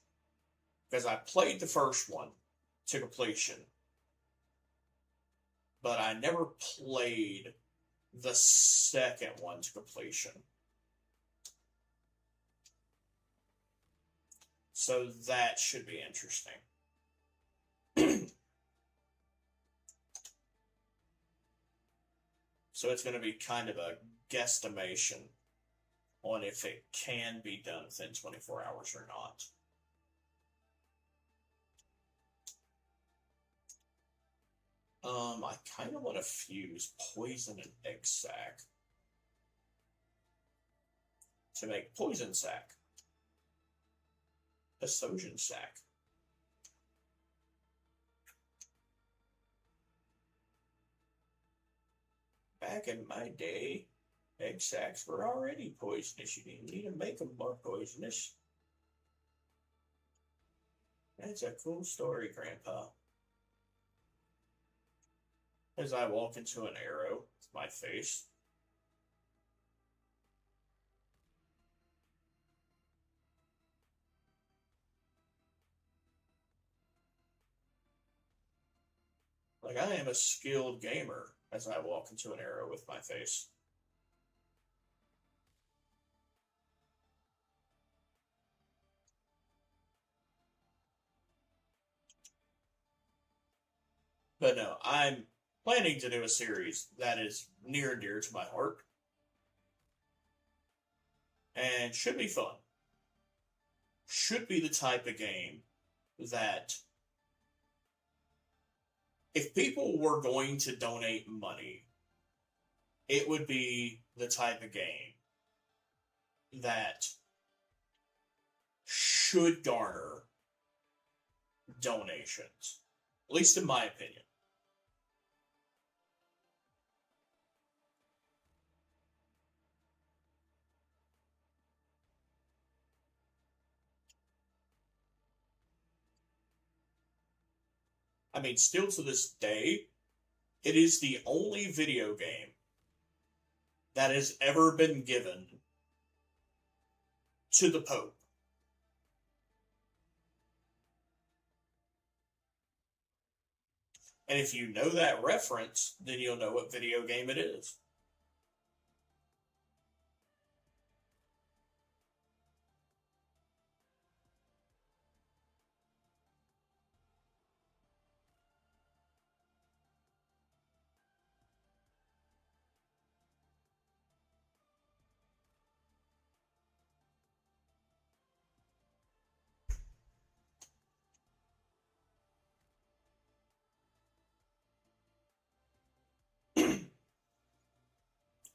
Because I played the first one to completion. But I never played the second one to completion. So that should be interesting. So it's going to be kind of a guesstimation on if it can be done within 24 hours or not. I kind of want to fuse poison and egg sac to make poison sac. Esogen sac. Back in my day, egg sacs were already poisonous. You didn't need to make them more poisonous. That's a cool story, Grandpa. As I walk into an arrow with my face. Like, I am a skilled gamer as I walk into an arrow with my face. But no, I'm planning to do a series that is near and dear to my heart and should be fun. Should be the type of game that if people were going to donate money, it would be the type of game that should garner donations, at least in my opinion. I mean, still to this day, it is the only video game that has ever been given to the Pope. And if you know that reference, then you'll know what video game it is.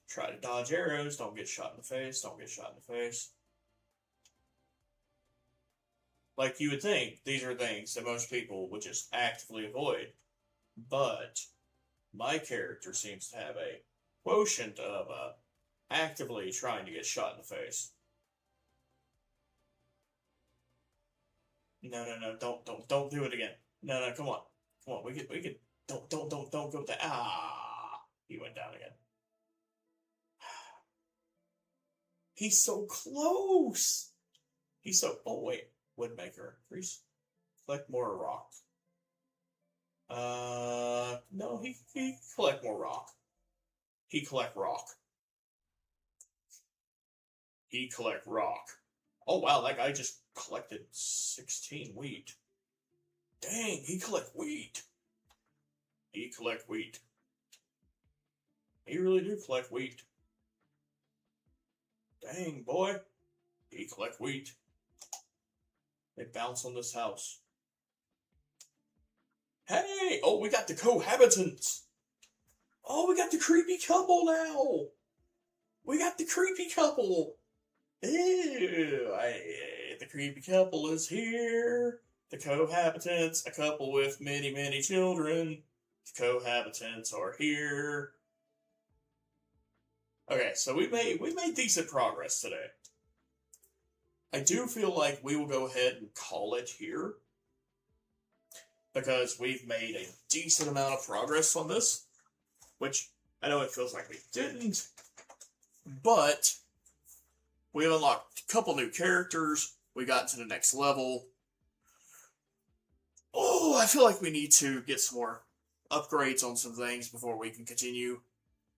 Try to dodge arrows, don't get shot in the face, don't get shot in the face. Like you would think, these are things that most people would just actively avoid. But my character seems to have a quotient of actively trying to get shot in the face. No, no, no, don't do it again. No, no, come on. Come on, we could, don't go there. Ah, he went down again. He's so close. He's so, oh wait, Woodmaker, please collect more rock. No, he collect more rock. He collect rock. He collect rock. Oh wow, that guy just collected 16 wheat. Dang, he collect wheat. He collect wheat. He really do collect wheat. Dang, boy. He collect wheat. They bounce on this house. Hey! Oh, we got the cohabitants. Oh, we got the creepy couple now. We got the creepy couple. Ew, the creepy couple is here. The cohabitants, a couple with many, many children. The cohabitants are here. Okay, so we made decent progress today. I do feel like we will go ahead and call it here because we've made a decent amount of progress on this, which I know it feels like we didn't, but we unlocked a couple new characters. We got to the next level. Oh, I feel like we need to get some more upgrades on some things before we can continue.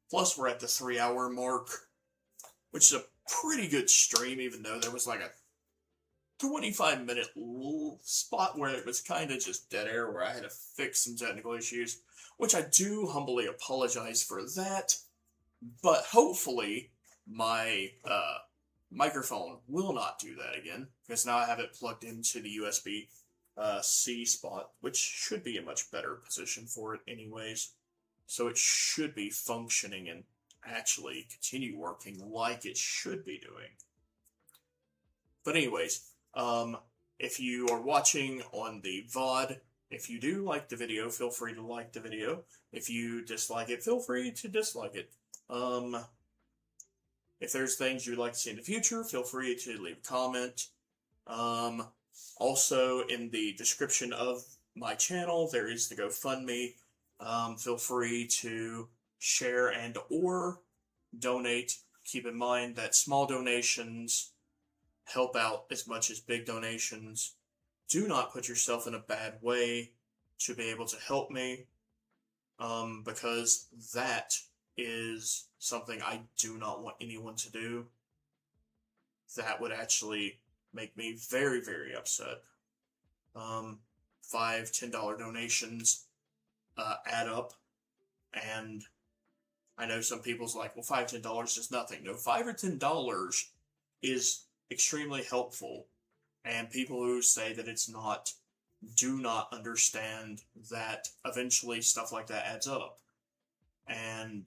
Plus, we're at the 3-hour mark, which is a pretty good stream, even though there was like a 25-minute spot where it was kind of just dead air, where I had to fix some technical issues, which I do humbly apologize for that. But hopefully, my microphone will not do that again, because now I have it plugged into the USB-C spot, which should be a much better position for it anyways. So it should be functioning and actually continue working like it should be doing. But anyways, if you are watching on the VOD, if you do like the video, feel free to like the video. If you dislike it, feel free to dislike it. If there's things you'd like to see in the future, feel free to leave a comment. Also, in the description of my channel, there is the GoFundMe. Feel free to share and or donate. Keep in mind that small donations help out as much as big donations. Do not put yourself in a bad way to be able to help me, because that is something I do not want anyone to do. That would actually make me very, very upset. $5, $10 donations add up. And I know some people's like, well, $5 to $10 is nothing. No, $5 or $10 is extremely helpful. And people who say that it's not do not understand that eventually stuff like that adds up. And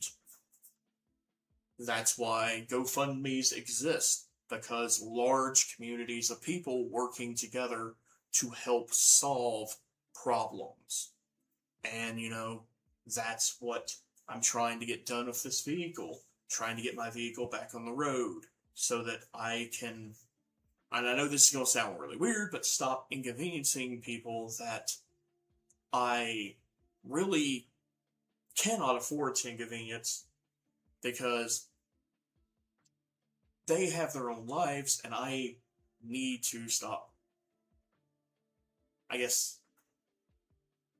that's why GoFundMe's exist, because large communities of people working together to help solve problems. And, that's what I'm trying to get done with this vehicle, trying to get my vehicle back on the road so that I can, and I know this is going to sound really weird, but stop inconveniencing people that I really cannot afford to inconvenience, because they have their own lives and I need to stop, I guess,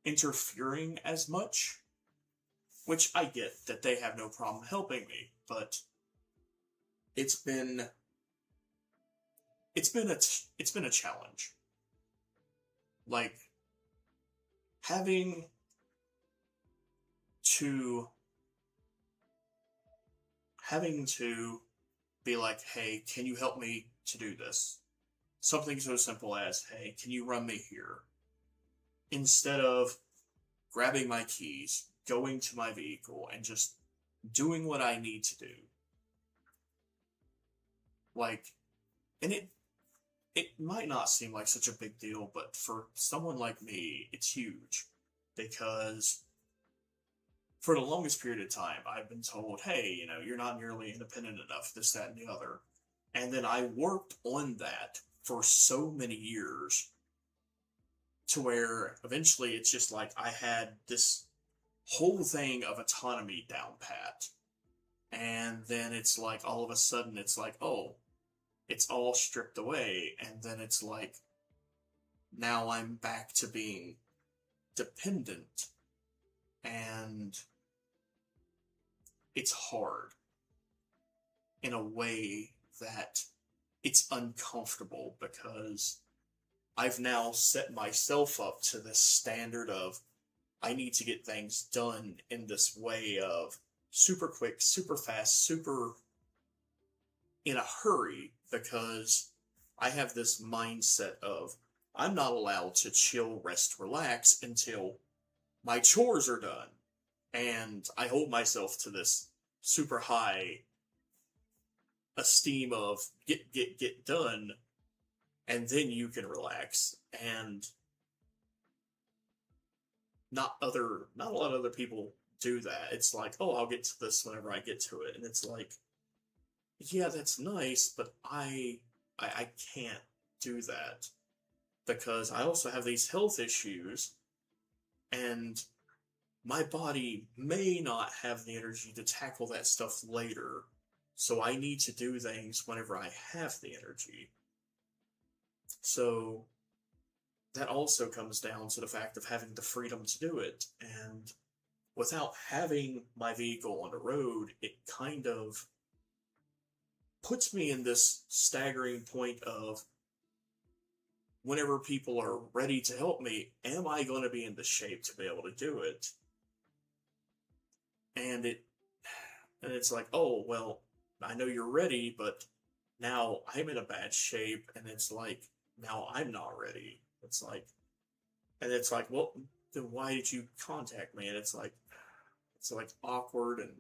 interfering as much. Which I get that they have no problem helping me, but it's been a challenge. Like having to be like, hey, can you help me to do this? Something so simple as, hey, can you run me here? Instead of grabbing my keys, going to my vehicle, and just doing what I need to do. Like, and it might not seem like such a big deal, but for someone like me, it's huge. Because for the longest period of time, I've been told, hey, you're not nearly independent enough, this, that, and the other. And then I worked on that for so many years to where eventually it's just like I had this whole thing of autonomy down pat. And then it's like all of a sudden it's like, oh, it's all stripped away. And then it's like, now I'm back to being dependent. And it's hard in a way that it's uncomfortable, because I've now set myself up to this standard of I need to get things done in this way of super quick, super fast, super in a hurry, because I have this mindset of I'm not allowed to chill, rest, relax until my chores are done. And I hold myself to this super high esteem of get done, and then you can relax. And not a lot of other people do that. It's like, oh, I'll get to this whenever I get to it. And it's like, yeah, that's nice, but I can't do that, because I also have these health issues, and my body may not have the energy to tackle that stuff later. So I need to do things whenever I have the energy. So that also comes down to the fact of having the freedom to do it. And without having my vehicle on the road, it kind of puts me in this staggering point of, whenever people are ready to help me, am I going to be in the shape to be able to do it? And it's like, oh, well, I know you're ready, but now I'm in a bad shape, and it's like, now I'm not ready. It's like, well, then why did you contact me? And it's like awkward, and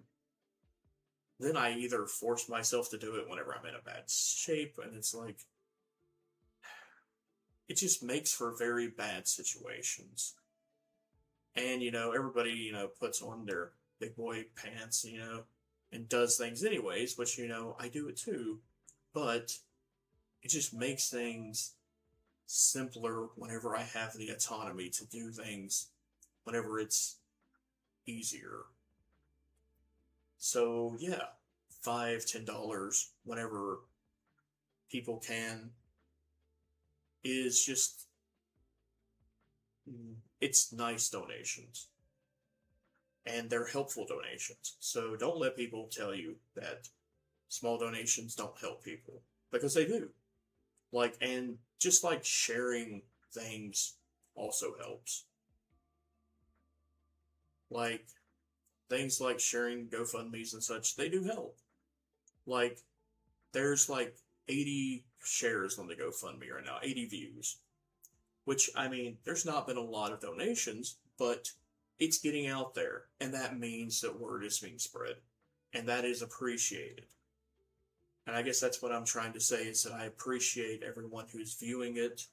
then I either force myself to do it whenever I'm in a bad shape, and it's like, it just makes for very bad situations. And, everybody, puts on their big boy pants, and does things anyways, which, I do it too, but it just makes things simpler whenever I have the autonomy to do things whenever it's easier. So yeah, $5, $10, whenever people can, is just, it's nice donations. And they're helpful donations. So don't let people tell you that small donations don't help people, because they do. And just like sharing things also helps. Like, things like sharing GoFundMe's and such, they do help. Like, there's like 80 shares on the GoFundMe right now, 80 views. Which, I mean, there's not been a lot of donations, but it's getting out there, and that means that word is being spread, and that is appreciated. And I guess that's what I'm trying to say is that I appreciate everyone who's viewing it.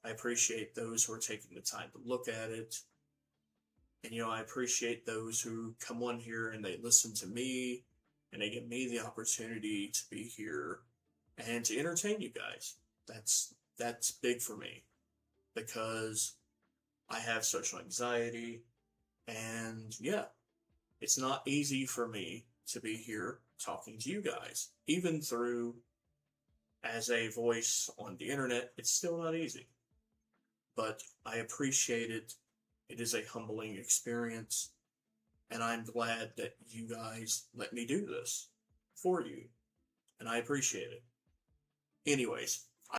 I appreciate those who are taking the time to look at it. And, I appreciate those who come on here and they listen to me and they give me the opportunity to be here and to entertain you guys. That's big for me because I have social anxiety and yeah, it's not easy for me to be here talking to you guys. Even through as a voice on the internet, it's still not easy. But I appreciate it. It is a humbling experience. And I'm glad that you guys let me do this for you. And I appreciate it. Anyways,